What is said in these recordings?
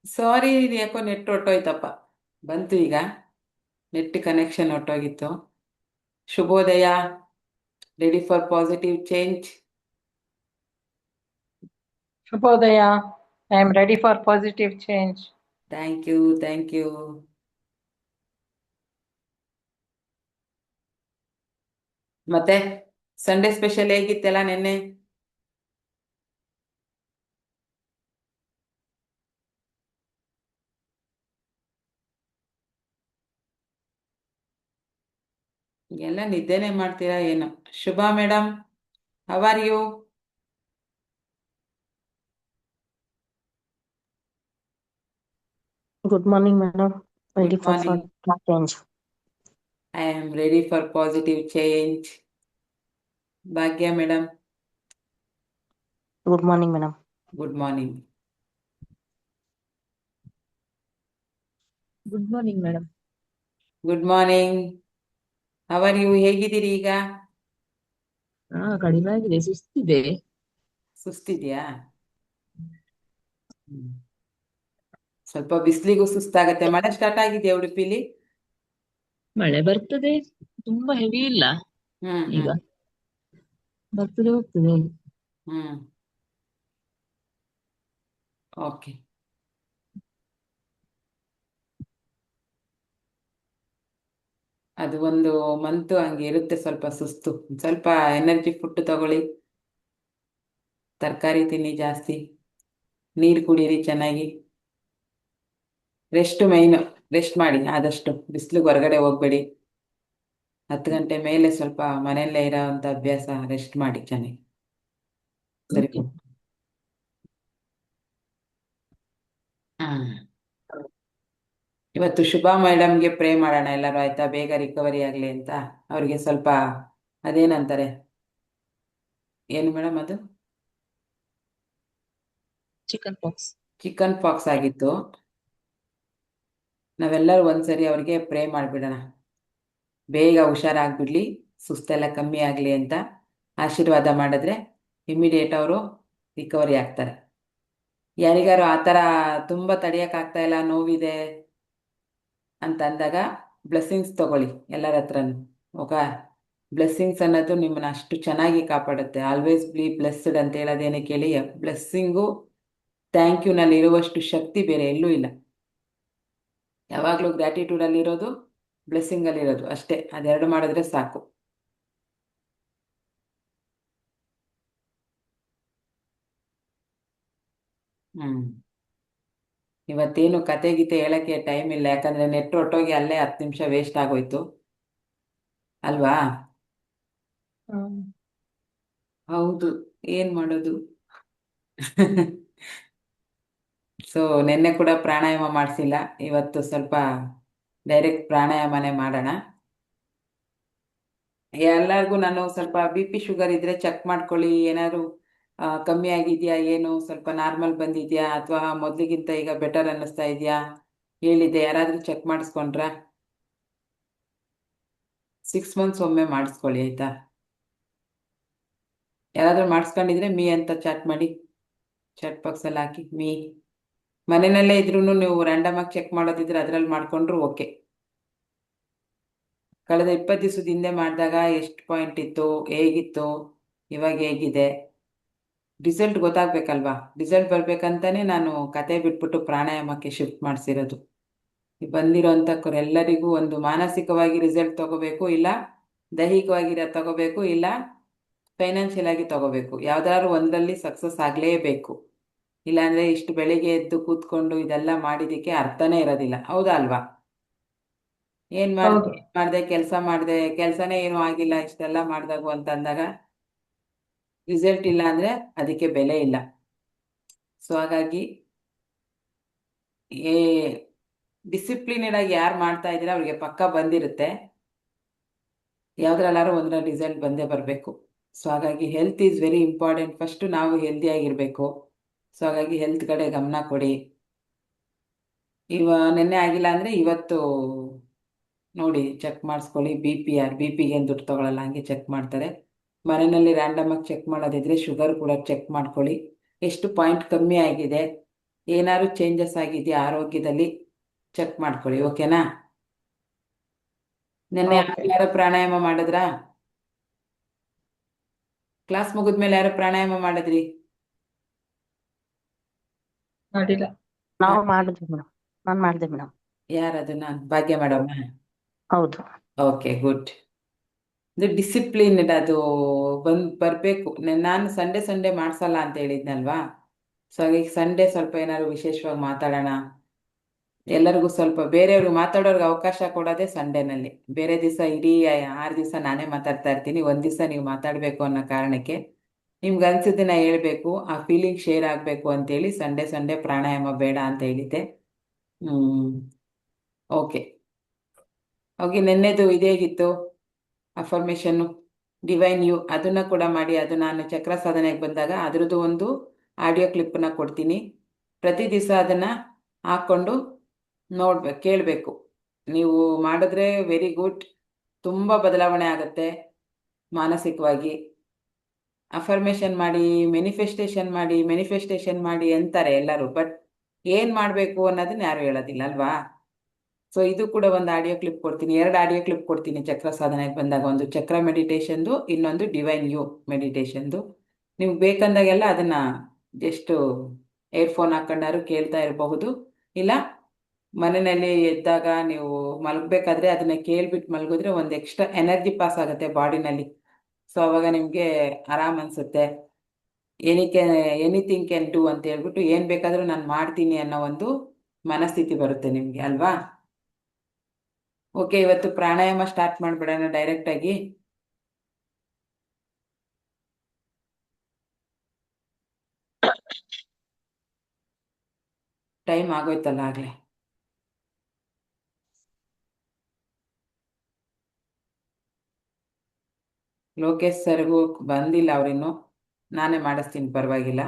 ಸಾರಿ, ಇದು ಯಾಕೋ ನೆಟ್ ಹೊಟ್ಟೋಯ್ತಪ್ಪ. ಬಂತು ಈಗ. ನೆಟ್ ಕನೆಕ್ಷನ್ ಹೊಟ್ಟೋಗಿತ್ತು. ಶುಭೋದಯ. Ready for positive change. Shubhodaya. I am ready for positive change. Thank you, thank you. ಮತ್ತೆ ಸಂಡೇ ಸ್ಪೆಷಲ್ ಹೇಗಿತ್ತೆಲ್ಲ ನಿನ್ನೆ? ಎಲ್ಲ ನಿದ್ದೆನೆ ಮಾಡ್ತೀರಾ ಏನು? Shubha madam, how are you? Good morning, madam. Ready good for morning. change. I am ready for positive change. Bhagya madam, Good morning, madam. Good morning. Good morning madam. Good morning. How are you? ಹೇಗಿದ್ದೀರಿ ಈಗ? ಕಡಿಮೆ ಆಗಿದೆ, ಸುಸ್ತಿದೆ. ಸುಸ್ತಿದ್ಯಾ? ಸ್ವಲ್ಪ ಬಿಸಿಲಿಗೂ ಸುಸ್ತಾಗತ್ತೆ. ಮಳೆ start ಆಗಿದೆಯಾ ಉಡುಪಿಲಿ? ಮಳೆ ಬರ್ತದೆ, ತುಂಬಾ ಹೆವಿ ಇಲ್ಲ. ಹ್ಮ್ ಈಗ ಹ್ಮ್ ಬರ್ತದೆ ಹೋಗ್ತದೆ. ಹ್ಮ್ ಓಕೆ. ಅದು ಒಂದು ಮಂತು ಹಂಗೆ ಇರುತ್ತೆ, ಸ್ವಲ್ಪ ಸುಸ್ತು. ಸ್ವಲ್ಪ ಎನರ್ಜಿ ಫುಡ್ ತಗೊಳ್ಳಿ, ತರಕಾರಿ ತಿನ್ನಿ ಜಾಸ್ತಿ, ನೀರು ಕುಡೀರಿ ಚೆನ್ನಾಗಿ. Rest main. ರೆಸ್ಟ್ ಮಾಡಿ ಆದಷ್ಟು. ಬಿಸಿಲಿಗೆ ಹೊರಗಡೆ ಹೋಗ್ಬೇಡಿ. 10 ಗಂಟೆ ಮೇಲೆ ಸ್ವಲ್ಪ ಮನೆಯಲ್ಲೇ ಇರೋವಂಥ ಅಭ್ಯಾಸ. ರೆಸ್ಟ್ ಮಾಡಿ ಚೆನ್ನಾಗಿ. ಸರಿ. Okay. ಹ್ಮ್ ಇವತ್ತು ಶುಭಾ ಮೇಡಮ್ಗೆ ಪ್ರೇ ಮಾಡೋಣ ಎಲ್ಲರೂ, ಆಯ್ತಾ? ಬೇಗ ರಿಕವರಿ ಆಗಲಿ ಅಂತ. ಅವ್ರಿಗೆ ಸ್ವಲ್ಪ ಅದೇನಂತಾರೆ, ಏನು ಮೇಡಮ್ ಅದು? Chicken pox. ಚಿಕನ್ ಪಾಕ್ಸ್ ಆಗಿತ್ತು. ನಾವೆಲ್ಲರೂ ಒಂದ್ಸರಿ ಅವ್ರಿಗೆ ಪ್ರೇ ಮಾಡಿಬಿಡೋಣ, ಬೇಗ ಹುಷಾರಾಗ್ಬಿಡ್ಲಿ, ಸುಸ್ತೆಲ್ಲ ಕಮ್ಮಿ ಆಗಲಿ ಅಂತ ಆಶೀರ್ವಾದ ಮಾಡಿದ್ರೆ ಇಮ್ಮಿಡಿಯೇಟ್ ಅವರು ರಿಕವರಿ ಆಗ್ತಾರೆ. ಯಾರಿಗಾರು ಆ ಥರ ತುಂಬ ತಡೆಯೋಕ್ಕಾಗ್ತಾ ಇಲ್ಲ, ನೋವಿದೆ ಅಂತ ಅಂದಾಗ ಬ್ಲೆಸ್ಸಿಂಗ್ಸ್ ತಗೊಳ್ಳಿ ಎಲ್ಲರ ಹತ್ರನೂ. ಓಕೆ? ಬ್ಲೆಸ್ಸಿಂಗ್ಸ್ ಅನ್ನೋದು ನಿಮ್ಮನ್ನ ಅಷ್ಟು ಚೆನ್ನಾಗಿ ಕಾಪಾಡುತ್ತೆ. ಆಲ್ವೇಸ್ ಬಿ ಬ್ಲೆಸ್ಸಡ್ ಅಂತ ಹೇಳೋದೇನೆ ಕೇಳಿ. ಬ್ಲೆಸ್ಸಿಂಗು, ಥ್ಯಾಂಕ್ ಯೂನಲ್ಲಿ ಇರುವಷ್ಟು ಶಕ್ತಿ ಬೇರೆ ಎಲ್ಲೂ ಇಲ್ಲ. ಯಾವಾಗಲೂ ಗ್ರ್ಯಾಟಿಟ್ಯೂಡಲ್ಲಿರೋದು, ಬ್ಲೆಸ್ಸಿಂಗಲ್ಲಿರೋದು ಅಷ್ಟೇ. ಅದೆರಡು ಮಾಡಿದ್ರೆ ಸಾಕು. ಇವತ್ತೇನು ಕತೆ ಗೀತೆ ಹೇಳೋಕ್ಕೆ ಟೈಮ್ ಇಲ್ಲ, ಯಾಕಂದರೆ ನೆಟ್ ಹೊಟ್ಟೋಗಿ ಅಲ್ಲೇ 10 ನಿಮಿಷ ವೇಸ್ಟ್ ಆಗೋಯ್ತು ಅಲ್ವಾ? ಹೌದು, ಏನು ಮಾಡೋದು? ಸೊ ನಿನ್ನೆ ಕೂಡ ಪ್ರಾಣಾಯಾಮ ಮಾಡಿಸಿಲ್ಲ. ಇವತ್ತು ಸ್ವಲ್ಪ ಡೈರೆಕ್ಟ್ ಪ್ರಾಣಾಯಾಮನೇ ಮಾಡೋಣ. ಎಲ್ಲರಿಗೂ ನಾನು ಸ್ವಲ್ಪ ಬಿ ಪಿ ಶುಗರ್ ಇದ್ದರೆ ಚೆಕ್ ಮಾಡ್ಕೊಳ್ಳಿ. ಏನಾದ್ರು ಕಮ್ಮಿ ಆಗಿದೆಯಾ, ಏನು ಸ್ವಲ್ಪ ನಾರ್ಮಲ್ ಬಂದಿದೆಯಾ, ಅಥವಾ ಮೊದಲಿಗಿಂತ ಈಗ ಬೆಟರ್ ಅನ್ನಿಸ್ತಾ ಇದೆಯಾ ಹೇಳಿದೆ. ಯಾರಾದರೂ ಚೆಕ್ ಮಾಡಿಸ್ಕೊಂಡ್ರಾ? 6 ಮಂತ್ಸ್ ಒಮ್ಮೆ ಮಾಡಿಸ್ಕೊಳ್ಳಿ, ಆಯಿತಾ? ಯಾರಾದರೂ ಮಾಡಿಸ್ಕೊಂಡಿದ್ರೆ ಮೀ ಅಂತ ಚಾಟ್ ಮಾಡಿ, ಚಾಟ್ ಬಾಕ್ಸಲ್ಲಿ ಹಾಕಿ ಮೀ. ಮನೆಯಲ್ಲೇ ಇದ್ರೂ ನೀವು ರ್ಯಾಂಡಮಾಗಿ ಚೆಕ್ ಮಾಡೋದಿದ್ರೆ ಅದರಲ್ಲಿ ಮಾಡಿಕೊಂಡ್ರು ಓಕೆ. ಕಳೆದ 20 ದಿವಸದ ಹಿಂದೆ ಮಾಡಿದಾಗ ಎಷ್ಟು ಪಾಯಿಂಟ್ ಇತ್ತು, ಹೇಗಿತ್ತು, ಇವಾಗ ಹೇಗಿದೆ, ರಿಸಲ್ಟ್ ಗೊತ್ತಾಗಬೇಕಲ್ವಾ? ರಿಸಲ್ಟ್ ಬರಬೇಕಂತಲೇ ನಾನು ಕತೆ ಬಿಟ್ಬಿಟ್ಟು ಪ್ರಾಣಾಯಾಮಕ್ಕೆ ಶಿಫ್ಟ್ ಮಾಡಿಸಿರೋದು. ಬಂದಿರೋಂಥವ್ರೆಲ್ಲರಿಗೂ ಒಂದು ಮಾನಸಿಕವಾಗಿ ರಿಸಲ್ಟ್ ತಗೋಬೇಕು, ಇಲ್ಲ ದೈಹಿಕವಾಗಿ ತಗೋಬೇಕು, ಇಲ್ಲ ಫೈನಾನ್ಷಿಯಲ್ ಆಗಿ ತಗೋಬೇಕು. ಯಾವುದಾದ್ರು ಒಂದರಲ್ಲಿ ಸಕ್ಸಸ್ ಆಗಲೇಬೇಕು. ಇಲ್ಲಾಂದರೆ ಇಷ್ಟು ಬೆಳಿಗ್ಗೆ ಎದ್ದು ಕೂತ್ಕೊಂಡು ಇದೆಲ್ಲ ಮಾಡಿದ್ದಕ್ಕೆ ಅರ್ಥನೇ ಇರೋದಿಲ್ಲ. ಹೌದಾ ಅಲ್ವಾ? ಏನು ಹೌದು. ಮಾಡಿದೆ, ಕೆಲಸ ಮಾಡಿದೆ, ಕೆಲಸನೇ ಏನೂ ಆಗಿಲ್ಲ ಇಷ್ಟೆಲ್ಲ ಮಾಡಿದಾಗು ಅಂತ ಅಂದಾಗ ರಿಸಲ್ಟ್ ಇಲ್ಲ ಅಂದರೆ ಅದಕ್ಕೆ ಬೆಲೆ ಇಲ್ಲ. ಸೊ ಹಾಗಾಗಿ ಏ ಡಿಸಿಪ್ಲಿನೇಡ್ ಆಗಿ ಯಾರು ಮಾಡ್ತಾ ಇದ್ದೀರಾ ಅವ್ರಿಗೆ ಪಕ್ಕ ಬಂದಿರುತ್ತೆ. ಯಾವುದ್ರಲ್ಲಾರು ಒಂದರಲ್ಲಿ ರಿಸಲ್ಟ್ ಬಂದೇ ಬರಬೇಕು. ಸೊ ಹಾಗಾಗಿ health is very important. First ನಾವು ಹೆಲ್ದಿಯಾಗಿರಬೇಕು. ಸೊ ಹಾಗಾಗಿ ಹೆಲ್ತ್ ಕಡೆ ಗಮನ ಕೊಡಿ. ನಿನ್ನೆ ಆಗಿಲ್ಲ ಅಂದರೆ ಇವತ್ತು ನೋಡಿ ಚೆಕ್ ಮಾಡಿಸ್ಕೊಳ್ಳಿ. ಬಿ ಪಿಗೆ ಏನು ದುಡ್ಡು ತೊಗೊಳಲ್ಲ, ಹಂಗೆ ಚೆಕ್ ಮಾಡ್ತಾರೆ. ಮನೆಯಲ್ಲಿ ರ್ಯಾಂಡಮಾಗಿ ಚೆಕ್ ಮಾಡೋದಿದ್ರೆ ಶುಗರ್ ಕೂಡ ಚೆಕ್ ಮಾಡ್ಕೊಳ್ಳಿ, ಎಷ್ಟು ಪಾಯಿಂಟ್ ಕಮ್ಮಿ ಆಗಿದೆ, ಏನಾದ್ರು ಚೇಂಜಸ್ ಆಗಿದೆಯಾ ಆರೋಗ್ಯದಲ್ಲಿ ಚೆಕ್ ಮಾಡ್ಕೊಳ್ಳಿ, ಓಕೆನಾ? ನಿನ್ನೆ ಓಕೆ. ಯಾರು ಪ್ರಾಣಾಯಾಮ ಮಾಡಿದ್ರಾ? ಕ್ಲಾಸ್ ಮುಗಿದ್ಮೇಲೆ ಯಾರು ಪ್ರಾಣಾಯಾಮ ಮಾಡಿದ್ರಿ? ಮಾಡಿಲ್ಲ. ನಾವು ಮಾಡಿದ್ವಿ ಮೇಡಮ್. ನಾನು ಮಾಡಿದೆ ಮೇಡಮ್. ಯಾರದನ್ನ ಭಾಗ್ಯ ಮೇಡಮ್? ಹೌದು. Okay, good. ಇದು ಡಿಸಿಪ್ಲಿನ್, ಅದು ಬರಬೇಕು. ನಾನು ಸಂಡೇ ಮಾಡಿಸಲ್ಲ ಅಂತ ಹೇಳಿದ್ನಲ್ವಾ, ಸೊ ಈಗ ಸಂಡೇ ಸ್ವಲ್ಪ ಏನಾದ್ರು ವಿಶೇಷವಾಗಿ ಮಾತಾಡೋಣ, ಎಲ್ಲರಿಗೂ ಸ್ವಲ್ಪ ಬೇರೆಯವ್ರಿಗೆ ಮಾತಾಡೋರ್ಗೆ ಅವಕಾಶ ಕೊಡೋದೇ ಸಂಡೇನಲ್ಲಿ. ಬೇರೆ ದಿವಸ ಇಡೀ 6 ದಿವಸ ನಾನೇ ಮಾತಾಡ್ತಾ ಇರ್ತೀನಿ, ಒಂದು ದಿವಸ ನೀವು ಮಾತಾಡಬೇಕು ಅನ್ನೋ ಕಾರಣಕ್ಕೆ ನಿಮ್ಗೆ ಅನ್ಸಿದ್ದನ್ನ ಹೇಳ್ಬೇಕು, ಆ ಫೀಲಿಂಗ್ ಶೇರ್ ಆಗಬೇಕು ಅಂತೇಳಿ ಸಂಡೇ ಪ್ರಾಣಾಯಾಮ ಬೇಡ ಅಂತ ಹೇಳಿದ್ದೆ. ಓಕೆ. ಓಕೆ, ನೆನ್ನೆದು ಇದೇಗಿತ್ತು ಅಫರ್ಮೇಷನ್ನು, ಡಿವೈನ್ ಯು, ಅದನ್ನು ಕೂಡ ಮಾಡಿ. ಅದು ನಾನು ಚಕ್ರ ಸಾಧನೆಗೆ ಬಂದಾಗ ಅದರದ್ದು ಒಂದು ಆಡಿಯೋ ಕ್ಲಿಪ್ಪನ್ನ ಕೊಡ್ತೀನಿ. ಪ್ರತಿ ದಿವಸ ಅದನ್ನು ಹಾಕ್ಕೊಂಡು ಕೇಳಬೇಕು. ನೀವು ಮಾಡಿದ್ರೆ ವೆರಿ ಗುಡ್, ತುಂಬ ಬದಲಾವಣೆ ಆಗುತ್ತೆ ಮಾನಸಿಕವಾಗಿ. ಅಫರ್ಮೇಷನ್ ಮಾಡಿ, ಮ್ಯಾನಿಫೆಸ್ಟೇಷನ್ ಮಾಡಿ ಅಂತಾರೆ ಎಲ್ಲರೂ, ಬಟ್ ಏನು ಮಾಡಬೇಕು ಅನ್ನೋದನ್ನ ಯಾರು ಹೇಳೋದಿಲ್ಲ ಅಲ್ವಾ? ಸೊ ಇದು ಕೂಡ ಒಂದು ಆಡಿಯೋ ಕ್ಲಿಪ್ ಕೊಡ್ತೀನಿ, 2 ಆಡಿಯೋ ಕ್ಲಿಪ್ ಕೊಡ್ತೀನಿ ಚಕ್ರ ಸಾಧನೆಗೆ ಬಂದಾಗ, ಒಂದು ಚಕ್ರ ಮೆಡಿಟೇಷನ್ದು, ಇನ್ನೊಂದು ಡಿವೈನ್ ಯು ಮೆಡಿಟೇಷನ್ದು. ನಿಮ್ಗೆ ಬೇಕಂದಾಗೆಲ್ಲ ಅದನ್ನು ಜಸ್ಟು ಏರ್ಫೋನ್ ಹಾಕೊಂಡಾರು ಕೇಳ್ತಾ ಇರಬಹುದು, ಇಲ್ಲ ಮನೆಯಲ್ಲಿ ಎದ್ದಾಗ ನೀವು ಮಲಗಬೇಕಾದ್ರೆ ಅದನ್ನ ಕೇಳ್ಬಿಟ್ಟು ಮಲಗಿದ್ರೆ ಒಂದು ಎಕ್ಸ್ಟ್ರಾ ಎನರ್ಜಿ ಪಾಸ್ ಆಗುತ್ತೆ ಬಾಡಿನಲ್ಲಿ. ಸೊ ಅವಾಗ ನಿಮಗೆ ಆರಾಮ್ ಅನಿಸುತ್ತೆ. ಎನಿಥಿಂಗ್ ಕ್ಯಾನ್ ಡೂ ಅಂತ ಹೇಳ್ಬಿಟ್ಟು ಏನು ಬೇಕಾದರೂ ನಾನು ಮಾಡ್ತೀನಿ ಅನ್ನೋ ಒಂದು ಮನಸ್ಥಿತಿ ಬರುತ್ತೆ ನಿಮಗೆ ಅಲ್ವಾ? ಓಕೆ, ಇವತ್ತು ಪ್ರಾಣಾಯಾಮ ಸ್ಟಾರ್ಟ್ ಮಾಡಿಬಿಡೋಣ ಡೈರೆಕ್ಟಾಗಿ. ಟೈಮ್ ಆಗೋಯ್ತಲ್ಲ ಆಗಲೇ. ಲೋಕೇಶ್ ಸರ್ಗೂ ಬಂದಿಲ್ಲ, ಅವರಿನ್ನು. ನಾನೇ ಮಾಡಿಸ್ತೀನಿ, ಪರವಾಗಿಲ್ಲ.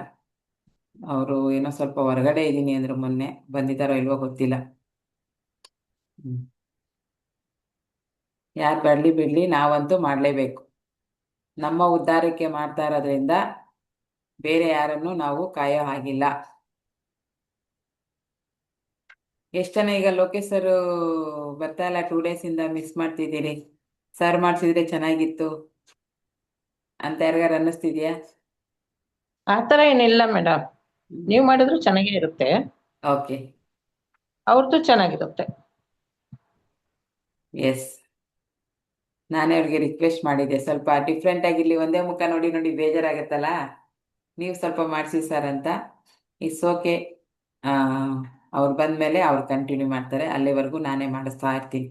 ಅವರು ಏನೋ ಸ್ವಲ್ಪ ಹೊರಗಡೆ ಇದ್ದೀನಿ ಅಂದ್ರೆ ಮೊನ್ನೆ ಬಂದಿದ್ದಾರೋ ಇಲ್ವೋ ಗೊತ್ತಿಲ್ಲ. ಯಾರು ಬರಲಿ ಬಿಡಲಿ, ನಾವಂತೂ ಮಾಡಲೇಬೇಕು. ನಮ್ಮ ಉದ್ಧಾರಕ್ಕೆ ಮಾಡ್ತಾ ಇರೋದ್ರಿಂದ ಬೇರೆ ಯಾರನ್ನು ನಾವು ಕಾಯೋ ಹಾಗಿಲ್ಲ. ಎಷ್ಟು ಜನ ಈಗ ಲೋಕೇಶ್ ಸರ್ ಬರ್ತಾ ಇಲ್ಲ, 2 ಡೇಸಿಂದ ಮಿಸ್ ಮಾಡ್ತಿದ್ದೀರಿ, ಸರ್ ಮಾಡಿಸಿದ್ರೆ ಚೆನ್ನಾಗಿತ್ತು ಅಂತ ಯಾರಿಗಾರು ಅನ್ನಿಸ್ತಿದ್ಯಾ? ಆ ಥರ ಏನಿಲ್ಲ ಮೇಡಮ್. ನೀವು ಮಾಡಿದ್ರು ಚೆನ್ನಾಗೇ ಇರುತ್ತೆ, ಓಕೆ, ಅವ್ರದ್ದು ಚೆನ್ನಾಗಿರುತ್ತೆ. ಎಸ್. ನಾನೇ ಅವ್ರಿಗೆ ರಿಕ್ವೆಸ್ಟ್ ಮಾಡಿದ್ದೆ, ಸ್ವಲ್ಪ ಡಿಫ್ರೆಂಟ್ ಆಗಿರಲಿ, ಒಂದೇ ಮುಖ ನೋಡಿ ನೋಡಿ ಬೇಜಾರಾಗತ್ತಲ್ಲ, ನೀವು ಸ್ವಲ್ಪ ಮಾಡಿಸಿ ಸರ್ ಅಂತ. It's okay. ಅವ್ರು ಬಂದಮೇಲೆ ಅವ್ರು ಕಂಟಿನ್ಯೂ ಮಾಡ್ತಾರೆ, ಅಲ್ಲಿವರೆಗೂ ನಾನೇ ಮಾಡಿಸ್ತಾ ಇರ್ತೀನಿ.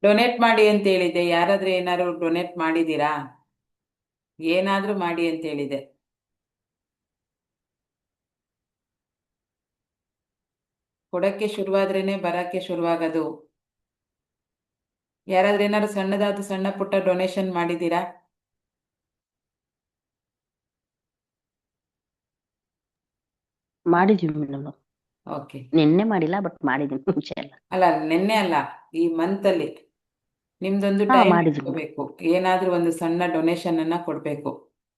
ಡೊನೇಟ್ ಮಾಡಿ ಅಂತ ಹೇಳಿದೆ, ಯಾರಾದ್ರೂ ಏನಾದ್ರು ಡೊನೇಟ್ ಮಾಡಿದ್ದೀರಾ? ಏನಾದರೂ ಮಾಡಿ ಅಂತ ಹೇಳಿದೆ. ಕೊಡಕ್ಕೆ ಶುರುವಾದ್ರೇನೆ ಬರಕ್ಕೆ ಶುರುವಾಗೋದು. ಯಾರಾದ್ರೂ ಏನಾದ್ರು ಸಣ್ಣದಾದ ಸಣ್ಣ ಪುಟ್ಟ ಡೊನೇಷನ್ ಮಾಡಿದ್ದೀರಾ? ಮಾಡಿದ್ವಿ ಮೇಡಮ್. ಓಕೆ. ನಿನ್ನೆ ಮಾಡಿಲ್ಲ, ಬಟ್ ಮಾಡಿದ್ದೀನಿ ಮುಂಚೆ ಎಲ್ಲ. ಅಲ್ಲ, ನಿನ್ನೆ ಅಲ್ಲ, ಈ ಮಂತಲ್ಲಿ ನಿಮ್ದೊಂದು ಹಾ, ಟೈಮ್ ಮಾಡಿದ್ವಿ ಮೇಡಮ್. ಇಟ್ಕೋಬೇಕು, ಏನಾದ್ರೂ ಒಂದು ಸಣ್ಣ ಡೊನೇಷನ್ ಅನ್ನ ಕೊಡಬೇಕು.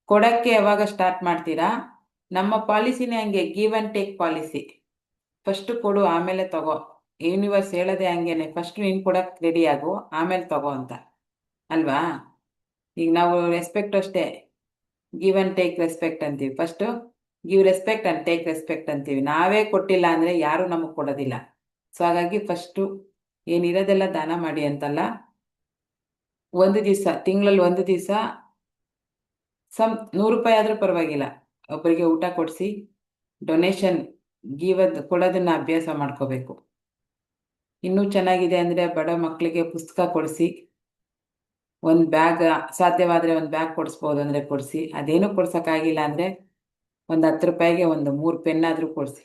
ಕೊಡಕ್ಕೆ ಯಾವಾಗ ಸ್ಟಾರ್ಟ್ ಮಾಡ್ತೀರಾ? ನಮ್ಮ ಪಾಲಿಸಿನೇ ಹಂಗೆ, give and take policy. First ಕೊಡು, ಆಮೇಲೆ ತಗೋ. ಯೂನಿವರ್ಸ್ ಹೇಳೋದೇ ಹಂಗೇನೆ, ಫಸ್ಟ್ ನೀನು ಕೊಡಕ್ಕೆ ರೆಡಿ ಆಗು, ಆಮೇಲೆ ತಗೋ ಅಂತ ಅಲ್ವಾ? ಈಗ ನಾವು ರೆಸ್ಪೆಕ್ಟ್ ಅಷ್ಟೇ, ಗಿವ್ ಅಂಡ್ ಟೇಕ್ ರೆಸ್ಪೆಕ್ಟ್ ಅಂತೀವಿ. First give respect and take respect ಅಂತೀವಿ. ನಾವೇ ಕೊಟ್ಟಿಲ್ಲ ಅಂದರೆ ಯಾರೂ ನಮಗೆ ಕೊಡೋದಿಲ್ಲ. ಸೊ ಹಾಗಾಗಿ ಫಸ್ಟು ಏನಿರೋದೆಲ್ಲ ದಾನ ಮಾಡಿ ಅಂತಲ್ಲ, ಒಂದು ದಿವಸ, ತಿಂಗಳಲ್ಲಿ ಒಂದು ದಿವಸ ₹100 ಆದರೂ ಪರವಾಗಿಲ್ಲ, ಒಬ್ಬರಿಗೆ ಊಟ ಕೊಡಿಸಿ ಡೊನೇಷನ್ ಕೊಡೋದನ್ನ ಅಭ್ಯಾಸ ಮಾಡ್ಕೋಬೇಕು. ಇನ್ನೂ ಚೆನ್ನಾಗಿದೆ ಅಂದರೆ ಬಡ ಮಕ್ಕಳಿಗೆ ಪುಸ್ತಕ ಕೊಡಿಸಿ, ಒಂದು ಬ್ಯಾಗ್, ಸಾಧ್ಯವಾದರೆ ಒಂದು ಬ್ಯಾಗ್ ಕೊಡಿಸ್ಬೋದು ಅಂದರೆ ಕೊಡಿಸಿ. ಅದೇನು ಕೊಡ್ಸೋಕ್ಕಾಗಿಲ್ಲ ಅಂದರೆ ಒಂದು ₹10ಗೆ ಒಂದು 3 ಪೆನ್ನಾದರೂ ಕೊಡಿಸಿ.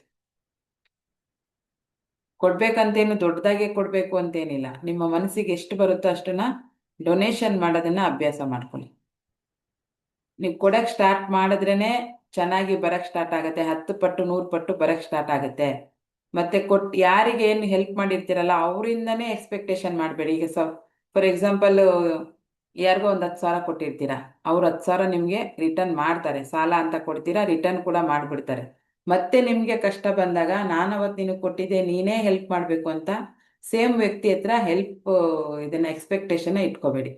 ಕೊಡ್ಬೇಕಂತೇನು ದೊಡ್ಡದಾಗೆ ಕೊಡಬೇಕು ಅಂತೇನಿಲ್ಲ, ನಿಮ್ಮ ಮನಸ್ಸಿಗೆ ಎಷ್ಟು ಬರುತ್ತೋ ಅಷ್ಟನ್ನ ಡೊನೇಷನ್ ಮಾಡೋದನ್ನ ಅಭ್ಯಾಸ ಮಾಡ್ಕೊಳ್ಳಿ. ನೀವು ಕೊಡಕ್ಕೆ ಸ್ಟಾರ್ಟ್ ಮಾಡಿದ್ರೇ ಚೆನ್ನಾಗಿ ಬರಕ್ಕೆ ಸ್ಟಾರ್ಟ್ ಆಗುತ್ತೆ, 10 ಪಟ್ಟು 100 ಪಟ್ಟು ಬರಕ್ಕೆ ಸ್ಟಾರ್ಟ್ ಆಗುತ್ತೆ. ಮತ್ತೆ ಯಾರಿಗೆ ಏನು ಹೆಲ್ಪ್ ಮಾಡಿರ್ತೀರಲ್ಲ ಅವರಿಂದನೇ ಎಕ್ಸ್ಪೆಕ್ಟೇಷನ್ ಮಾಡಬೇಡಿ. ಈಗ ಫಾರ್ ಎಕ್ಸಾಂಪಲ್ ಯಾರಿಗೋ ಒಂದು 10,000 ಕೊಟ್ಟಿರ್ತೀರಾ, ಅವ್ರು 10,000 ನಿಮಗೆ ರಿಟರ್ನ್ ಮಾಡ್ತಾರೆ. ಸಾಲ ಅಂತ ಕೊಡ್ತೀರಾ, ರಿಟರ್ನ್ ಕೂಡ ಮಾಡಿಬಿಡ್ತಾರೆ. ಮತ್ತೆ ನಿಮಗೆ ಕಷ್ಟ ಬಂದಾಗ ನಾನು ಅವತ್ತು ನಿನಗೆ ಕೊಟ್ಟಿದ್ದೆ, ನೀನೇ ಹೆಲ್ಪ್ ಮಾಡಬೇಕು ಅಂತ ಸೇಮ್ ವ್ಯಕ್ತಿ ಹತ್ರ ಇದನ್ನ ಎಕ್ಸ್ಪೆಕ್ಟೇಷನ್ ಇಟ್ಕೋಬೇಡಿ.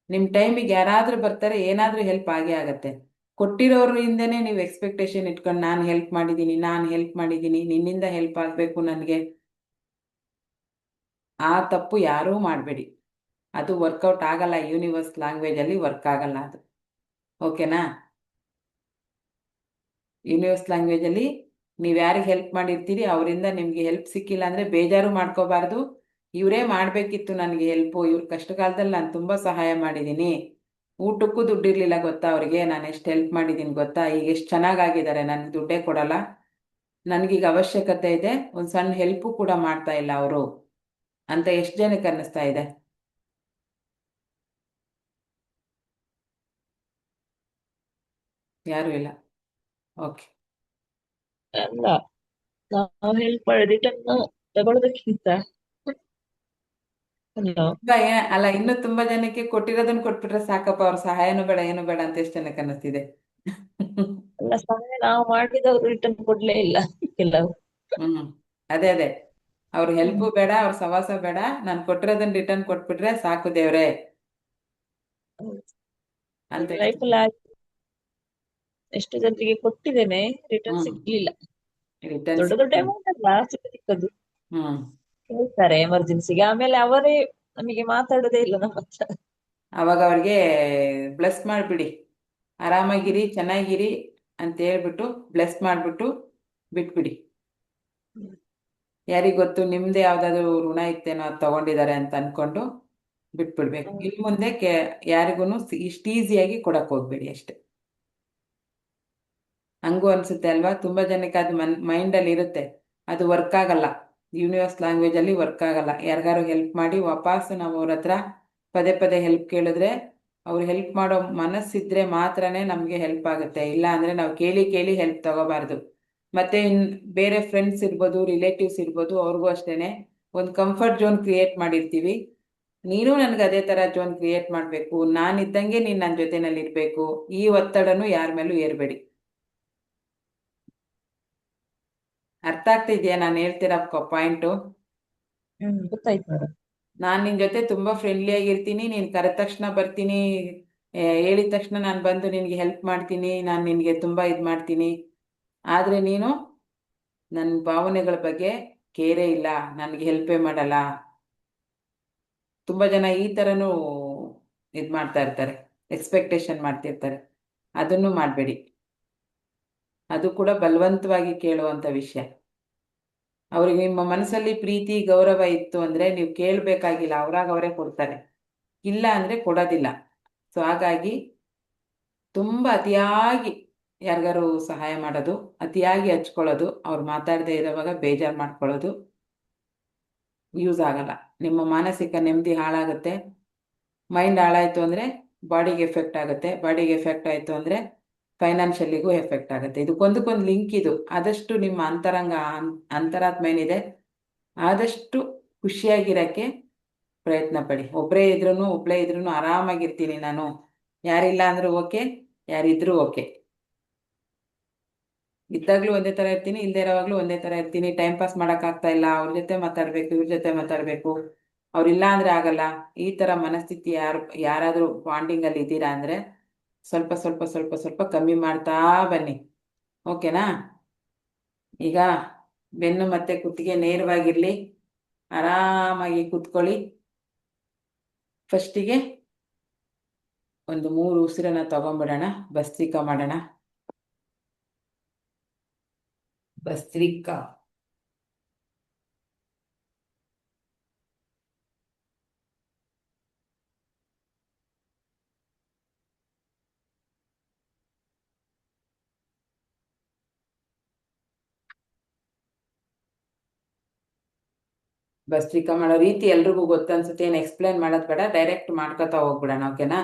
ನಿಮ್ಮ ಟೈಮಿಗೆ ಯಾರಾದರೂ ಬರ್ತಾರೆ, ಏನಾದರೂ ಹೆಲ್ಪ್ ಆಗೇ ಆಗತ್ತೆ. ಕೊಟ್ಟಿರೋರಿಂದನೇ ನೀವು ಎಕ್ಸ್ಪೆಕ್ಟೇಷನ್ ಇಟ್ಕೊಂಡು ನಾನು ಹೆಲ್ಪ್ ಮಾಡಿದ್ದೀನಿ, ನಿನ್ನಿಂದ ಹೆಲ್ಪ್ ಆಗಬೇಕು ನನಗೆ, ಆ ತಪ್ಪು ಯಾರೂ ಮಾಡಬೇಡಿ. ಅದು ವರ್ಕೌಟ್ ಆಗಲ್ಲ. ಯೂನಿವರ್ಸ್ ಲ್ಯಾಂಗ್ವೇಜಲ್ಲಿ ವರ್ಕ್ ಆಗಲ್ಲ ಅದು. ಓಕೆನಾ? ಯೂನಿವರ್ಸ್ ಲ್ಯಾಂಗ್ವೇಜಲ್ಲಿ ನೀವು ಯಾರಿಗೆ ಹೆಲ್ಪ್ ಮಾಡಿರ್ತೀರಿ ಅವರಿಂದ ನಿಮಗೆ ಹೆಲ್ಪ್ ಸಿಕ್ಕಿಲ್ಲ ಅಂದರೆ ಬೇಜಾರು ಮಾಡ್ಕೋಬಾರ್ದು. ಇವರೇ ಮಾಡಬೇಕಿತ್ತು ನನಗೆ ಹೆಲ್ಪು, ಇವ್ರ ಕಷ್ಟ ಕಾಲದಲ್ಲಿ ನಾನು ತುಂಬ ಸಹಾಯ ಮಾಡಿದ್ದೀನಿ, ಊಟಕ್ಕೂ ದುಡ್ಡಿರಲಿಲ್ಲ ಗೊತ್ತಾ ಅವರಿಗೆ, ನಾನು ಎಷ್ಟು ಹೆಲ್ಪ್ ಮಾಡಿದ್ದೀನಿ ಗೊತ್ತಾ, ಈಗ ಎಷ್ಟು ಚೆನ್ನಾಗಾಗಿದ್ದಾರೆ, ನನಗೆ ದುಡ್ಡೇ ಕೊಡಲ್ಲ, ನನಗೀಗ ಅವಶ್ಯಕತೆ ಇದೆ, ಒಂದು ಸಣ್ಣ ಹೆಲ್ಪು ಕೂಡ ಮಾಡ್ತಾ ಇಲ್ಲ ಅವರು ಅಂತ ಎಷ್ಟು ಜನಕ್ಕೆ ಅನ್ನಿಸ್ತಾ ಇದೆ? ಯಾರೂ ಇಲ್ಲ. ಓಕೆ. ಅಲ್ಲ, ನಾವು ಹೆಲ್ಪ್ ಮಾಡಿ ರಿಟರ್ನ್ ತಗೊಳ್ಳೋದಕ್ಕಿಂತ ಅಲ್ಲ, ಅಲ್ಲ, ಇನ್ನು ತುಂಬಾ ಜನಕ್ಕೆ ಕೊಟ್ಟಿರೋದನ್ನ ಕೊಟ್ಬಿಟ್ರೆ ಸಾಕಪ್ಪ, ಅವ್ರ ಸಹಾಯನೂ ಬೇಡ ಏನು ಬೇಡ ಅಂತ ಎಷ್ಟು ಜನಕ್ಕೆ ಅನ್ನಿಸ್ತಿದೆ? ಅಲ್ಲ ಸಹಾಯ ನಾವು ಮಾಡಿದವರು ರಿಟರ್ನ್ ಕೊಡ್ಲೇ ಇಲ್ಲ ಕೆಲವು. ಹ್ಮ್. ಅದೇ ಅವ್ರ ಹೆಲ್ಪು ಬೇಡ, ಅವ್ರ ಸವಾಸ ಬೇಡ, ನಾನು ಕೊಟ್ಟಿರೋದನ್ನ ರಿಟರ್ನ್ ಕೊಟ್ಬಿಟ್ರೆ ಸಾಕು ದೇವ್ರೆ ಅಂತ ಲೈಫಲ್ಲಿ ಎಷ್ಟು ಜನರಿಗೆ ಕೊಟ್ಟಿದ್ದೇನೆ, ರಿಟರ್ನ್ ಹ್ಮ್. ಸಿಗ್ಲಿಲ್ಲ. ರಿಟರ್ನ್ ದೊಡ್ಡ ದೊಡ್ಡ ಅಮೌಂಟ್ ಅಲ್ಲ, ಚಿಕ್ಕ ಚಿಕ್ಕದು ಹ್ಮ್. ಕೇಳ್ತಾರೆ ಎಮರ್ಜೆನ್ಸಿಗೆ, ಆಮೇಲೆ ಅವರೇ ನಮಗೆ ಮಾತಾಡೋದೇ ಇಲ್ಲ ನಮ್ಮ ಹತ್ರ. ಅವಾಗ ಅವ್ರಿಗೆ ಬ್ಲೆಸ್ ಮಾಡಿಬಿಡಿ, ಆರಾಮಾಗಿರಿ, ಚೆನ್ನಾಗಿರಿ ಅಂತ ಹೇಳ್ಬಿಟ್ಟು ಬ್ಲೆಸ್ ಮಾಡಿಬಿಟ್ಟು ಬಿಟ್ಬಿಡಿ. ಯಾರಿಗ್ ಗೊತ್ತು, ನಿಮ್ದೇ ಯಾವ್ದಾದ್ರು ಋಣ ಇತ್ತೇನೋ ಅದು ತಗೊಂಡಿದ್ದಾರೆ ಅಂತ ಅನ್ಕೊಂಡು ಬಿಟ್ಬಿಡ್ಬೇಕು. ಇನ್ ಮುಂದೆ ಯಾರಿಗೂ ಇಷ್ಟು ಈಸಿಯಾಗಿ ಕೊಡಕ್ ಹೋಗ್ಬೇಡಿ ಅಷ್ಟೆ. ಹಂಗೂ ಅನ್ಸುತ್ತೆ ಅಲ್ವಾ? ತುಂಬಾ ಜನಕ್ಕೆ ಅದು ಮೈಂಡಲ್ಲಿ ಇರುತ್ತೆ, ಅದು ವರ್ಕ್ ಆಗಲ್ಲ. ಯೂನಿವರ್ಸ್ ಲ್ಯಾಂಗ್ವೇಜಲ್ಲಿ ವರ್ಕ್ ಆಗಲ್ಲ. ಯಾರಿಗಾರು ಹೆಲ್ಪ್ ಮಾಡಿ ವಾಪಸ್ ನಾವು ಅವ್ರ ಹತ್ರ ಪದೇ ಪದೇ ಹೆಲ್ಪ್ ಕೇಳಿದ್ರೆ, ಅವ್ರು ಹೆಲ್ಪ್ ಮಾಡೋ ಮನಸ್ಸಿದ್ರೆ ಮಾತ್ರನೇ ನಮಗೆ ಹೆಲ್ಪ್ ಆಗುತ್ತೆ. ಇಲ್ಲ ಅಂದರೆ ನಾವು ಕೇಳಿ ಕೇಳಿ ಹೆಲ್ಪ್ ತಗೋಬಾರ್ದು. ಮತ್ತೆ ಬೇರೆ ಫ್ರೆಂಡ್ಸ್ ಇರ್ಬೋದು, ರಿಲೇಟಿವ್ಸ್ ಇರ್ಬೋದು, ಅವ್ರಿಗೂ ಅಷ್ಟೇ ಒಂದು ಕಂಫರ್ಟ್ ಝೋನ್ ಕ್ರಿಯೇಟ್ ಮಾಡಿರ್ತೀವಿ. ನೀನು ನನಗೆ ಅದೇ ಥರ ಝೋನ್ ಕ್ರಿಯೇಟ್ ಮಾಡಬೇಕು, ನಾನಿದ್ದಂಗೆ ನೀನು ನನ್ನ ಜೊತೆನಲ್ಲಿ ಇರಬೇಕು, ಈ ಒತ್ತಡನೂ ಯಾರ ಮೇಲೂ ಏರಬೇಡಿ. ಅರ್ಥ ಆಗ್ತಿದ್ಯಾ ನಾನು ಹೇಳ್ತಿರೋ ಪಾಯಿಂಟು? ಗೊತ್ತಾಯ್ತು ಮೇಡಮ್. ನಾನು ನಿನ್ನ ಜೊತೆ ತುಂಬ ಫ್ರೆಂಡ್ಲಿ ಆಗಿರ್ತೀನಿ, ನೀನು ಕರೆದ ತಕ್ಷಣ ಬರ್ತೀನಿ, ಹೇಳಿದ ತಕ್ಷಣ ನಾನು ಬಂದು ನಿನಗೆ ಹೆಲ್ಪ್ ಮಾಡ್ತೀನಿ, ನಾನು ನಿನಗೆ ತುಂಬ ಇದು ಮಾಡ್ತೀನಿ. ಆದರೆ ನೀನು ನನ್ನ ಭಾವನೆಗಳ ಬಗ್ಗೆ ಕೇರೇ ಇಲ್ಲ, ನನಗೆ ಹೆಲ್ಪೇ ಮಾಡಲ್ಲ. ತುಂಬ ಜನ ಈ ಥರನೂ ಇದು ಮಾಡ್ತಾ ಇರ್ತಾರೆ, ಎಕ್ಸ್ಪೆಕ್ಟೇಷನ್ ಮಾಡ್ತಿರ್ತಾರೆ. ಅದನ್ನು ಮಾಡಬೇಡಿ. ಅದು ಕೂಡ ಬಲವಂತವಾಗಿ ಕೇಳುವಂಥ ವಿಷಯ. ಅವ್ರಿಗೆ ನಿಮ್ಮ ಮನಸ್ಸಲ್ಲಿ ಪ್ರೀತಿ ಗೌರವ ಇತ್ತು ಅಂದರೆ ನೀವು ಕೇಳಬೇಕಾಗಿಲ್ಲ, ಅವರಾಗ ಅವರೇ ಕೊಡ್ತಾರೆ. ಇಲ್ಲ ಅಂದರೆ ಕೊಡೋದಿಲ್ಲ. ಸೊ ಹಾಗಾಗಿ ತುಂಬ ಅತಿಯಾಗಿ ಯಾರಿಗಾರು ಸಹಾಯ ಮಾಡೋದು, ಅತಿಯಾಗಿ ಹಚ್ಕೊಳ್ಳೋದು, ಅವ್ರು ಮಾತಾಡದೇ ಇರೋವಾಗ ಬೇಜಾರು ಮಾಡ್ಕೊಳ್ಳೋದು ಯೂಸ್ ಆಗಲ್ಲ. ನಿಮ್ಮ ಮಾನಸಿಕ ನೆಮ್ಮದಿ ಹಾಳಾಗುತ್ತೆ. ಮೈಂಡ್ ಹಾಳಾಯಿತು ಅಂದರೆ ಬಾಡಿಗೆ ಎಫೆಕ್ಟ್ ಆಗುತ್ತೆ, ಬಾಡಿಗೆ ಎಫೆಕ್ಟ್ ಆಯಿತು ಅಂದರೆ ಫೈನಾನ್ಷಿಯಲಿಗೂ ಎಫೆಕ್ಟ್ ಆಗುತ್ತೆ. ಇದಕ್ಕೊಂದಕ್ಕೊಂದು ಲಿಂಕ್ ಇದು. ಆದಷ್ಟು ನಿಮ್ಮ ಅಂತರಾತ್ಮ ಏನಿದೆ ಆದಷ್ಟು ಖುಷಿಯಾಗಿರೋಕ್ಕೆ ಪ್ರಯತ್ನ ಪಡಿ. ಒಬ್ಬಳೇ ಇದ್ರೂ ಆರಾಮಾಗಿರ್ತೀನಿ ನಾನು, ಯಾರಿಲ್ಲ ಅಂದರೂ ಓಕೆ, ಯಾರಿದ್ರೂ ಓಕೆ. ಇದ್ದಾಗಲೂ ಒಂದೇ ಥರ ಇರ್ತೀನಿ, ಇಲ್ಲದೇ ಇರೋವಾಗಲೂ ಒಂದೇ ಥರ ಇರ್ತೀನಿ. ಟೈಮ್ ಪಾಸ್ ಮಾಡೋಕ್ಕಾಗ್ತಾ ಇಲ್ಲ, ಅವ್ರ ಜೊತೆ ಮಾತಾಡಬೇಕು, ಇವ್ರ ಜೊತೆ ಮಾತಾಡಬೇಕು, ಅವ್ರಿಲ್ಲ ಅಂದರೆ ಆಗಲ್ಲ. ಈ ಥರ ಮನಸ್ಥಿತಿ ಯಾರಾದರೂ ಬಾಂಡಿಂಗಲ್ಲಿ ಇದ್ದೀರಾ ಅಂದರೆ ಸ್ವಲ್ಪ ಸ್ವಲ್ಪ ಸ್ವಲ್ಪ ಸ್ವಲ್ಪ ಕಮ್ಮಿ ಮಾಡ್ತಾ ಬನ್ನಿ. ಓಕೆನಾ? ಈಗ ಬೆನ್ನು ಮತ್ತು ಕುತ್ತಿಗೆ ನೇರವಾಗಿರಲಿ, ಆರಾಮಾಗಿ ಕೂತ್ಕೊಳ್ಳಿ. ಫಸ್ಟಿಗೆ ಒಂದು 3 ಉಸಿರನ್ನ ತಗೊಂಡ್ಬಿಡೋಣ, ಭಸ್ತ್ರಿಕಾ ಮಾಡೋಣ. ಭಸ್ತ್ರಿಕಾ. ಭಸ್ತ್ರಿಕಾ ಮಾಡೋ ರೀತಿ ಎಲ್ರಿಗೂ ಗೊತ್ತನ್ಸುತ್ತೆ, ಏನು ಎಕ್ಸ್ಪ್ಲೇನ್ ಮಾಡೋದು ಬೇಡ, ಡೈರೆಕ್ಟ್ ಮಾಡ್ಕೊತಾ ಹೋಗ್ಬಿಡೋಣ. ಓಕೆನಾ?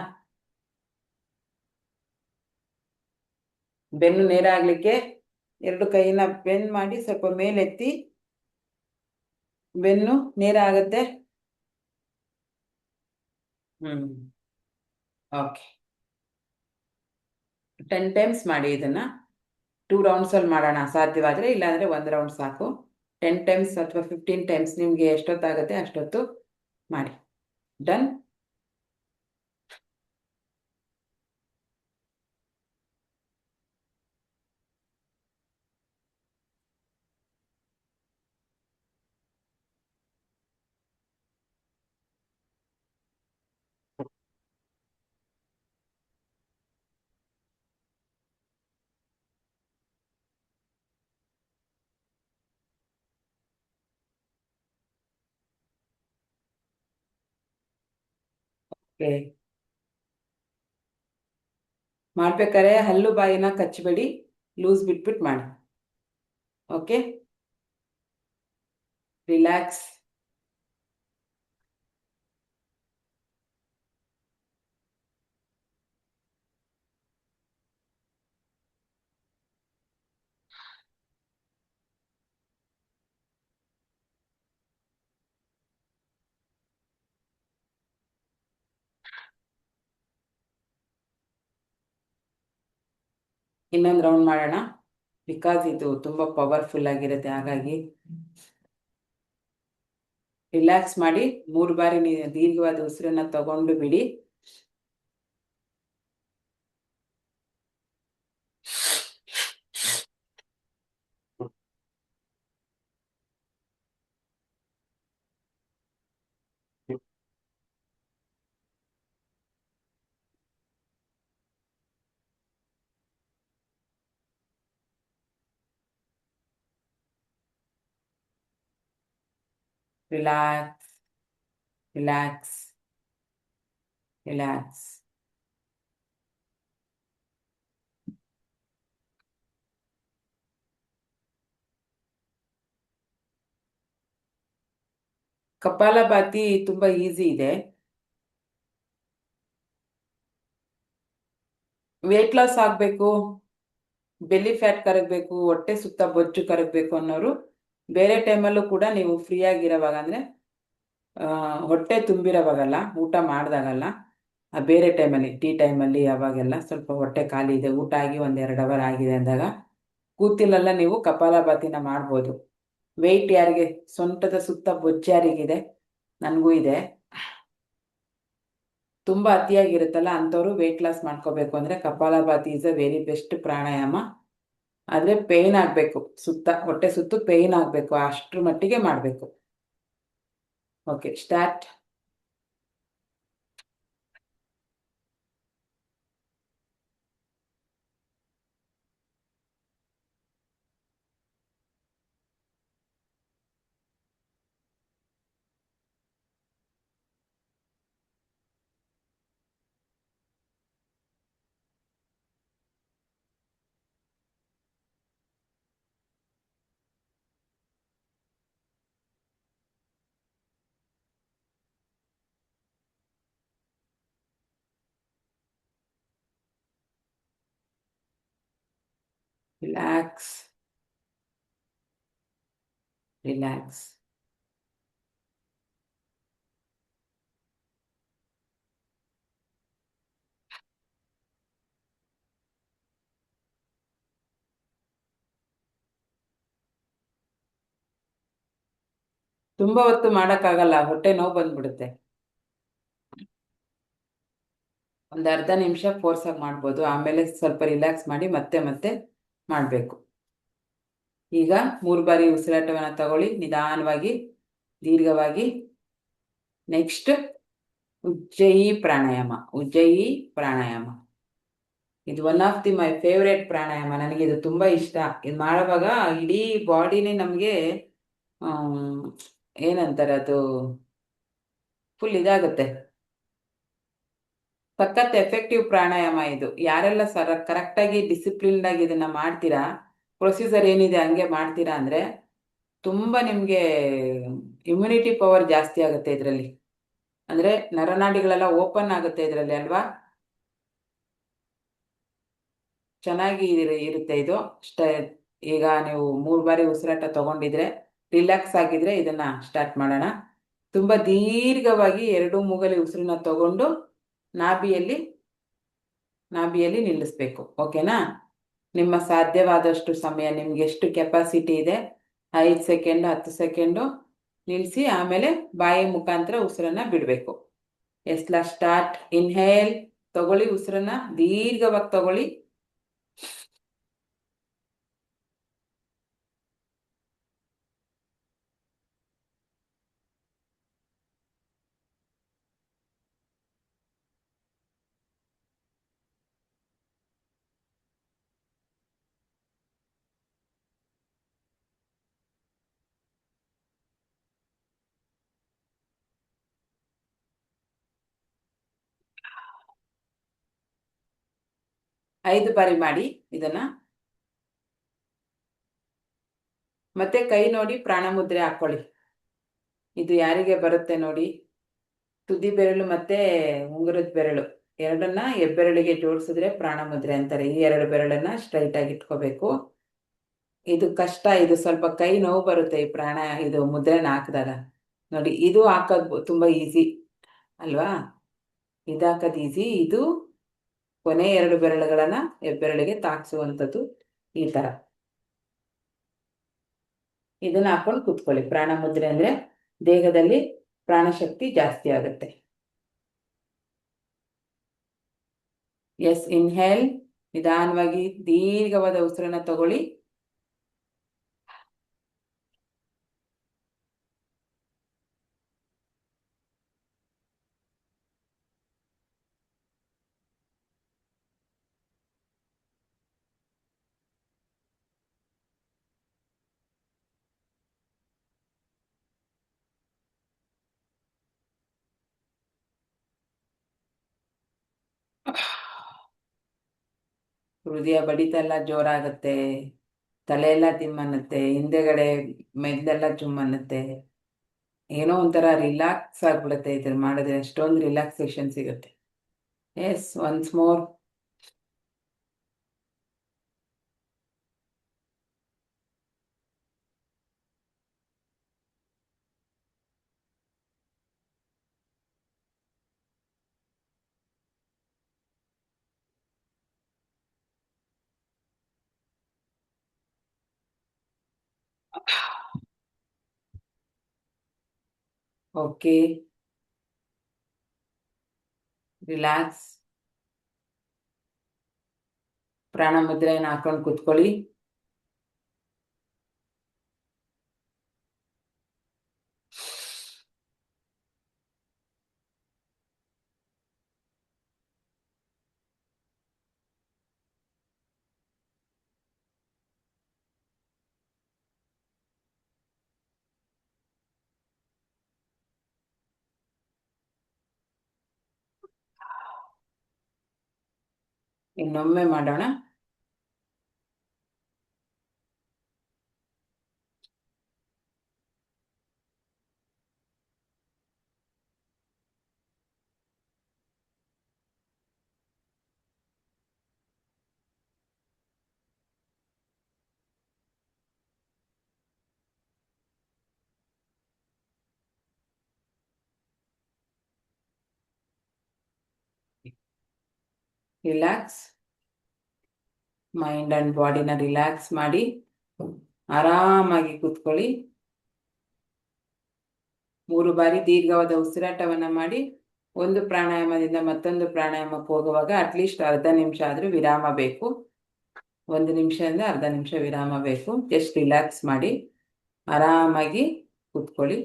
ಬೆನ್ನು ನೇರ ಆಗಲಿಕ್ಕೆ ಎರಡು ಕೈನ ಬೆಂಡ್ ಮಾಡಿ ಸ್ವಲ್ಪ ಮೇಲೆತ್ತಿ, ಬೆನ್ನು ನೇರ ಆಗುತ್ತೆ. ಓಕೆ, 10 ಟೈಮ್ಸ್ ಮಾಡಿ ಇದನ್ನ. 2 ರೌಂಡ್ಸಲ್ಲಿ ಮಾಡೋಣ ಸಾಧ್ಯವಾದರೆ, ಇಲ್ಲಾಂದರೆ 1 ರೌಂಡ್ ಸಾಕು. 10 ಟೈಮ್ಸ್ ಅಥವಾ 15 ಟೈಮ್ಸ್ ನಿಮಗೆ ಎಷ್ಟೊತ್ತಾಗುತ್ತೆ ಅಷ್ಟೊತ್ತು ಮಾಡಿ. ಡನ್. ಓಕೆ, ಮಾಡ್ಬೇಕಾದ್ರೆ ಹಲ್ಲು ಬಾಯಿನ ಕಚ್ಚಬೇಡಿ, ಲೂಸ್ ಬಿಟ್ಬಿಟ್ಟು ಮಾಡಿ. Okay, relax. ಇನ್ನೊಂದು ರೌಂಡ್ ಮಾಡೋಣ, ಬಿಕಾಸ್ ಇದು ತುಂಬ ಪವರ್ಫುಲ್ ಆಗಿರುತ್ತೆ. ಹಾಗಾಗಿ ರಿಲ್ಯಾಕ್ಸ್ ಮಾಡಿ. 3 ಬಾರಿ ದೀರ್ಘವಾದ ಉಸಿರನ್ನ ತಗೊಂಡು ಬಿಡಿ. Relax, relax, relax. ಕಪಾಲಭಾತಿ ತುಂಬಾ ಈಸಿ ಇದೆ. ವೇಟ್ ಲಾಸ್ ಆಗಬೇಕು, ಬೆಲ್ಲಿ ಫ್ಯಾಟ್ ಕರಗಬೇಕು, ಹೊಟ್ಟೆ ಸುತ್ತ ಬೊಜ್ಜು ಕರಗಬೇಕು ಅನ್ನೋರು ಬೇರೆ ಟೈಮಲ್ಲೂ ಕೂಡ ನೀವು ಫ್ರೀ ಆಗಿರೋವಾಗ, ಅಂದರೆ ಹೊಟ್ಟೆ ತುಂಬಿರೋವಾಗಲ್ಲ, ಊಟ ಮಾಡಿದಾಗಲ್ಲ, ಬೇರೆ ಟೈಮಲ್ಲಿ ಟೀ ಟೈಮಲ್ಲಿ ಅವಾಗೆಲ್ಲ ಸ್ವಲ್ಪ ಹೊಟ್ಟೆ ಖಾಲಿ ಇದೆ, ಊಟ ಆಗಿ 1-2 ಅವರ್ ಆಗಿದೆ ಅಂದಾಗ ಕೂತಿಲೆಲ್ಲ ನೀವು ಕಪಾಲಭಾತಿನ ಮಾಡ್ಬೋದು. ವೆಯ್ಟ್ ಯಾರಿಗೆ, ಸೊಂಟದ ಸುತ್ತ ಬೊಜ್ಜು ಯಾರಿಗಿದೆ, ನನಗೂ ಇದೆ, ತುಂಬ ಅತಿಯಾಗಿರುತ್ತಲ್ಲ ಅಂಥವ್ರು ವೆಯ್ಟ್ ಲಾಸ್ ಮಾಡ್ಕೋಬೇಕು ಅಂದರೆ kapalbhati is a very best pranayama. ಆದರೆ ಪೇಯ್ನ್ ಆಗಬೇಕು, ಹೊಟ್ಟೆ ಸುತ್ತು ಪೇಯ್ನ್ ಆಗಬೇಕು, ಅಷ್ಟರ ಮಟ್ಟಿಗೆ ಮಾಡಬೇಕು. Okay, start. Relax, relax. ತುಂಬ ಹೊತ್ತು ಮಾಡೋಕ್ಕಾಗಲ್ಲ, ಹೊಟ್ಟೆ ನೋವು ಬಂದ್ಬಿಡುತ್ತೆ. ಒಂದು ಅರ್ಧ ನಿಮಿಷ ಫೋರ್ಸಾಗಿ ಮಾಡ್ಬೋದು, ಆಮೇಲೆ ಸ್ವಲ್ಪ ರಿಲ್ಯಾಕ್ಸ್ ಮಾಡಿ ಮತ್ತೆ ಮತ್ತೆ ಮಾಡಬೇಕು. ಈಗ 3 ಬಾರಿ ಉಸಿರಾಟವನ್ನು ತಗೊಳ್ಳಿ, ನಿಧಾನವಾಗಿ, ದೀರ್ಘವಾಗಿ. ನೆಕ್ಸ್ಟ್ ಉಜ್ಜಯಿ ಪ್ರಾಣಾಯಾಮ. ಉಜ್ಜಯಿ ಪ್ರಾಣಾಯಾಮ ಇದು one of the my favourite pranayama. ನನಗೆ ಇದು ತುಂಬ ಇಷ್ಟ. ಇದು ಮಾಡುವಾಗ ಇಡೀ ಬಾಡಿನೇ ನಮಗೆ ಏನಂತಾರೆ ಅದು, ಫುಲ್ ಇದಾಗುತ್ತೆ. ಸಖತ್ ಎಫೆಕ್ಟಿವ್ ಪ್ರಾಣಾಯಾಮ ಇದು. ಯಾರೆಲ್ಲ ಕರೆಕ್ಟಾಗಿ ಡಿಸಿಪ್ಲಿನ್ಡ್ ಆಗಿ ಇದನ್ನು ಮಾಡ್ತೀರಾ, ಪ್ರೊಸೀಜರ್ ಏನಿದೆ ಹಂಗೆ ಮಾಡ್ತೀರಾ ಅಂದರೆ ತುಂಬ ನಿಮಗೆ ಇಮ್ಯುನಿಟಿ ಪವರ್ ಜಾಸ್ತಿ ಆಗುತ್ತೆ ಇದರಲ್ಲಿ. ಅಂದರೆ ನರನಾಡಿಗಳೆಲ್ಲ ಓಪನ್ ಆಗುತ್ತೆ ಇದರಲ್ಲಿ ಅಲ್ವಾ. ಚೆನ್ನಾಗಿ ಇರುತ್ತೆ ಇದು. ಈಗ ನೀವು 3 ಬಾರಿ ಉಸಿರಾಟ ತಗೊಂಡಿದ್ರೆ, ರಿಲ್ಯಾಕ್ಸ್ ಆಗಿದ್ರೆ ಇದನ್ನ ಸ್ಟಾರ್ಟ್ ಮಾಡೋಣ. ತುಂಬ ದೀರ್ಘವಾಗಿ 2 ಮೂಗಲಿ ಉಸಿರನ್ನ ತಗೊಂಡು ನಾಭಿಯಲ್ಲಿ ನಿಲ್ಲಿಸ್ಬೇಕು. ಓಕೆನಾ? ನಿಮ್ಮ ಸಾಧ್ಯವಾದಷ್ಟು ಸಮಯ, ನಿಮ್ಗೆ ಎಷ್ಟು ಕೆಪಾಸಿಟಿ ಇದೆ, 5 ಸೆಕೆಂಡ್ 10 ಸೆಕೆಂಡು ನಿಲ್ಲಿಸಿ, ಆಮೇಲೆ ಬಾಯಿ ಮುಖಾಂತರ ಉಸಿರನ್ನ ಬಿಡಬೇಕು. ಎಸ್ಲಾ ಸ್ಟಾರ್ಟ್. ಇನ್ಹೇಲ್, ತಗೊಳ್ಳಿ ಉಸಿರನ್ನ ದೀರ್ಘವಾಗಿ ತಗೊಳ್ಳಿ. ಐದು ಬಾರಿ ಮಾಡಿ ಇದನ್ನ. ಮತ್ತೆ ಕೈ ನೋಡಿ ಪ್ರಾಣಮುದ್ರೆ ಹಾಕೊಳ್ಳಿ. ಇದು ಯಾರಿಗೆ ಬರುತ್ತೆ ನೋಡಿ, ತುದಿ ಬೆರಳು ಮತ್ತೆ ಉಂಗುರದ ಬೆರಳು ಎರಡನ್ನ ಹೆಬ್ಬೆರಳಿಗೆ ಜೋಡಿಸಿದ್ರೆ ಪ್ರಾಣಮುದ್ರೆ ಅಂತಾರೆ. ಈ 2 ಬೆರಳನ್ನ ಸ್ಟ್ರೈಟ್ ಆಗಿ ಇಟ್ಕೋಬೇಕು. ಇದು ಕಷ್ಟ, ಇದು ಸ್ವಲ್ಪ ಕೈ ನೋವು ಬರುತ್ತೆ ಈ ಇದು ಮುದ್ರೆನ ಹಾಕಿದಾಗ. ನೋಡಿ, ಇದು ಹಾಕೋದು ತುಂಬಾ ಈಸಿ ಅಲ್ವಾ? ಇದು ಹಾಕೋದು ಈಸಿ. ಇದು ಕೊನೆ 2 ಬೆರಳುಗಳನ್ನ ಹೆಬ್ಬೆರಳಿಗೆ ತಾಕ್ಸುವಂಥದ್ದು ಈ ತರ. ಇದನ್ನ ಹಾಕೊಂಡು ಕೂತ್ಕೊಳ್ಳಿ. ಪ್ರಾಣಮುದ್ರೆ ಅಂದ್ರೆ ದೇಹದಲ್ಲಿ ಪ್ರಾಣಶಕ್ತಿ ಜಾಸ್ತಿ ಆಗುತ್ತೆ. ಎಸ್, ಇನ್ಹೇಲ್, ನಿಧಾನವಾಗಿ ದೀರ್ಘವಾದ ಉಸಿರನ್ನ ತಗೊಳ್ಳಿ. ಹೃದಯ ಬಡಿತ ಎಲ್ಲ ಜೋರಾಗುತ್ತೆ, ತಲೆ ಎಲ್ಲ ತಿಮ್ಮನ್ನುತ್ತೆ, ಹಿಂದೆಗಡೆ ಮೆದಳೆಲ್ಲ ಚುಮ್ಮನ್ನುತ್ತೆ. ಏನೋ ಒಂಥರ ರಿಲ್ಯಾಕ್ಸ್ ಆಗ್ಬಿಡುತ್ತೆ ಇದ್ರ ಮಾಡಿದ್ರೆ. ಅಷ್ಟೊಂದು ರಿಲ್ಯಾಕ್ಸೇಷನ್ ಸಿಗುತ್ತೆ. Yes, once more. Okay, relax. ಪ್ರಾಣಮುದ್ರೆಯನ್ನು ಹಾಕೊಂಡು ಕೂತ್ಕೊಳ್ಳಿ. ಇನ್ನೊಮ್ಮೆ ಮಾಡೋಣ. ರಿಲ್ಯಾಕ್ಸ್. ಮೈಂಡ್ ಅಂಡ್ ಬಾಡಿನ ರಿಲ್ಯಾಕ್ಸ್ ಮಾಡಿ ಆರಾಮಾಗಿ ಕೂತ್ಕೊಳ್ಳಿ. 3 ಬಾರಿ ದೀರ್ಘವಾದ ಉಸಿರಾಟವನ್ನ ಮಾಡಿ, ಒಂದು ಪ್ರಾಣಾಯಾಮದಿಂದ ಮತ್ತೊಂದು ಪ್ರಾಣಾಯಾಮಕ್ಕೆ ಹೋಗುವಾಗ ಅಟ್ಲೀಸ್ಟ್ ಅರ್ಧ ನಿಮಿಷ ಆದ್ರೂ ವಿರಾಮ ಬೇಕು. 1 ನಿಮಿಷದಿಂದ ಅರ್ಧ ನಿಮಿಷ ವಿರಾಮ ಬೇಕು. ಜಸ್ಟ್ ರಿಲ್ಯಾಕ್ಸ್ ಮಾಡಿ ಆರಾಮಾಗಿ ಕೂತ್ಕೊಳ್ಳಿ.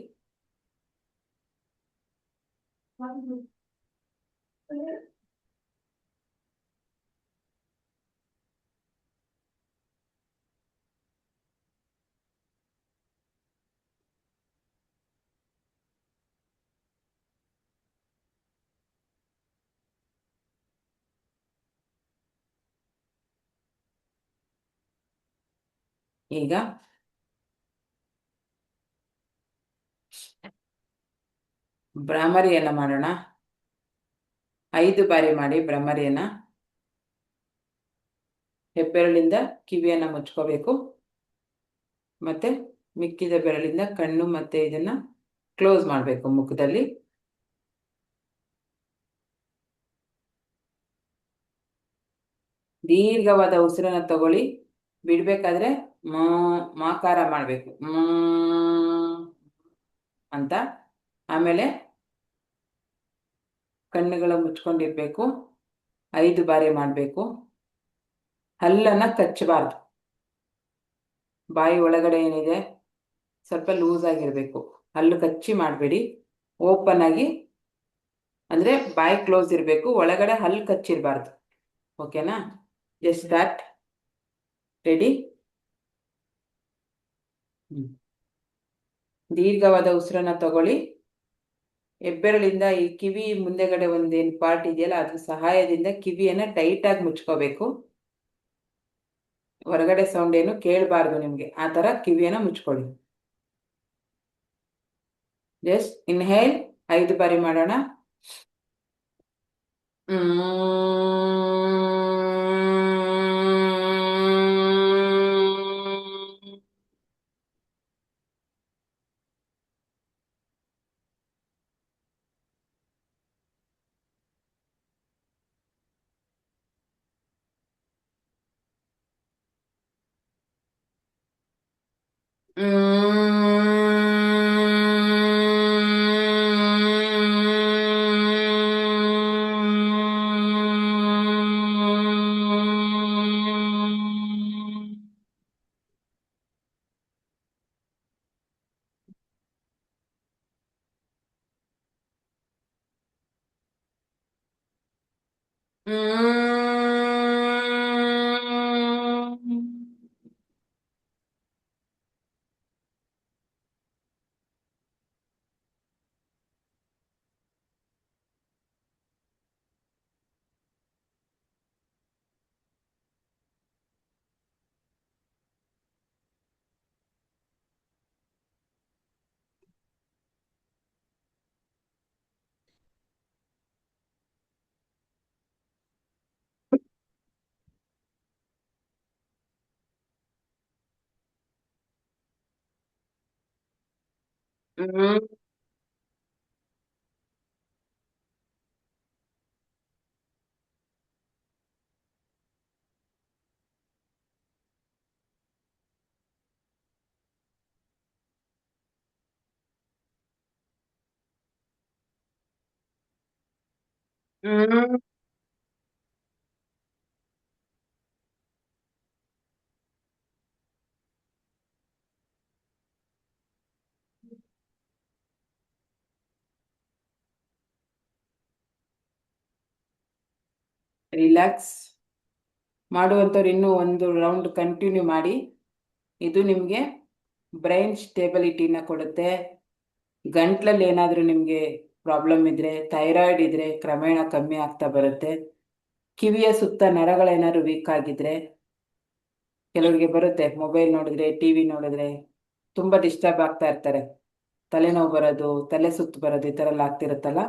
ಈಗ ಭ್ರಾಮರಿಯನ್ನ ಮಾಡೋಣ. 5 ಬಾರಿ ಮಾಡಿ ಭ್ರಮರಿಯನ್ನ. ಹೆಬ್ಬೆರಳಿಂದ ಕಿವಿಯನ್ನ ಮುಚ್ಕೋಬೇಕು. ಮತ್ತೆ ಮಿಕ್ಕಿದ ಬೆರಳಿಂದ ಕಣ್ಣು ಮತ್ತೆ ಇದನ್ನ ಕ್ಲೋಸ್ ಮಾಡಬೇಕು ಮುಖದಲ್ಲಿ. ದೀರ್ಘವಾದ ಉಸಿರನ್ನ ತಗೊಳ್ಳಿ. ಬಿಡ್ಬೇಕಾದ್ರೆ ಮಾಕಾರ ಮಾಡಬೇಕು ಅಂತ. ಆಮೇಲೆ ಕಣ್ಣುಗಳ ಮುಚ್ಕೊಂಡಿರ್ಬೇಕು. 5 ಬಾರಿ ಮಾಡಬೇಕು. ಹಲ್ಲನ್ನ ಕಚ್ಚಬಾರ್ದು. ಬಾಯಿ ಒಳಗಡೆ ಏನಿದೆ ಸ್ವಲ್ಪ ಲೂಸ್ ಆಗಿರ್ಬೇಕು. ಹಲ್ಲು ಕಚ್ಚಿ ಮಾಡಬೇಡಿ. ಓಪನ್ ಆಗಿ ಅಂದ್ರೆ ಬಾಯಿ ಕ್ಲೋಸ್ ಇರಬೇಕು, ಒಳಗಡೆ ಹಲ್ಲು ಕಚ್ಚಿರಬಾರ್ದು. ಓಕೆನಾ? Just start. ರೆಡಿ? ದೀರ್ಘವಾದ ಉಸಿರನ್ನ ತಗೊಳ್ಳಿ. ಹೆಬ್ಬೆರಳಿಂದ ಈ ಕಿವಿ ಮುಂದೆಗಡೆ ಒಂದೇನು ಪಾರ್ಟ್ ಇದೆಯಲ್ಲ ಅದ್ರ ಸಹಾಯದಿಂದ ಕಿವಿಯನ್ನ ಟೈಟ್ ಆಗಿ ಮುಚ್ಕೋಬೇಕು. ಹೊರಗಡೆ ಸೌಂಡ್ ಏನು ಕೇಳಬಾರ್ದು ನಿಮ್ಗೆ. ಆ ತರ ಕಿವಿಯನ್ನ ಮುಚ್ಕೊಳ್ಳಿ. ಜಸ್ಟ್ ಇನ್ಹೇಲ್ 5 ಬಾರಿ ಮಾಡೋಣ. ರಿಲ್ಯಾಕ್ಸ್ ಮಾಡುವಂಥವ್ರು ಇನ್ನೂ 1 ರೌಂಡ್ ಕಂಟಿನ್ಯೂ ಮಾಡಿ. ಇದು ನಿಮಗೆ ಬ್ರೈನ್ ಸ್ಟೇಬಿಲಿಟಿನ ಕೊಡುತ್ತೆ. ಗಂಟ್ಲಲ್ಲಿ ಏನಾದರೂ ನಿಮಗೆ ಪ್ರಾಬ್ಲಮ್ ಇದ್ರೆ, ಥೈರಾಯ್ಡ್ ಇದ್ರೆ ಕ್ರಮೇಣ ಕಮ್ಮಿ ಆಗ್ತಾ ಬರುತ್ತೆ. ಕಿವಿಯ ಸುತ್ತ ನರಗಳೇನಾದ್ರು ವೀಕ್ ಆಗಿದ್ರೆ, ಕೆಲವರಿಗೆ ಬರುತ್ತೆ ಮೊಬೈಲ್ ನೋಡಿದ್ರೆ ಟಿವಿ ನೋಡಿದ್ರೆ ತುಂಬ ಡಿಸ್ಟರ್ಬ್ ಆಗ್ತಾ ಇರ್ತಾರೆ, ತಲೆನೋವು ಬರೋದು, ತಲೆ ಸುತ್ತು ಬರೋದು, ಈ ಥರ ಎಲ್ಲ ಆಗ್ತಿರುತ್ತಲ್ಲ.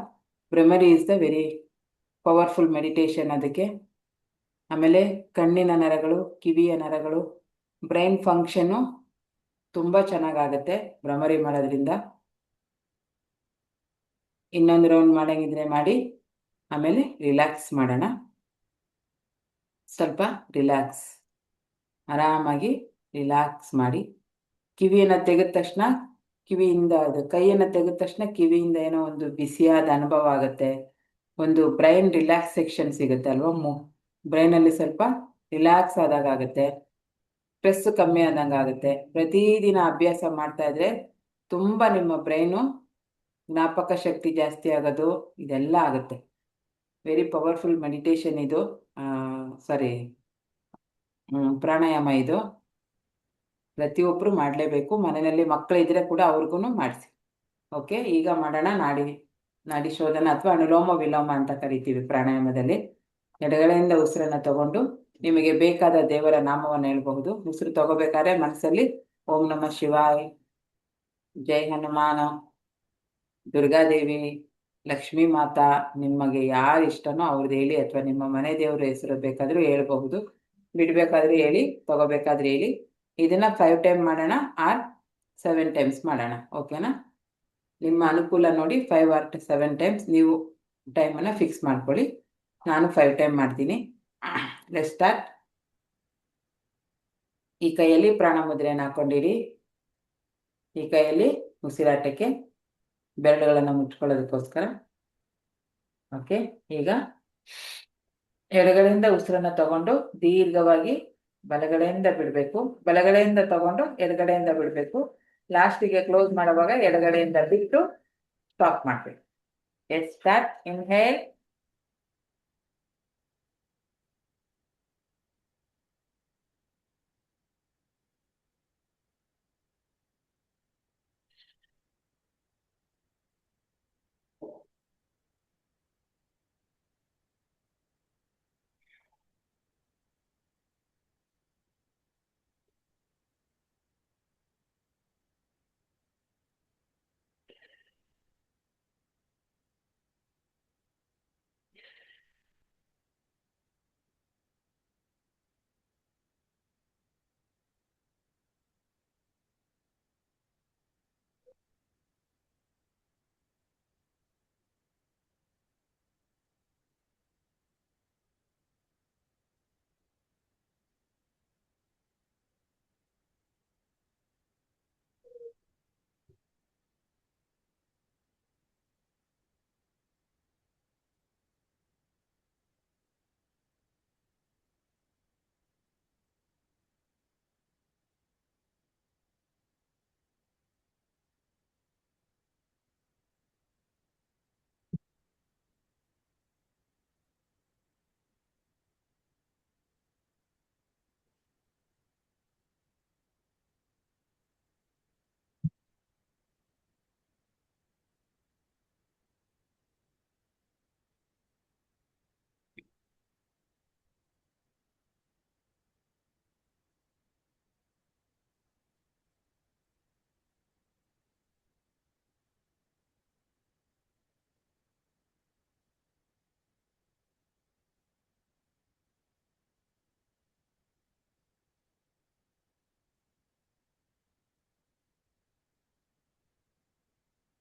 Bhramari is the very powerful meditation ಅದಕ್ಕೆ. ಆಮೇಲೆ ಕಣ್ಣಿನ ನರಗಳು, ಕಿವಿಯ ನರಗಳು, ಬ್ರೈನ್ ಫಂಕ್ಷನ್ನು ತುಂಬ ಚೆನ್ನಾಗಾಗತ್ತೆ ಭ್ರಮರಿ ಮಾಡೋದ್ರಿಂದ. ಇನ್ನೊಂದು ರೌಂಡ್ ಮಾಡಂಗಿದ್ರೆ ಮಾಡಿ. ಆಮೇಲೆ ರಿಲ್ಯಾಕ್ಸ್ ಮಾಡೋಣ. ಸ್ವಲ್ಪ ರಿಲ್ಯಾಕ್ಸ್, ಆರಾಮಾಗಿ ರಿಲ್ಯಾಕ್ಸ್ ಮಾಡಿ. ಕಿವಿಯನ್ನು ತೆಗೆದ ತಕ್ಷಣ ಕಿವಿಯಿಂದ ಅದು ಕೈಯನ್ನು ತೆಗೆದ ತಕ್ಷಣ ಕಿವಿಯಿಂದ ಏನೋ ಒಂದು ಬಿಸಿಯಾದ ಅನುಭವ ಆಗುತ್ತೆ. ಒಂದು ಬ್ರೈನ್ ರಿಲ್ಯಾಕ್ಸೇಷನ್ ಸಿಗುತ್ತೆ ಅಲ್ವಾ. ಬ್ರೈನಲ್ಲಿ ಸ್ವಲ್ಪ ರಿಲ್ಯಾಕ್ಸ್ ಆದಾಗ ಆಗುತ್ತೆ, ಸ್ಟ್ರೆಸ್ ಕಮ್ಮಿ ಆದಂಗೆ ಆಗುತ್ತೆ. ಪ್ರತಿದಿನ ಅಭ್ಯಾಸ ಮಾಡ್ತಾ ಇದ್ರೆ ತುಂಬ ನಿಮ್ಮ ಬ್ರೈನು ಜ್ಞಾಪಕ ಶಕ್ತಿ ಜಾಸ್ತಿ ಆಗೋದು ಇದೆಲ್ಲ ಆಗುತ್ತೆ. ವೆರಿ ಪವರ್ಫುಲ್ ಮೆಡಿಟೇಷನ್ ಇದು. ಸಾರಿ, ಪ್ರಾಣಾಯಾಮ ಇದು. ಪ್ರತಿಯೊಬ್ಬರು ಮಾಡಲೇಬೇಕು. ಮನೆಯಲ್ಲಿ ಮಕ್ಕಳು ಇದ್ರೆ ಕೂಡ ಅವ್ರಿಗೂ ಮಾಡಿಸಿ. ಓಕೆ, ಈಗ ಮಾಡೋಣ ನಾಡಿ ಶೋಧನ ಅಥವಾ ಅನುಲೋಮ ವಿಲೋಮ ಅಂತ ಕರಿತೀವಿ ಪ್ರಾಣಾಯಾಮದಲ್ಲಿ. ಎಡಗಡೆಯಿಂದ ಉಸಿರನ್ನು ತಗೊಂಡು ನಿಮಗೆ ಬೇಕಾದ ದೇವರ ನಾಮವನ್ನು ಹೇಳ್ಬಹುದು. ಉಸಿರು ತಗೋಬೇಕಾದ್ರೆ ಮನಸ್ಸಲ್ಲಿ ಓಂ ನಮಃ ಶಿವಾಯ್, ಜೈ ಹನುಮಾನ, ದುರ್ಗಾದೇವಿ, ಲಕ್ಷ್ಮೀ ಮಾತಾ, ನಿಮಗೆ ಯಾರು ಇಷ್ಟನೋ ಅವ್ರದ್ದು ಹೇಳಿ, ಅಥವಾ ನಿಮ್ಮ ಮನೆ ದೇವರ ಹೆಸರು ಬೇಕಾದರೂ ಹೇಳ್ಬಹುದು. ಬಿಡಬೇಕಾದ್ರೆ ಹೇಳಿ, ತಗೋಬೇಕಾದ್ರೆ ಹೇಳಿ. ಇದನ್ನ 5 ಟೈಮ್ ಮಾಡೋಣ ಆರ್ 7 ಟೈಮ್ಸ್ ಮಾಡೋಣ. ಓಕೆನಾ? ನಿಮ್ಮ ಅನುಕೂಲ ನೋಡಿ 5 ಆರ್ 7 ಟೈಮ್ಸ್ ನೀವು ಟೈಮನ್ನು ಫಿಕ್ಸ್ ಮಾಡ್ಕೊಳ್ಳಿ. ನಾನು 5 ಟೈಮ್ ಮಾಡ್ತೀನಿ. Let's start. ಈ ಕೈಯಲ್ಲಿ ಪ್ರಾಣ ಮುದ್ರೆಯನ್ನು ಹಾಕೊಂಡಿರಿ. ಈ ಕೈಯಲ್ಲಿ ಉಸಿರಾಟಕ್ಕೆ ಬೆರಳುಗಳನ್ನು ಮುಚ್ಕೊಳ್ಳೋದಕ್ಕೋಸ್ಕರ. ಓಕೆ, ಈಗ ಎಡಗಡೆಯಿಂದ ಉಸಿರನ್ನು ತಗೊಂಡು ದೀರ್ಘವಾಗಿ ಬಲಗಡೆಯಿಂದ ಬಿಡಬೇಕು. ಬಲಗಡೆಯಿಂದ ತಗೊಂಡು ಎಡಗಡೆಯಿಂದ ಬಿಡಬೇಕು. ಲಾಸ್ಟಿಗೆ ಕ್ಲೋಸ್ ಮಾಡುವಾಗ ಎಡಗಡೆಯಿಂದ ಬಿಟ್ಟು ಸ್ಟಾಪ್ ಮಾಡಬೇಕು. Let's start. Inhale.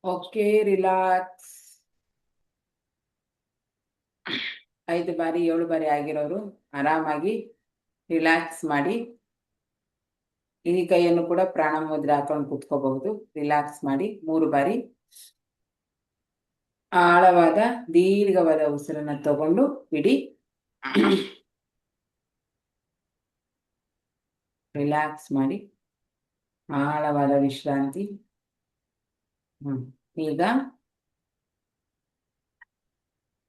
Okay, relax. 5 ಬಾರಿ 7 ಬಾರಿ ಆಗಿರೋರು ಆರಾಮಾಗಿ ರಿಲ್ಯಾಕ್ಸ್ ಮಾಡಿ. ಈ ಕೈಯನ್ನು ಕೂಡ ಪ್ರಾಣ ಮುದ್ರೆ ಹಾಕೊಂಡು ಕೂತ್ಕೋಬಹುದು. ರಿಲ್ಯಾಕ್ಸ್ ಮಾಡಿ 3 ಬಾರಿ ಆಳವಾದ ದೀರ್ಘವಾದ ಉಸಿರನ್ನು ತಗೊಂಡು ಬಿಡಿ. ರಿಲ್ಯಾಕ್ಸ್ ಮಾಡಿ ಆಳವಾದ ವಿಶ್ರಾಂತಿ. ಈಗ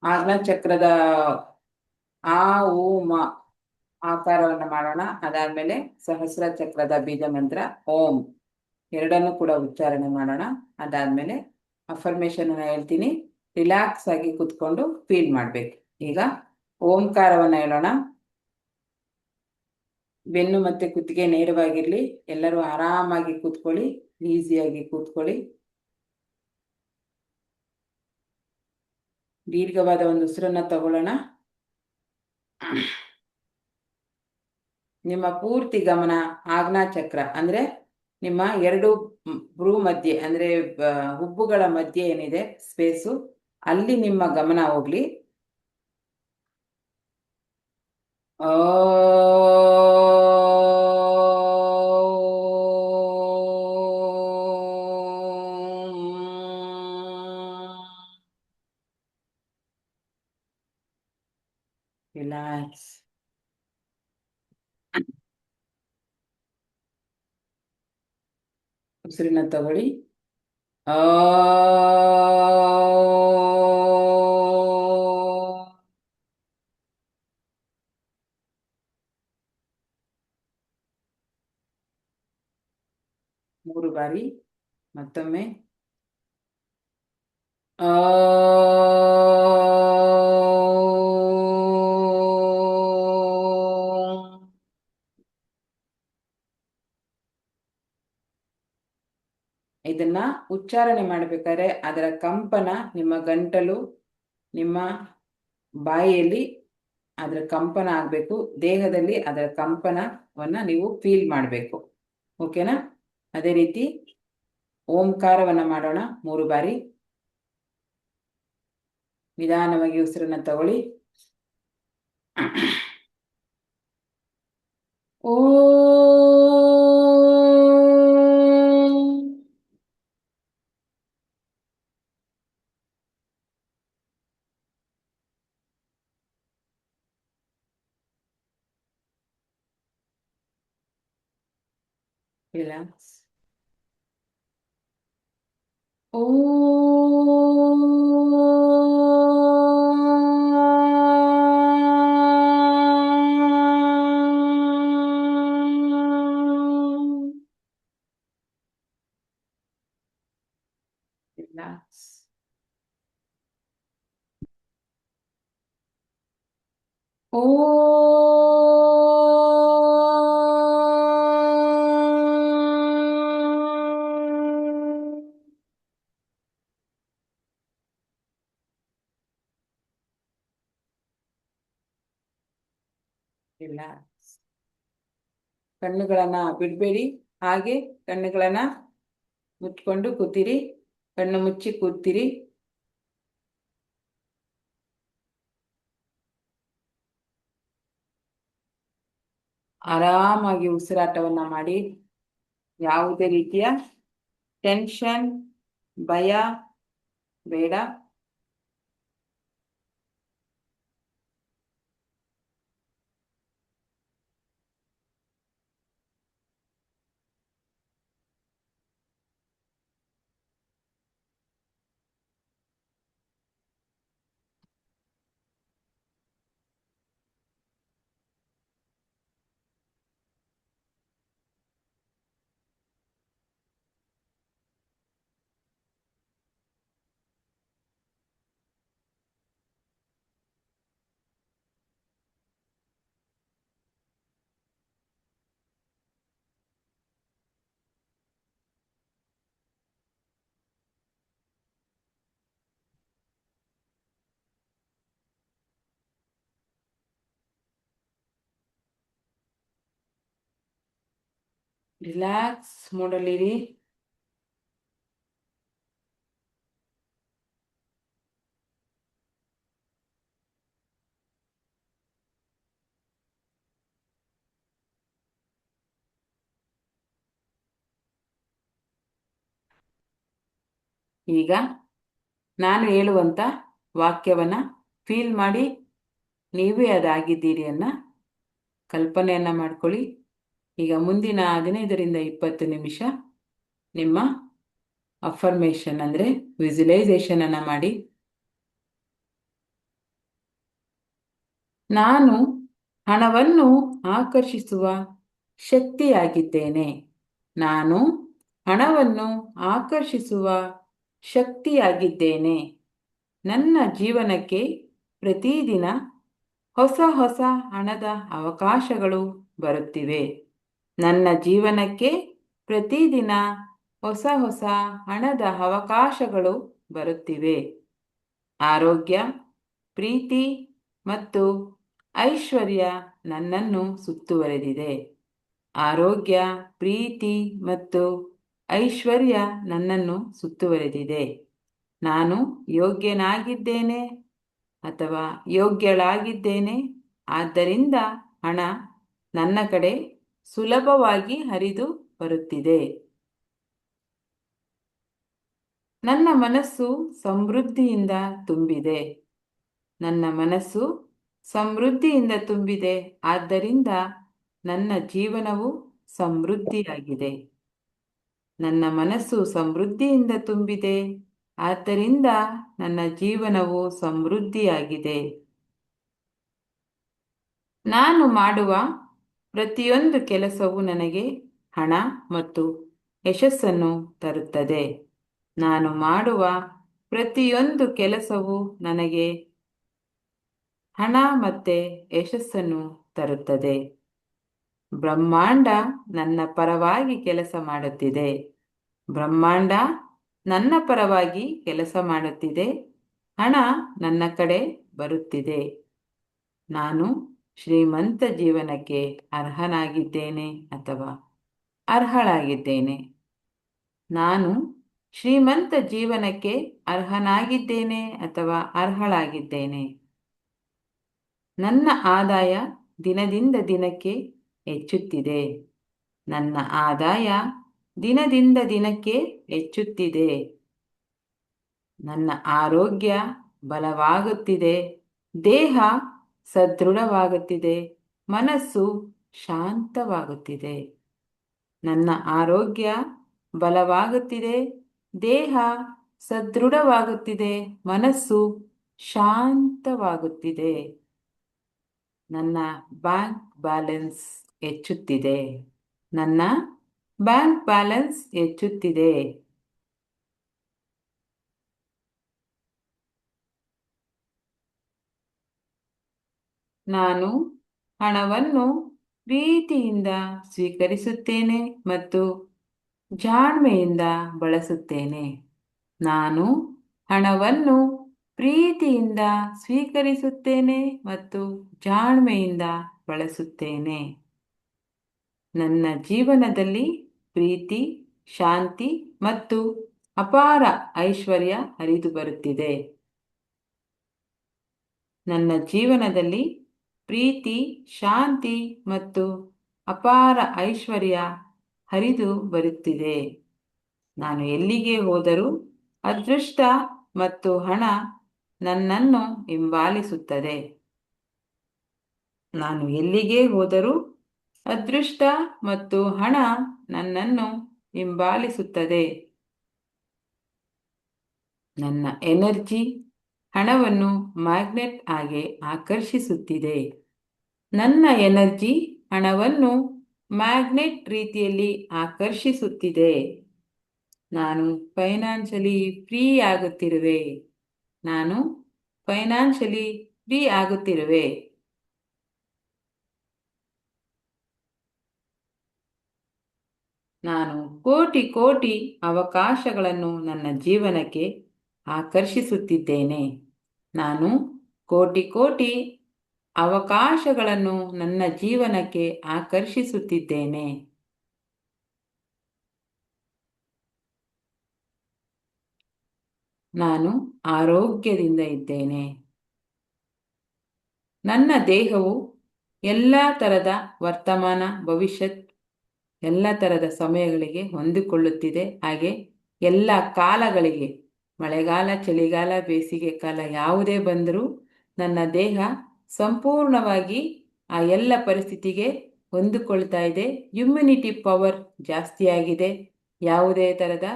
ಆಜ್ಞಾ ಚಕ್ರದ ಆ ಉ ಮ ಆಕಾರವನ್ನು ಮಾಡೋಣ. ಅದಾದ್ಮೇಲೆ ಸಹಸ್ರ ಚಕ್ರದ ಬೀಜ ಮಂತ್ರ ಓಂ ಎರಡನ್ನು ಕೂಡ ಉಚ್ಚಾರಣೆ ಮಾಡೋಣ. ಅದಾದ್ಮೇಲೆ ಅಫರ್ಮೇಶನ್ ಅನ್ನ ಹೇಳ್ತೀನಿ. ರಿಲ್ಯಾಕ್ಸ್ ಆಗಿ ಕೂತ್ಕೊಂಡು ಫೀಲ್ ಮಾಡ್ಬೇಕು. ಈಗ ಓಂಕಾರವನ್ನ ಹೇಳೋಣ. ಬೆನ್ನು ಮತ್ತೆ ಕುತ್ತಿಗೆ ನೇರವಾಗಿರ್ಲಿ. ಎಲ್ಲರೂ ಆರಾಮಾಗಿ ಕೂತ್ಕೊಳ್ಳಿ, ಈಸಿಯಾಗಿ ಕೂತ್ಕೊಳ್ಳಿ. ದೀರ್ಘವಾದ ಒಂದು ಉಸಿರನ್ನ ತಗೊಳ್ಳೋಣ. ನಿಮ್ಮ ಪೂರ್ತಿ ಗಮನ ಆಜ್ಞಾ ಚಕ್ರ ಅಂದ್ರೆ ನಿಮ್ಮ 2 ಭ್ರೂ ಮಧ್ಯೆ ಅಂದ್ರೆ ಹುಬ್ಬುಗಳ ಮಧ್ಯೆ ಏನಿದೆ ಸ್ಪೇಸು, ಅಲ್ಲಿ ನಿಮ್ಮ ಗಮನ ಹೋಗ್ಲಿ. ರಿಲ್ಯಾಕ್ಸ್. ಉಸಿರನ್ನ ತಗೊಳ್ಳಿ. ಮೂರು ಬಾರಿ ಮತ್ತೊಮ್ಮೆ. ಇದನ್ನ ಉಚ್ಚಾರಣೆ ಮಾಡಬೇಕಾದ್ರೆ ಅದರ ಕಂಪನ ನಿಮ್ಮ ಗಂಟಲು, ನಿಮ್ಮ ಬಾಯಿಯಲ್ಲಿ ಅದರ ಕಂಪನ ಆಗಬೇಕು. ದೇಹದಲ್ಲಿ ಅದರ ಕಂಪನವನ್ನ ನೀವು ಫೀಲ್ ಮಾಡಬೇಕು. ಓಕೆನಾ? ಅದೇ ರೀತಿ ಓಂಕಾರವನ್ನು ಮಾಡೋಣ 3 ಬಾರಿ. ನಿಧಾನವಾಗಿ ಉಸಿರನ್ನು ತಗೊಳ್ಳಿ. ಓ ರಿಲ್ಯಾಕ್ಸ್. ಓ ರಿಲ್ಯಾಕ್ಸ್. ಓ ರಿಲ್ಯಾಕ್ಸ್. ಕಣ್ಣುಗಳನ್ನ ಬಿಡಬೇಡಿ, ಹಾಗೆ ಕಣ್ಣುಗಳನ್ನ ಮುಚ್ಕೊಂಡು ಕೂತಿರಿ. ಕಣ್ಣು ಮುಚ್ಚಿ ಕೂತಿರಿ. ಆರಾಮಾಗಿ ಉಸಿರಾಟವನ್ನ ಮಾಡಿ. ಯಾವುದೇ ರೀತಿಯ ಟೆನ್ಷನ್, ಭಯ ಬೇಡ. ರಿಲ್ಯಾಕ್ಸ್ ಮೂಡಲ್ಲಿರಿ. ಈಗ ನಾನು ಹೇಳುವಂತ ವಾಕ್ಯವನ್ನ ಫೀಲ್ ಮಾಡಿ, ನೀವೇ ಅದಾಗಿದ್ದೀರಿ ಅನ್ನ ಕಲ್ಪನೆಯನ್ನ ಮಾಡ್ಕೊಳ್ಳಿ. ಈಗ ಮುಂದಿನ 15ರಿಂದ 20 ನಿಮಿಷ ನಿಮ್ಮ ಅಫರ್ಮೇಷನ್ ಅಂದ್ರೆ ವಿಜುವಲೈಸೇಷನ್ ಅನ್ನ ಮಾಡಿ. ನಾನು ಹಣವನ್ನು ಆಕರ್ಷಿಸುವ ಶಕ್ತಿಯಾಗಿದ್ದೇನೆ. ನಾನು ಹಣವನ್ನು ಆಕರ್ಷಿಸುವ ಶಕ್ತಿಯಾಗಿದ್ದೇನೆ. ನನ್ನ ಜೀವನಕ್ಕೆ ಪ್ರತಿದಿನ ಹೊಸ ಹೊಸ ಹಣದ ಅವಕಾಶಗಳು ಬರುತ್ತಿವೆ. ನನ್ನ ಜೀವನಕ್ಕೆ ಪ್ರತಿದಿನ ಹೊಸ ಹೊಸ ಹಣದ ಅವಕಾಶಗಳು ಬರುತ್ತಿವೆ. ಆರೋಗ್ಯ, ಪ್ರೀತಿ ಮತ್ತು ಐಶ್ವರ್ಯ ನನ್ನನ್ನು ಸುತ್ತುವರೆದಿದೆ. ಆರೋಗ್ಯ, ಪ್ರೀತಿ ಮತ್ತು ಐಶ್ವರ್ಯ ನನ್ನನ್ನು ಸುತ್ತುವರೆದಿದೆ. ನಾನು ಯೋಗ್ಯನಾಗಿದ್ದೇನೆ ಅಥವಾ ಯೋಗ್ಯಳಾಗಿದ್ದೇನೆ. ಆದ್ದರಿಂದ ಹಣ ನನ್ನ ಕಡೆ ಸುಲಭವಾಗಿ ಹರಿದು ಬರುತ್ತಿದೆ. ನನ್ನ ಮನಸ್ಸು ಸಮೃದ್ಧಿಯಿಂದ ತುಂಬಿದೆ. ನನ್ನ ಮನಸ್ಸು ಸಮೃದ್ಧಿಯಿಂದ ತುಂಬಿದೆ. ಆದ್ದರಿಂದ ನನ್ನ ಜೀವನವು ಸಮೃದ್ಧಿಯಾಗಿದೆ. ನನ್ನ ಮನಸ್ಸು ಸಮೃದ್ಧಿಯಿಂದ ತುಂಬಿದೆ. ಆದ್ದರಿಂದ ನನ್ನ ಜೀವನವು ಸಮೃದ್ಧಿಯಾಗಿದೆ. ನಾನು ಮಾಡುವ ಪ್ರತಿಯೊಂದು ಕೆಲಸವು ನನಗೆ ಹಣ ಮತ್ತು ಯಶಸ್ಸನ್ನು ತರುತ್ತದೆ. ನಾನು ಮಾಡುವ ಪ್ರತಿಯೊಂದು ಕೆಲಸವು ನನಗೆ ಹಣ ಮತ್ತೆ ಯಶಸ್ಸನ್ನು ತರುತ್ತದೆ. ಬ್ರಹ್ಮಾಂಡ ನನ್ನ ಪರವಾಗಿ ಕೆಲಸ ಮಾಡುತ್ತಿದೆ. ಬ್ರಹ್ಮಾಂಡ ನನ್ನ ಪರವಾಗಿ ಕೆಲಸ ಮಾಡುತ್ತಿದೆ. ಹಣ ನನ್ನ ಕಡೆ ಬರುತ್ತಿದೆ. ನಾನು ಶ್ರೀಮಂತ ಜೀವನಕ್ಕೆ ಅರ್ಹನಾಗಿದ್ದೇನೆ ಅಥವಾ ಅರ್ಹಳಾಗಿದ್ದೇನೆ. ನಾನು ಶ್ರೀಮಂತ ಜೀವನಕ್ಕೆ ಅರ್ಹನಾಗಿದ್ದೇನೆ ಅಥವಾ ಅರ್ಹಳಾಗಿದ್ದೇನೆ. ನನ್ನ ಆದಾಯ ದಿನದಿಂದ ದಿನಕ್ಕೆ ಹೆಚ್ಚುತ್ತಿದೆ. ನನ್ನ ಆದಾಯ ದಿನದಿಂದ ದಿನಕ್ಕೆ ಹೆಚ್ಚುತ್ತಿದೆ. ನನ್ನ ಆರೋಗ್ಯ ಬಲವಾಗುತ್ತಿದೆ. ದೇಹ ಸದೃಢವಾಗುತ್ತಿದೆ. ಮನಸ್ಸು ಶಾಂತವಾಗುತ್ತಿದೆ. ನನ್ನ ಆರೋಗ್ಯ ಬಲವಾಗುತ್ತಿದೆ. ದೇಹ ಸದೃಢವಾಗುತ್ತಿದೆ. ಮನಸ್ಸು ಶಾಂತವಾಗುತ್ತಿದೆ. ನನ್ನ ಬ್ಯಾಂಕ್ ಬ್ಯಾಲೆನ್ಸ್ ಹೆಚ್ಚುತ್ತಿದೆ. ನನ್ನ ಬ್ಯಾಂಕ್ ಬ್ಯಾಲೆನ್ಸ್ ಹೆಚ್ಚುತ್ತಿದೆ. ನಾನು ಹಣವನ್ನು ಪ್ರೀತಿಯಿಂದ ಸ್ವೀಕರಿಸುತ್ತೇನೆ ಮತ್ತು ಜಾಣ್ಮೆಯಿಂದ ಬಳಸುತ್ತೇನೆ. ನಾನು ಹಣವನ್ನು ಪ್ರೀತಿಯಿಂದ ಸ್ವೀಕರಿಸುತ್ತೇನೆ ಮತ್ತು ಜಾಣ್ಮೆಯಿಂದ ಬಳಸುತ್ತೇನೆ. ನನ್ನ ಜೀವನದಲ್ಲಿ ಪ್ರೀತಿ, ಶಾಂತಿ ಮತ್ತು ಅಪಾರ ಐಶ್ವರ್ಯ ಹರಿದು ಬರುತ್ತಿದೆ. ನನ್ನ ಜೀವನದಲ್ಲಿ ಪ್ರೀತಿ, ಶಾಂತಿ ಮತ್ತು ಅಪಾರ ಐಶ್ವರ್ಯ ಹರಿದು ಬರುತ್ತಿದೆ. ನಾನು ಎಲ್ಲಿಗೆ ಹೋದರೂ ಅದೃಷ್ಟ ಮತ್ತು ಹಣ ನನ್ನನ್ನು ಹಿಂಬಾಲಿಸುತ್ತದೆ. ನಾನು ಎಲ್ಲಿಗೆ ಹೋದರೂ ಅದೃಷ್ಟ ಮತ್ತು ಹಣ ನನ್ನನ್ನು ಹಿಂಬಾಲಿಸುತ್ತದೆ. ನನ್ನ ಎನರ್ಜಿ ಹಣವನ್ನು ಮ್ಯಾಗ್ನೆಟ್ ಆಗಿ ಆಕರ್ಷಿಸುತ್ತಿದೆ. ನನ್ನ ಎನರ್ಜಿ ಹಣವನ್ನು ಮ್ಯಾಗ್ನೆಟ್ ರೀತಿಯಲ್ಲಿ ಆಕರ್ಷಿಸುತ್ತಿದೆ. ನಾನು ಫೈನಾನ್ಷಿಯಲಿ ಫ್ರೀ ಆಗುತ್ತಿರುವೆ. ನಾನು ಫೈನಾನ್ಷಿಯಲಿ ಫ್ರೀ ಆಗುತ್ತಿರುವೆ. ನಾನು ಕೋಟಿ ಕೋಟಿ ಅವಕಾಶಗಳನ್ನು ನನ್ನ ಜೀವನಕ್ಕೆ ಆಕರ್ಷಿಸುತ್ತಿದ್ದೇನೆ. ನಾನು ಕೋಟಿ ಕೋಟಿ ಅವಕಾಶಗಳನ್ನು ನನ್ನ ಜೀವನಕ್ಕೆ ಆಕರ್ಷಿಸುತ್ತಿದ್ದೇನೆ. ನಾನು ಆರೋಗ್ಯದಿಂದ ಇದ್ದೇನೆ. ನನ್ನ ದೇಹವು ಎಲ್ಲ ಥರದ ವರ್ತಮಾನ, ಭವಿಷ್ಯತ್ ಎಲ್ಲ ಥರದ ಸಮಯಗಳಿಗೆ ಹೊಂದಿಕೊಳ್ಳುತ್ತಿದೆ. ಹಾಗೆ ಎಲ್ಲ ಕಾಲಗಳಿಗೆ, ಮಳೆಗಾಲ, ಚಳಿಗಾಲ, ಬೇಸಿಗೆ ಕಾಲ ಯಾವುದೇ ಬಂದರೂ ನನ್ನ ದೇಹ ಸಂಪೂರ್ಣವಾಗಿ ಆ ಎಲ್ಲ ಪರಿಸ್ಥಿತಿಗೆ ಹೊಂದಿಕೊಳ್ತಾ ಇದೆ. ಇಮ್ಯುನಿಟಿ ಪವರ್ ಜಾಸ್ತಿಯಾಗಿದೆ. ಯಾವುದೇ ಥರದ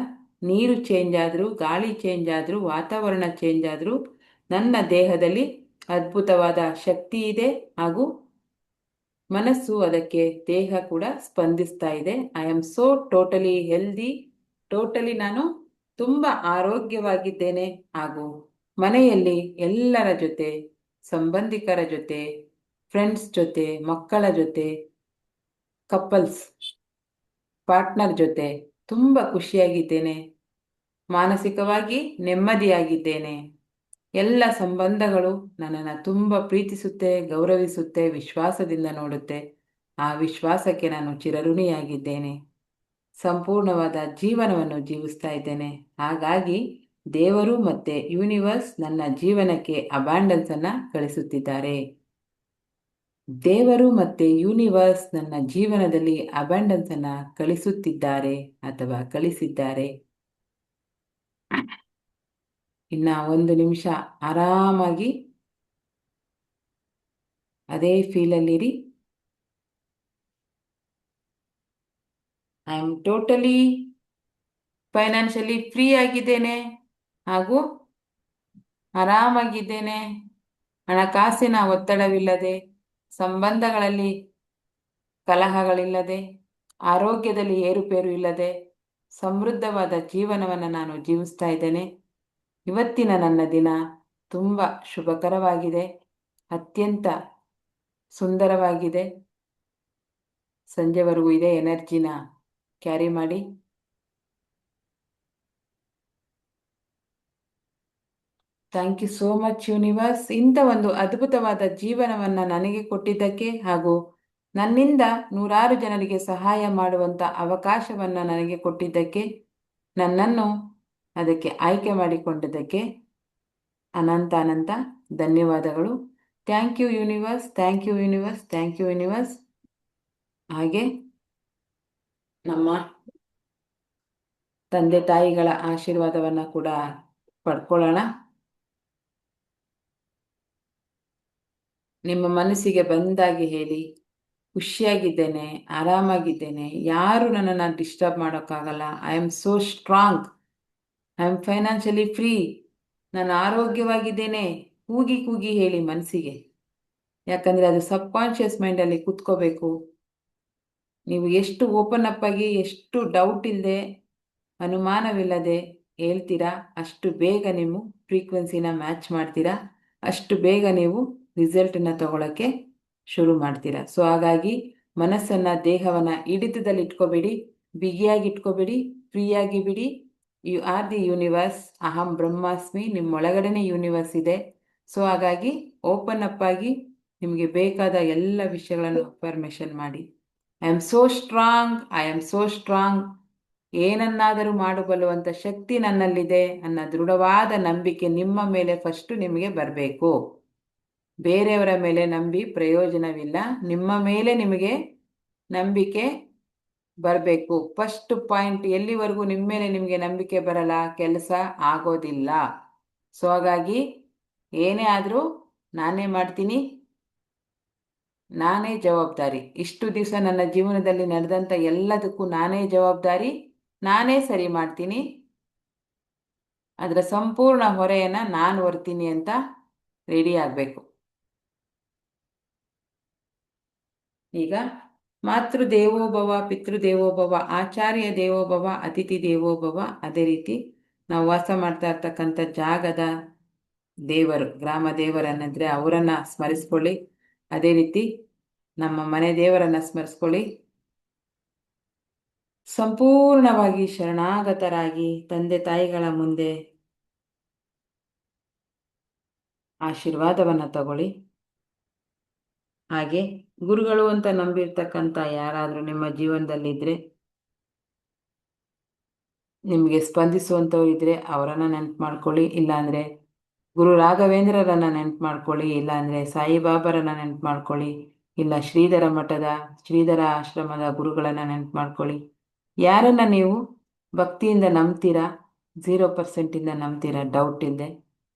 ನೀರು ಚೇಂಜ್ ಆದರೂ, ಗಾಳಿ ಚೇಂಜ್ ಆದರೂ, ವಾತಾವರಣ ಚೇಂಜ್ ಆದರೂ ನನ್ನ ದೇಹದಲ್ಲಿ ಅದ್ಭುತವಾದ ಶಕ್ತಿ ಇದೆ. ಹಾಗೂ ಮನಸ್ಸು ಅದಕ್ಕೆ, ದೇಹ ಕೂಡ ಸ್ಪಂದಿಸ್ತಾ ಇದೆ. I am so totally healthy. Totally ನಾನು ತುಂಬ ಆರೋಗ್ಯವಾಗಿದ್ದೇನೆ. ಹಾಗೂ ಮನೆಯಲ್ಲಿ ಎಲ್ಲರ ಜೊತೆ, ಸಂಬಂಧಿಕರ ಜೊತೆ, ಫ್ರೆಂಡ್ಸ್ ಜೊತೆ, ಮಕ್ಕಳ ಜೊತೆ, ಕಪಲ್ಸ್ ಪಾರ್ಟ್ನರ್ ಜೊತೆ ತುಂಬ ಖುಷಿಯಾಗಿದ್ದೇನೆ. ಮಾನಸಿಕವಾಗಿ ನೆಮ್ಮದಿಯಾಗಿದ್ದೇನೆ. ಎಲ್ಲ ಸಂಬಂಧಗಳು ನನ್ನನ್ನು ತುಂಬ ಪ್ರೀತಿಸುತ್ತೆ, ಗೌರವಿಸುತ್ತೆ, ವಿಶ್ವಾಸದಿಂದ ನೋಡುತ್ತೆ. ಆ ವಿಶ್ವಾಸಕ್ಕೆ ನಾನು ಚಿರಋಣಿಯಾಗಿದ್ದೇನೆ. ಸಂಪೂರ್ಣವಾದ ಜೀವನವನ್ನು ಜೀವಿಸ್ತಾ ಇದ್ದೇನೆ. ಹಾಗಾಗಿ ದೇವರು ಮತ್ತು ಯೂನಿವರ್ಸ್ ನನ್ನ ಜೀವನಕ್ಕೆ ಅಬ್ಯಾಂಡೆನ್ಸನ್ನು ಕಳಿಸುತ್ತಿದ್ದಾರೆ. ದೇವರು ಮತ್ತು ಯೂನಿವರ್ಸ್ ನನ್ನ ಜೀವನದಲ್ಲಿ ಅಬ್ಯಾಂಡೆನ್ಸನ್ನು ಕಳಿಸುತ್ತಿದ್ದಾರೆ ಅಥವಾ ಕಳಿಸಿದ್ದಾರೆ. ಇನ್ನು 1 ನಿಮಿಷ ಆರಾಮಾಗಿ ಅದೇ ಫೀಲಲ್ಲಿರಿ. I am totally financially free ಆಗಿದ್ದೇನೆ ಹಾಗೂ ಆರಾಮಾಗಿದ್ದೇನೆ. ಹಣಕಾಸಿನ ಒತ್ತಡವಿಲ್ಲದೆ, ಸಂಬಂಧಗಳಲ್ಲಿ ಕಲಹಗಳಿಲ್ಲದೆ, ಆರೋಗ್ಯದಲ್ಲಿ ಏರುಪೇರು ಇಲ್ಲದೆ ಸಮೃದ್ಧವಾದ ಜೀವನವನ್ನು ನಾನು ಜೀವಿಸ್ತಾ ಇದ್ದೇನೆ. ಇವತ್ತಿನ ನನ್ನ ದಿನ ತುಂಬ ಶುಭಕರವಾಗಿದೆ, ಅತ್ಯಂತ ಸುಂದರವಾಗಿದೆ. ಸಂಜೆವರೆಗೂ ಇದೇ ಎನರ್ಜಿನ ಕ್ಯಾರಿ ಮಾಡಿ. Thank you so much universe. ಇಂಥ ಒಂದು ಅದ್ಭುತವಾದ ಜೀವನವನ್ನು ನನಗೆ ಕೊಟ್ಟಿದ್ದಕ್ಕೆ ಹಾಗೂ ನನ್ನಿಂದ ನೂರಾರು ಜನರಿಗೆ ಸಹಾಯ ಮಾಡುವಂಥ ಅವಕಾಶವನ್ನು ನನಗೆ ಕೊಟ್ಟಿದ್ದಕ್ಕೆ, ನನ್ನನ್ನು ಅದಕ್ಕೆ ಆಯ್ಕೆ ಮಾಡಿಕೊಂಡಿದ್ದಕ್ಕೆ ಅನಂತ ಅನಂತ ಧನ್ಯವಾದಗಳು. Thank you universe, thank you universe, thank you universe. ಹಾಗೆ ನಮ್ಮ ತಂದೆ ತಾಯಿಗಳ ಆಶೀರ್ವಾದವನ್ನು ಕೂಡ ಪಡ್ಕೊಳ್ಳೋಣ. ನಿಮ್ಮ ಮನಸ್ಸಿಗೆ ಬಂದಾಗಿ ಹೇಳಿ, ಖುಷಿಯಾಗಿದ್ದೇನೆ, ಆರಾಮಾಗಿದ್ದೇನೆ, ಯಾರು ನನ್ನನ್ನು ಡಿಸ್ಟರ್ಬ್ ಮಾಡೋಕ್ಕಾಗಲ್ಲ, I am so strong, I am financially free, ನಾನು ಆರೋಗ್ಯವಾಗಿದ್ದೇನೆ. ಕೂಗಿ ಕೂಗಿ ಹೇಳಿ ಮನಸ್ಸಿಗೆ, ಯಾಕಂದರೆ ಅದು ಸಬ್ ಕಾನ್ಷಿಯಸ್ ಮೈಂಡಲ್ಲಿ ಕೂತ್ಕೋಬೇಕು. ನೀವು ಎಷ್ಟು ಓಪನ್ ಅಪ್ ಆಗಿ, ಎಷ್ಟು ಡೌಟ್ ಇಲ್ಲದೆ, ಅನುಮಾನವಿಲ್ಲದೆ ಹೇಳ್ತೀರಾ, ಅಷ್ಟು ಬೇಗ ನೀವು ಫ್ರೀಕ್ವೆನ್ಸಿನ ಮ್ಯಾಚ್ ಮಾಡ್ತೀರಾ, ಅಷ್ಟು ಬೇಗ ನೀವು ರಿಸಲ್ಟನ್ನು ತಗೊಳ್ಳೋಕ್ಕೆ ಶುರು ಮಾಡ್ತೀರಾ. ಸೊ ಹಾಗಾಗಿ ಮನಸ್ಸನ್ನು, ದೇಹವನ್ನು ಹಿಡಿತದಲ್ಲಿ ಇಟ್ಕೋಬೇಡಿ, ಬಿಗಿಯಾಗಿ ಇಟ್ಕೋಬೇಡಿ, ಫ್ರೀಯಾಗಿ ಬಿಡಿ. ಯು ಆರ್ ದಿ ಯೂನಿವರ್ಸ್, ಅಹಂ ಬ್ರಹ್ಮಾಸ್ಮಿ, ನಿಮ್ಮೊಳಗಡೆನೇ ಯೂನಿವರ್ಸ್ ಇದೆ. ಸೊ ಹಾಗಾಗಿ ಓಪನ್ ಅಪ್ ಆಗಿ ನಿಮಗೆ ಬೇಕಾದ ಎಲ್ಲ ವಿಷಯಗಳನ್ನು ಅಫರ್ಮೇಷನ್ ಮಾಡಿ. I am so strong, I am so strong, ಏನನ್ನಾದರೂ ಮಾಡಬಲ್ಲುವಂಥ ಶಕ್ತಿ ನನ್ನಲ್ಲಿದೆ ಅನ್ನೋ ದೃಢವಾದ ನಂಬಿಕೆ ನಿಮ್ಮ ಮೇಲೆ ಫಸ್ಟು ನಿಮಗೆ ಬರಬೇಕು. ಬೇರೆಯವರ ಮೇಲೆ ನಂಬಿ ಪ್ರಯೋಜನವಿಲ್ಲ, ನಿಮ್ಮ ಮೇಲೆ ನಿಮಗೆ ನಂಬಿಕೆ ಬರಬೇಕು. ಫಸ್ಟ್ ಪಾಯಿಂಟ್, ಎಲ್ಲಿವರೆಗೂ ನಿಮ್ಮ ಮೇಲೆ ನಿಮಗೆ ನಂಬಿಕೆ ಬರಲ್ಲ, ಕೆಲಸ ಆಗೋದಿಲ್ಲ. ಸೊ ಹಾಗಾಗಿ ಏನೇ ಆದರೂ ನಾನೇ ಮಾಡ್ತೀನಿ, ನಾನೇ ಜವಾಬ್ದಾರಿ. ಇಷ್ಟು ದಿವಸ ನನ್ನ ಜೀವನದಲ್ಲಿ ನಡೆದಂಥ ಎಲ್ಲದಕ್ಕೂ ನಾನೇ ಜವಾಬ್ದಾರಿ, ನಾನೇ ಸರಿ ಮಾಡ್ತೀನಿ, ಅದರ ಸಂಪೂರ್ಣ ಹೊರೆಯನ್ನು ನಾನು ಹೊರ್ತೀನಿ ಅಂತ ರೆಡಿ ಆಗಬೇಕು. ಈಗ ಮಾತೃ ದೇವೋಭವ, ಪಿತೃದೇವೋಭವ, ಆಚಾರ್ಯ ದೇವೋಭವ, ಅತಿಥಿ ದೇವೋಭವ. ಅದೇ ರೀತಿ ನಾವು ವಾಸ ಮಾಡ್ತಾ ಇರ್ತಕ್ಕಂಥ ಜಾಗದ ದೇವರು, ಗ್ರಾಮ ದೇವರನ್ನಿದ್ರೆ ಅವರನ್ನು ಸ್ಮರಿಸ್ಕೊಳ್ಳಿ. ಅದೇ ರೀತಿ ನಮ್ಮ ಮನೆ ದೇವರನ್ನು ಸ್ಮರಿಸ್ಕೊಳ್ಳಿ. ಸಂಪೂರ್ಣವಾಗಿ ಶರಣಾಗತರಾಗಿ ತಂದೆ ತಾಯಿಗಳ ಮುಂದೆ ಆಶೀರ್ವಾದವನ್ನು ತಗೊಳ್ಳಿ. ಹಾಗೆ ಗುರುಗಳು ಅಂತ ನಂಬಿರ್ತಕ್ಕಂಥ ಯಾರಾದರೂ ನಿಮ್ಮ ಜೀವನದಲ್ಲಿದ್ದರೆ, ನಿಮಗೆ ಸ್ಪಂದಿಸುವಂಥವ್ರು ಇದ್ದರೆ ಅವರನ್ನು ನೆನಪು ಮಾಡ್ಕೊಳ್ಳಿ. ಇಲ್ಲಾಂದರೆ ಗುರು ರಾಘವೇಂದ್ರರನ್ನು ನೆನಪು ಮಾಡ್ಕೊಳ್ಳಿ, ಇಲ್ಲಾಂದರೆ ಸಾಯಿಬಾಬರನ್ನು ನೆನಪು ಮಾಡ್ಕೊಳ್ಳಿ, ಇಲ್ಲ ಶ್ರೀಧರ ಮಠದ, ಶ್ರೀಧರ ಆಶ್ರಮದ ಗುರುಗಳನ್ನು ನೆನಪು ಮಾಡ್ಕೊಳ್ಳಿ. ಯಾರನ್ನು ನೀವು ಭಕ್ತಿಯಿಂದ ನಂಬ್ತೀರಾ, 0% ನಂಬ್ತೀರಾ, ಡೌಟ್ ಇಲ್ಲದೆ,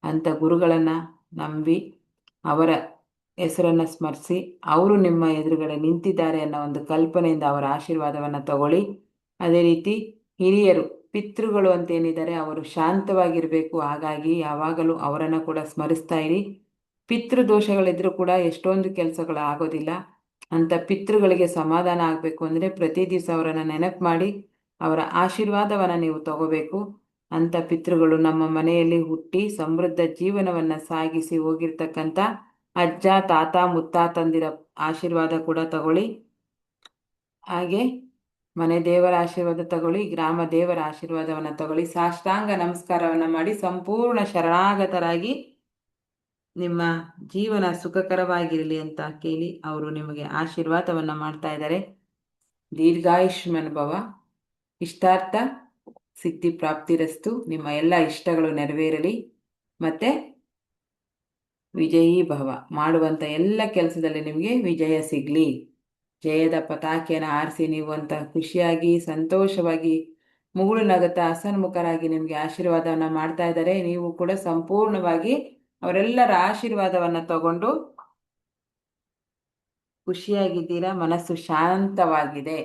ಅಂಥ ಗುರುಗಳನ್ನು ನಂಬಿ ಅವರ ಹೆಸರನ್ನು ಸ್ಮರಿಸಿ, ಅವರು ನಿಮ್ಮ ಎದುರುಗಡೆ ನಿಂತಿದ್ದಾರೆ ಅನ್ನೋ ಒಂದು ಕಲ್ಪನೆಯಿಂದ ಅವರ ಆಶೀರ್ವಾದವನ್ನು ತಗೊಳ್ಳಿ. ಅದೇ ರೀತಿ ಹಿರಿಯರು, ಪಿತೃಗಳು ಅಂತೇನಿದ್ದಾರೆ ಅವರು ಶಾಂತವಾಗಿರಬೇಕು. ಹಾಗಾಗಿ ಯಾವಾಗಲೂ ಅವರನ್ನು ಕೂಡ ಸ್ಮರಿಸ್ತಾ ಇರಿ. ಪಿತೃದೋಷಗಳಿದ್ರೂ ಕೂಡ ಎಷ್ಟೊಂದು ಕೆಲಸಗಳು ಆಗೋದಿಲ್ಲ. ಅಂಥ ಪಿತೃಗಳಿಗೆ ಸಮಾಧಾನ ಆಗಬೇಕು ಅಂದರೆ ಪ್ರತಿ ದಿವಸ ಅವರನ್ನು ನೆನಪು ಮಾಡಿ ಅವರ ಆಶೀರ್ವಾದವನ್ನು ನೀವು ತಗೋಬೇಕು. ಅಂಥ ಪಿತೃಗಳು ನಮ್ಮ ಮನೆಯಲ್ಲಿ ಹುಟ್ಟಿ ಸಮೃದ್ಧ ಜೀವನವನ್ನು ಸಾಗಿಸಿ ಹೋಗಿರ್ತಕ್ಕಂಥ ಅಜ್ಜ, ತಾತ, ಮುತ್ತಾತಂದಿರ ಆಶೀರ್ವಾದ ಕೂಡ ತಗೊಳ್ಳಿ. ಹಾಗೆ ಮನೆ ದೇವರ ಆಶೀರ್ವಾದ ತಗೊಳ್ಳಿ, ಗ್ರಾಮ ದೇವರ ಆಶೀರ್ವಾದವನ್ನು ತಗೊಳ್ಳಿ. ಸಾಷ್ಟಾಂಗ ನಮಸ್ಕಾರವನ್ನು ಮಾಡಿ ಸಂಪೂರ್ಣ ಶರಣಾಗತರಾಗಿ ನಿಮ್ಮ ಜೀವನ ಸುಖಕರವಾಗಿರಲಿ ಅಂತ ಕೇಳಿ ಅವರು ನಿಮಗೆ ಆಶೀರ್ವಾದವನ್ನು ಮಾಡ್ತಾ ಇದ್ದಾರೆ. ದೀರ್ಘಾಯುಷ್ಮನ್ ಭವ, ಇಷ್ಟಾರ್ಥ ಸಿದ್ಧಿ ಪ್ರಾಪ್ತಿರಸ್ತು. ನಿಮ್ಮ ಎಲ್ಲ ಇಷ್ಟಗಳು ನೆರವೇರಲಿ. ಮತ್ತು ವಿಜಯೀ ಭವ, ಮಾಡುವಂಥ ಎಲ್ಲ ಕೆಲಸದಲ್ಲಿ ನಿಮಗೆ ವಿಜಯ ಸಿಗಲಿ. ಜಯದ ಪತಾಕೆಯನ್ನು ಆರಿಸಿ ನೀವು ಅಂತ ಖುಷಿಯಾಗಿ ಸಂತೋಷವಾಗಿ ಮುಗುಳು ನಗುತ್ತಾ ಹಸನ್ಮುಖರಾಗಿ ನಿಮಗೆ ಆಶೀರ್ವಾದವನ್ನು ಮಾಡ್ತಾ ಇದ್ದಾರೆ. ನೀವು ಕೂಡ ಸಂಪೂರ್ಣವಾಗಿ ಅವರೆಲ್ಲರ ಆಶೀರ್ವಾದವನ್ನು ತಗೊಂಡು ಖುಷಿಯಾಗಿದ್ದೀರಾ, ಮನಸ್ಸು ಶಾಂತವಾಗಿದೆ.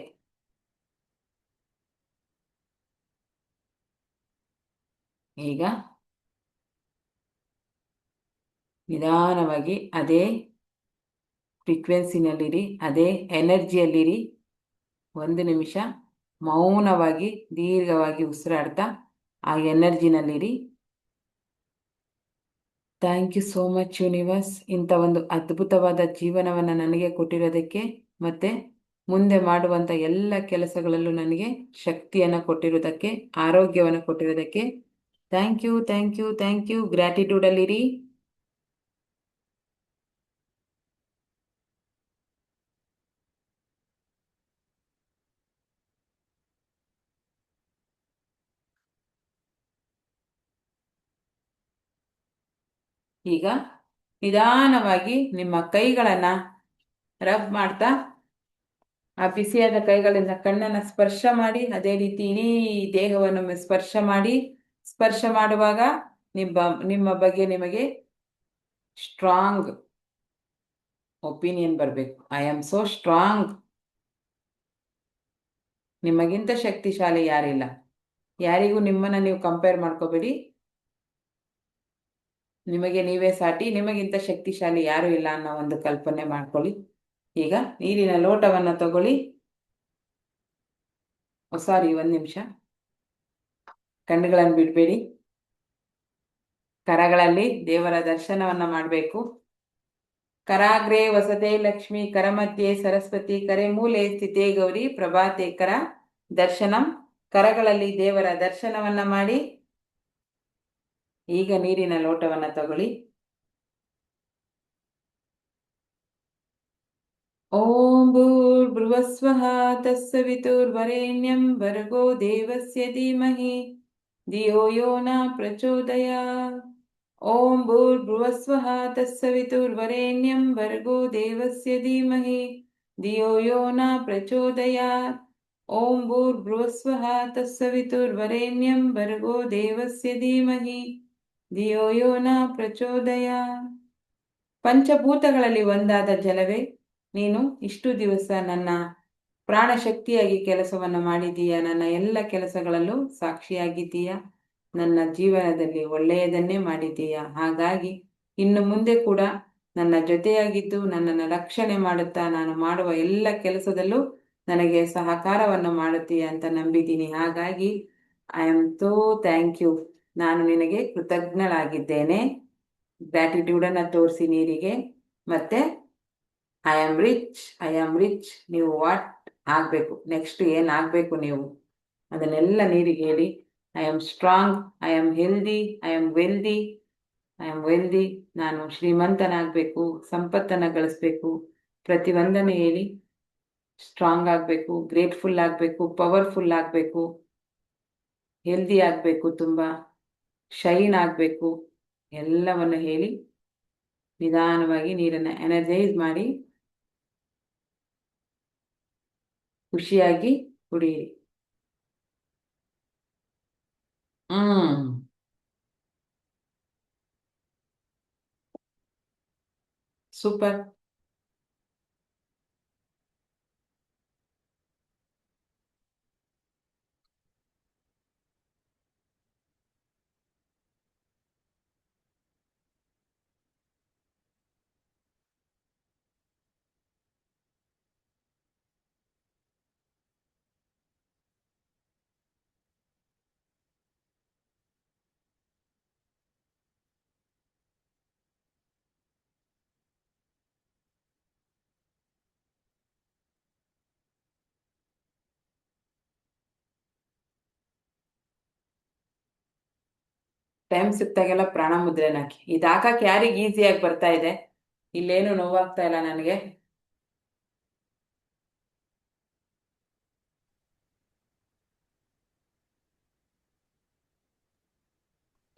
ಈಗ ನಿಧಾನವಾಗಿ ಅದೇ ಫ್ರೀಕ್ವೆನ್ಸಿನಲ್ಲಿರಿ, ಅದೇ ಎನರ್ಜಿಯಲ್ಲಿರಿ. 1 ನಿಮಿಷ ಮೌನವಾಗಿ ದೀರ್ಘವಾಗಿ ಉಸಿರಾಡ್ತಾ ಆ ಎನರ್ಜಿನಲ್ಲಿರಿ. Thank you so much universe, ಇಂಥ ಒಂದು ಅದ್ಭುತವಾದ ಜೀವನವನ್ನು ನನಗೆ ಕೊಟ್ಟಿರೋದಕ್ಕೆ, ಮತ್ತು ಮುಂದೆ ಮಾಡುವಂಥ ಎಲ್ಲ ಕೆಲಸಗಳಲ್ಲೂ ನನಗೆ ಶಕ್ತಿಯನ್ನು ಕೊಟ್ಟಿರೋದಕ್ಕೆ, ಆರೋಗ್ಯವನ್ನು ಕೊಟ್ಟಿರೋದಕ್ಕೆ thank you, thank you, thank you. ಗ್ರ್ಯಾಟಿಟ್ಯೂಡಲ್ಲಿರಿ. ಈಗ ನಿಧಾನವಾಗಿ ನಿಮ್ಮ ಕೈಗಳನ್ನ ರಬ್ ಮಾಡ್ತಾ ಆ ಬಿಸಿಯಾದ ಕೈಗಳಿಂದ ಕಣ್ಣನ್ನ ಸ್ಪರ್ಶ ಮಾಡಿ, ಅದೇ ರೀತಿ ಇಡೀ ದೇಹವನ್ನು ಸ್ಪರ್ಶ ಮಾಡಿ. ಸ್ಪರ್ಶ ಮಾಡುವಾಗ ನಿಮ್ಮ ಬಗ್ಗೆ ನಿಮಗೆ ಸ್ಟ್ರಾಂಗ್ ಒಪಿನಿಯನ್ ಬರಬೇಕು. I am so strong. ನಿಮಗಿಂತ ಶಕ್ತಿಶಾಲಿ ಯಾರಿಲ್ಲ. ಯಾರಿಗೂ ನಿಮ್ಮನ್ನ ನೀವು ಕಂಪೇರ್ ಮಾಡ್ಕೋಬೇಡಿ. ನಿಮಗೆ ನೀವೇ ಸಾಟಿ, ನಿಮಗಿಂತ ಶಕ್ತಿಶಾಲಿ ಯಾರು ಇಲ್ಲ ಅನ್ನೋ ಒಂದು ಕಲ್ಪನೆ ಮಾಡ್ಕೊಳ್ಳಿ. ಈಗ ನೀರಿನ ಲೋಟವನ್ನು ತಗೊಳ್ಳಿ. ಸಾರಿ, 1 ನಿಮಿಷ. ಕಣ್ಣುಗಳನ್ನು ಬಿಡಬೇಡಿ. ಕರಗಳಲ್ಲಿ ದೇವರ ದರ್ಶನವನ್ನ ಮಾಡಬೇಕು. ಕರಾಗ್ರೇ ವಸತೆ ಲಕ್ಷ್ಮಿ, ಕರಮಧ್ಯೆ ಸರಸ್ವತಿ, ಕರೆ ಮೂಲೆ ಸ್ಥಿತೇ ಗೌರಿ, ಪ್ರಭಾತೆ ಕರ ದರ್ಶನಂ. ಕರಗಳಲ್ಲಿ ದೇವರ ದರ್ಶನವನ್ನ ಮಾಡಿ. ಈಗ ನೀರಿನ ಲೋಟವನ್ನ ತಗೊಳ್ಳಿ. ಓಂ ಭೂರ್ಭುವಸ್ವಃ ತತ್ಸವಿತುರ್ವರೆಣ್ಯಂ ಭರ್ಗೋ ದೇವಸ್ಯ ಧೀಮಹಿ ಧಿಯೋ ಯೋ ನ ಪ್ರಚೋದಯಾತ್. ಓಂ ಭೂರ್ಭುವಸ್ವಃ ತತ್ಸವಿತುರ್ವರೆಣ್ಯಂ ಭರ್ಗೋ ದೇವಸ್ಯ ಧೀಮಹಿ ಧಿಯೋ ಯೋ ನ ಪ್ರಚೋದಯಾತ್. ಓಂ ಭೂರ್ಭುವಸ್ವಃ ತತ್ಸವಿತುರ್ವರೆಣ್ಯಂ ಭರ್ಗೋ ದೇವಸ್ಯ ಧೀಮಹಿ ಧಿಯೋ ಯೋ ನ ಪ್ರಚೋದಯಾತ್. ಪಂಚಭೂತಗಳಲ್ಲಿ ಒಂದಾದ ಜಲವೇ ನೀನು ಇಷ್ಟು ದಿವಸ ನನ್ನ ಪ್ರಾಣಶಕ್ತಿಯಾಗಿ ಕೆಲಸವನ್ನು ಮಾಡಿದೀಯ. ನನ್ನ ಎಲ್ಲ ಕೆಲಸಗಳಲ್ಲೂ ಸಾಕ್ಷಿಯಾಗಿದ್ದೀಯ. ನನ್ನ ಜೀವನದಲ್ಲಿ ಒಳ್ಳೆಯದನ್ನೇ ಮಾಡಿದ್ದೀಯ. ಹಾಗಾಗಿ ಇನ್ನು ಮುಂದೆ ಕೂಡ ನನ್ನ ಜೊತೆಯಾಗಿದ್ದು ನನ್ನನ್ನು ರಕ್ಷಣೆ ಮಾಡುತ್ತಾ ನಾನು ಮಾಡುವ ಎಲ್ಲ ಕೆಲಸದಲ್ಲೂ ನನಗೆ ಸಹಕಾರವನ್ನು ಮಾಡುತ್ತೀಯ ಅಂತ ನಂಬಿದ್ದೀನಿ. ಹಾಗಾಗಿ I am so thank you. ನಾನು ನಿನಗೆ ಕೃತಜ್ಞಳಾಗಿದ್ದೇನೆ. ಗ್ರ್ಯಾಟಿಟ್ಯೂಡನ್ನು ತೋರಿಸಿ ನೀರಿಗೆ. ಮತ್ತೆ I am rich, I am rich. ನೀವು ವಾಟ್ ಆಗಬೇಕು, ನೆಕ್ಸ್ಟ್ ಏನಾಗಬೇಕು ನೀವು ಅದನ್ನೆಲ್ಲ ನೀರಿಗೆ ಹೇಳಿ. I am strong, I am healthy, I am wealthy, I am wealthy. ನಾನು ಶ್ರೀಮಂತನಾಗಬೇಕು, ಸಂಪತ್ತನ್ನು ಗಳಿಸ್ಬೇಕು. ಪ್ರತಿಯೊಂದನ್ನು ಹೇಳಿ. ಸ್ಟ್ರಾಂಗ್ ಆಗಬೇಕು, ಗ್ರೇಟ್ಫುಲ್ ಆಗಬೇಕು, ಪವರ್ಫುಲ್ ಆಗಬೇಕು, ಹೆಲ್ದಿ ಆಗಬೇಕು, ತುಂಬ ಶೈನ್ ಆಗಬೇಕು. ಎಲ್ಲವನ್ನು ಹೇಳಿ ನಿಧಾನವಾಗಿ ನೀರನ್ನು ಎನರ್ಜೈಸ್ ಮಾಡಿ ಖುಷಿಯಾಗಿ ಕುಡಿಯಿರಿ. ಸೂಪರ್. ಟೈಮ್ ಸಿಕ್ತಾಗೆಲ್ಲ ಪ್ರಾಣ ಮುದ್ರೆನ ಹಾಕಿ. ಇದು ಹಾಕಕ್ಕೆ ಯಾರಿಗೆ ಈಸಿಯಾಗಿ ಬರ್ತಾ ಇದೆ? ಇಲ್ಲೇನು ನೋವಾಗ್ತಾ ಇಲ್ಲ ನನಗೆ.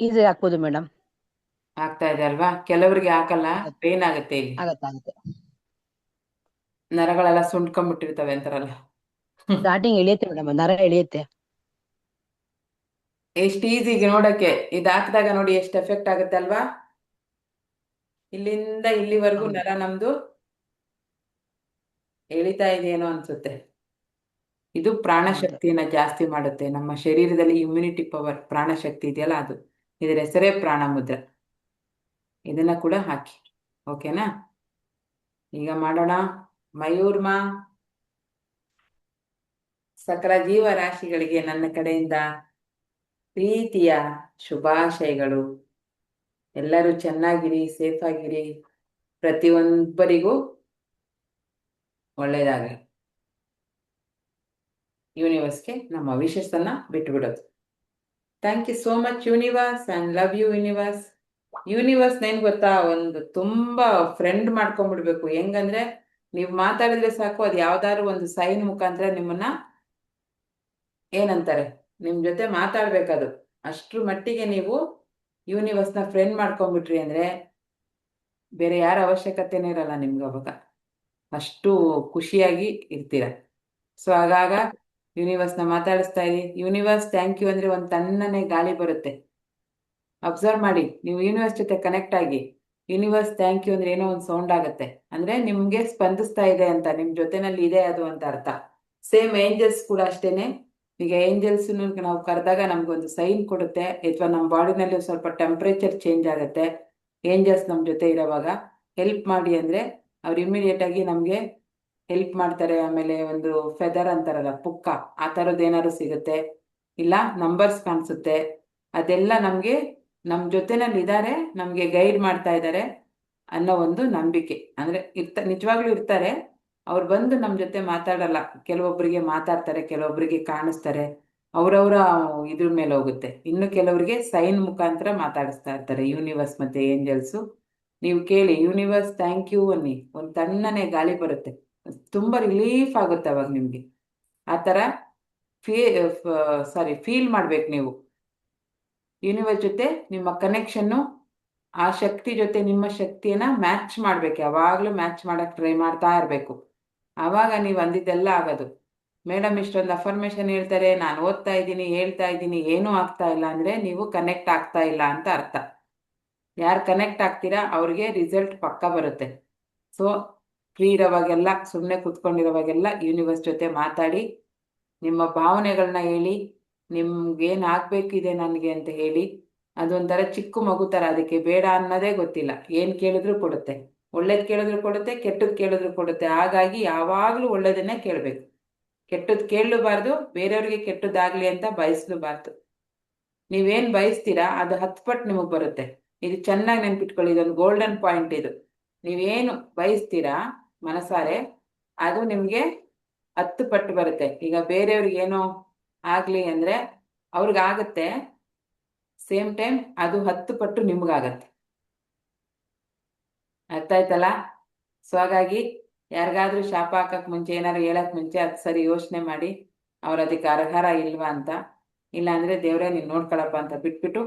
ಈಸಿ ಹಾಕ್ಬೋದು ಮೇಡಮ್. ಆಗ್ತಾ ಇದೆ ಅಲ್ವಾ? ಕೆಲವರಿಗೆ ಹಾಕಲ್ಲ, ಪೇನ್ ಆಗುತ್ತೆ. ಇಲ್ಲಿ ಆಗತ್ತೆ. ನರಗಳೆಲ್ಲ ಸುಂಡ್ಕೊಂಡ್ಬಿಟ್ಟಿರ್ತವೆ ಅಂತಾರಲ್ಲ. ಸ್ಟಾರ್ಟಿಂಗ್ ಇಳಿಯುತ್ತೆ ಮೇಡಮ್, ನರ ಇಳಿಯುತ್ತೆ. ಎಷ್ಟು ಈಸಿಗೆ ನೋಡಕ್ಕೆ. ಇದು ಹಾಕಿದಾಗ ನೋಡಿ ಎಷ್ಟು ಎಫೆಕ್ಟ್ ಆಗುತ್ತೆ ಅಲ್ವಾ? ಇಲ್ಲಿಂದ ಇಲ್ಲಿವರೆಗೂ ಹೌದು. ನರ ನಮ್ದು ಎಳಿತಾ ಇದೆಯೇನೋ ಅನ್ಸುತ್ತೆ. ಇದು ಪ್ರಾಣಶಕ್ತಿಯನ್ನ ಜಾಸ್ತಿ ಮಾಡುತ್ತೆ. ನಮ್ಮ ಶರೀರದಲ್ಲಿ ಇಮ್ಯುನಿಟಿ ಪವರ್, ಪ್ರಾಣಶಕ್ತಿ ಇದೆಯಲ್ಲ ಅದು. ಇದರ ಹೆಸರೇ ಪ್ರಾಣ ಮುದ್ರೆ. ಇದನ್ನ ಕೂಡ ಹಾಕಿ. ಓಕೆನಾ? ಈಗ ಮಾಡೋಣ. ಮಯೂರ್ಮ, ಸಕಲ ಜೀವರಾಶಿಗಳಿಗೆ ನನ್ನ ಕಡೆಯಿಂದ ಪ್ರೀತಿಯ ಶುಭಾಶಯಗಳು. ಎಲ್ಲರೂ ಚೆನ್ನಾಗಿರಿ, ಸೇಫ್ ಆಗಿರಿ. ಪ್ರತಿಯೊಬ್ಬರಿಗೂ ಒಳ್ಳೆಯದಾಗಲಿ. ಯೂನಿವರ್ಸ್ಗೆ ನಮ್ಮ ವಿಶಸ್ಸನ್ನ ಬಿಟ್ಟುಬಿಡೋದು. Thank you so much universe, and love you universe. Universe ಏನ್ ಗೊತ್ತಾ, ಒಂದು ತುಂಬಾ ಫ್ರೆಂಡ್ ಮಾಡ್ಕೊಂಡ್ಬಿಡ್ಬೇಕು. ಹೆಂಗಂದ್ರೆ ನೀವು ಮಾತಾಡಿದ್ರೆ ಸಾಕು, ಅದು ಯಾವ್ದಾದ್ರು ಒಂದು ಸೈನ್ ಮುಖಾಂತರ ನಿಮ್ಮನ್ನ ಏನಂತಾರೆ, ನಿಮ್ ಜೊತೆ ಮಾತಾಡ್ಬೇಕದು. ಅಷ್ಟ್ರ ಮಟ್ಟಿಗೆ ನೀವು ಯೂನಿವರ್ಸ್ನ ಫ್ರೆಂಡ್ ಮಾಡ್ಕೊಂಡ್ಬಿಟ್ರಿ ಅಂದ್ರೆ ಬೇರೆ ಯಾರ ಅವಶ್ಯಕತೆನೇ ಇರಲ್ಲ ನಿಮ್ಗೆ ಅವಾಗ. ಅಷ್ಟು ಖುಷಿಯಾಗಿ ಇರ್ತೀರ. ಸೊ ಆಗಾಗ ಯೂನಿವರ್ಸ್ನ ಮಾತಾಡಿಸ್ತಾ ಇರಿ. ಯೂನಿವರ್ಸ್ ಥ್ಯಾಂಕ್ ಯು ಅಂದರೆ ಒಂದು ತಣ್ಣನೆ ಗಾಳಿ ಬರುತ್ತೆ. ಅಬ್ಸರ್ವ್ ಮಾಡಿ, ನೀವು ಯೂನಿವರ್ಸ್ ಜೊತೆ ಕನೆಕ್ಟ್ ಆಗಿ ಯೂನಿವರ್ಸ್ ಥ್ಯಾಂಕ್ ಯು ಅಂದ್ರೆ ಏನೋ ಒಂದು ಸೌಂಡ್ ಆಗುತ್ತೆ, ಅಂದ್ರೆ ನಿಮ್ಗೆ ಸ್ಪಂದಿಸ್ತಾ ಇದೆ ಅಂತ, ನಿಮ್ ಜೊತೆನಲ್ಲಿ ಇದೆ ಅದು ಅಂತ ಅರ್ಥ. ಸೇಮ್ ಏಂಜಲ್ಸ್ ಕೂಡ ಅಷ್ಟೇನೆ. ಈಗ ಏಂಜಲ್ಸ್ ನಾವು ಕರೆದಾಗ ನಮ್ಗೊಂದು ಸೈನ್ ಕೊಡುತ್ತೆ, ಅಥವಾ ನಮ್ಮ ಬಾಡಿನಲ್ಲಿ ಸ್ವಲ್ಪ ಟೆಂಪ್ರೇಚರ್ ಚೇಂಜ್ ಆಗುತ್ತೆ. ಏಂಜಲ್ಸ್ ನಮ್ಮ ಜೊತೆ ಇರೋವಾಗ ಹೆಲ್ಪ್ ಮಾಡಿ ಅಂದ್ರೆ ಅವ್ರು ಇಮಿಡಿಯೇಟ್ ಆಗಿ ನಮ್ಗೆ ಹೆಲ್ಪ್ ಮಾಡ್ತಾರೆ. ಆಮೇಲೆ ಒಂದು ಫೆದರ್ ಅಂತಾರಲ್ಲ, ಪುಕ್ಕ, ಆ ಥರದ್ದು ಏನಾದ್ರು ಸಿಗುತ್ತೆ, ಇಲ್ಲ ನಂಬರ್ಸ್ ಕಾಣಿಸುತ್ತೆ. ಅದೆಲ್ಲ ನಮಗೆ ನಮ್ಮ ಜೊತೆನಲ್ಲಿ ಇದ್ದಾರೆ, ನಮಗೆ ಗೈಡ್ ಮಾಡ್ತಾ ಇದ್ದಾರೆ ಅನ್ನೋ ಒಂದು ನಂಬಿಕೆ. ಅಂದರೆ ನಿಜವಾಗ್ಲೂ ಇರ್ತಾರೆ. ಅವ್ರು ಬಂದು ನಮ್ಮ ಜೊತೆ ಮಾತಾಡಲ್ಲ, ಕೆಲವೊಬ್ಬರಿಗೆ ಮಾತಾಡ್ತಾರೆ, ಕೆಲವೊಬ್ಬರಿಗೆ ಕಾಣಿಸ್ತಾರೆ, ಅವರವರ ಇದ್ರ ಮೇಲೆ ಹೋಗುತ್ತೆ. ಇನ್ನು ಕೆಲವರಿಗೆ ಸೈನ್ ಮುಖಾಂತರ ಮಾತಾಡಿಸ್ತಾ ಇರ್ತಾರೆ ಯೂನಿವರ್ಸ್ ಮತ್ತು ಏಂಜಲ್ಸು. ನೀವು ಕೇಳಿ, ಯೂನಿವರ್ಸ್ ಥ್ಯಾಂಕ್ ಯು ಅನ್ನಿ, ಒಂದು ತಣ್ಣನೆ ಗಾಳಿ ಬರುತ್ತೆ, ತುಂಬ ರಿಲೀಫ್ ಆಗುತ್ತೆ ಅವಾಗ ನಿಮಗೆ. ಆ ಥರ ಫೀಲ್ ಮಾಡ್ಬೇಕು ನೀವು. ಯೂನಿವರ್ಸ್ ಜೊತೆ ನಿಮ್ಮ ಕನೆಕ್ಷನ್ನು, ಆ ಶಕ್ತಿ ಜೊತೆ ನಿಮ್ಮ ಶಕ್ತಿಯನ್ನ ಮ್ಯಾಚ್ ಮಾಡ್ಬೇಕು. ಯಾವಾಗಲೂ ಮ್ಯಾಚ್ ಮಾಡಕ್ಕೆ ಟ್ರೈ ಮಾಡ್ತಾ ಇರಬೇಕು. ಆವಾಗ ನೀವು ಅಂದಿದ್ದೆಲ್ಲ ಆಗೋದು. ಮೇಡಮ್ ಇಷ್ಟೊಂದು ಅಫರ್ಮೇಷನ್ ಹೇಳ್ತಾರೆ, ನಾನು ಓದ್ತಾ ಇದ್ದೀನಿ, ಹೇಳ್ತಾ ಇದ್ದೀನಿ, ಏನೂ ಆಗ್ತಾ ಇಲ್ಲ ಅಂದರೆ ನೀವು ಕನೆಕ್ಟ್ ಆಗ್ತಾ ಇಲ್ಲ ಅಂತ ಅರ್ಥ. ಯಾರು ಕನೆಕ್ಟ್ ಆಗ್ತೀರಾ ಅವ್ರಿಗೆ ರಿಸಲ್ಟ್ ಪಕ್ಕ ಬರುತ್ತೆ. ಸೊ ಫ್ರೀ ಇರೋವಾಗೆಲ್ಲ, ಸುಮ್ಮನೆ ಕೂತ್ಕೊಂಡಿರೋವಾಗೆಲ್ಲ ಯೂನಿವರ್ಸ್ ಜೊತೆ ಮಾತಾಡಿ, ನಿಮ್ಮ ಭಾವನೆಗಳನ್ನ ಹೇಳಿ, ನಿಮ್ಗೇನು ಆಗಬೇಕಿದೆ ನನಗೆ ಅಂತ ಹೇಳಿ. ಅದೊಂಥರ ಚಿಕ್ಕ ಮಗು ಥರ, ಅದಕ್ಕೆ ಬೇಡ ಅನ್ನೋದೇ ಗೊತ್ತಿಲ್ಲ. ಏನು ಕೇಳಿದ್ರು ಕೊಡುತ್ತೆ, ಒಳ್ಳೇದು ಕೇಳಿದ್ರು ಕೊಡುತ್ತೆ, ಕೆಟ್ಟದ್ದು ಕೇಳಿದ್ರು ಕೊಡುತ್ತೆ. ಹಾಗಾಗಿ ಯಾವಾಗಲೂ ಒಳ್ಳೇದನ್ನೇ ಕೇಳಬೇಕು, ಕೆಟ್ಟದ್ದು ಕೇಳಲೂಬಾರ್ದು, ಬೇರೆಯವ್ರಿಗೆ ಕೆಟ್ಟದ್ದಾಗಲಿ ಅಂತ ಬಯಸಲೂಬಾರ್ದು. ನೀವೇನು ಬಯಸ್ತೀರಾ ಅದು 10 ಪಟ್ಟು ನಿಮಗೆ ಬರುತ್ತೆ. ಇದು ಚೆನ್ನಾಗಿ ನೆನ್ಪಿಟ್ಕೊಳ್ಳಿ, ಇದೊಂದು ಗೋಲ್ಡನ್ ಪಾಯಿಂಟ್ ಇದು. ನೀವೇನು ಬಯಸ್ತೀರಾ ಮನಸಾರೆ, ಅದು ನಿಮಗೆ 10 ಪಟ್ಟು ಬರುತ್ತೆ. ಈಗ ಬೇರೆಯವ್ರಿಗೆ ಏನೋ ಆಗಲಿ ಅಂದರೆ ಅವ್ರಿಗಾಗತ್ತೆ, ಸೇಮ್ ಟೈಮ್ ಅದು 10 ಪಟ್ಟು ನಿಮ್ಗಾಗತ್ತೆ. ಅರ್ಥ ಆಯ್ತಲ್ಲ? ಸೊ ಹಾಗಾಗಿ ಯಾರಿಗಾದ್ರೂ ಶಾಪ ಹಾಕಕ್ಕೆ ಮುಂಚೆ, ಏನಾದ್ರು ಹೇಳಕ್ಕೆ ಮುಂಚೆ ಅದು ಸರಿ ಯೋಚನೆ ಮಾಡಿ, ಅವ್ರು ಅದಕ್ಕೆ ಅರ್ಹರ ಇಲ್ವಾ ಅಂತ. ಇಲ್ಲಾಂದರೆ ದೇವರೇ ನೀನು ನೋಡ್ಕೊಳಪ್ಪ ಅಂತ ಬಿಟ್ಬಿಟ್ಟು,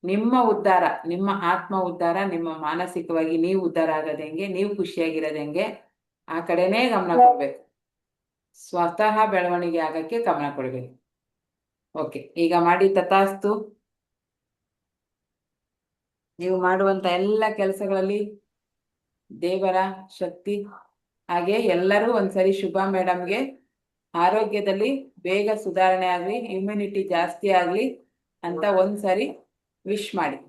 ನಿಮ್ಮ ಉದ್ಧಾರ, ನಿಮ್ಮ ಆತ್ಮ ಉದ್ಧಾರ, ನಿಮ್ಮ ಮಾನಸಿಕವಾಗಿ ನೀವು ಉದ್ಧಾರ ಆಗೋದು ಹೆಂಗೆ, ನೀವು ಖುಷಿಯಾಗಿರೋದು ಹೆಂಗೆ, ಆ ಕಡೆನೇ ಗಮನ ಕೊಡಬೇಕು. ಸ್ವತಃ ಬೆಳವಣಿಗೆ ಆಗಕ್ಕೆ ಗಮನ ಕೊಡಬೇಕು. ಓಕೆ, ಈಗ ಮಾಡಿ ತಥಾಸ್ತು. ನೀವು ಮಾಡುವಂಥ ಎಲ್ಲ ಕೆಲಸಗಳಲ್ಲಿ ದೇವರ ಶಕ್ತಿ, ಹಾಗೆ ಎಲ್ಲರೂ ಒಂದ್ಸರಿ ಶುಭಾ ಮೇಡಮ್ಗೆ ಆರೋಗ್ಯದಲ್ಲಿ ಬೇಗ ಸುಧಾರಣೆ ಆಗಲಿ, ಇಮ್ಯುನಿಟಿ ಜಾಸ್ತಿ ಆಗಲಿ ಅಂತ ಒಂದ್ಸರಿ ವಿಶ್ ಮಾಡಿ.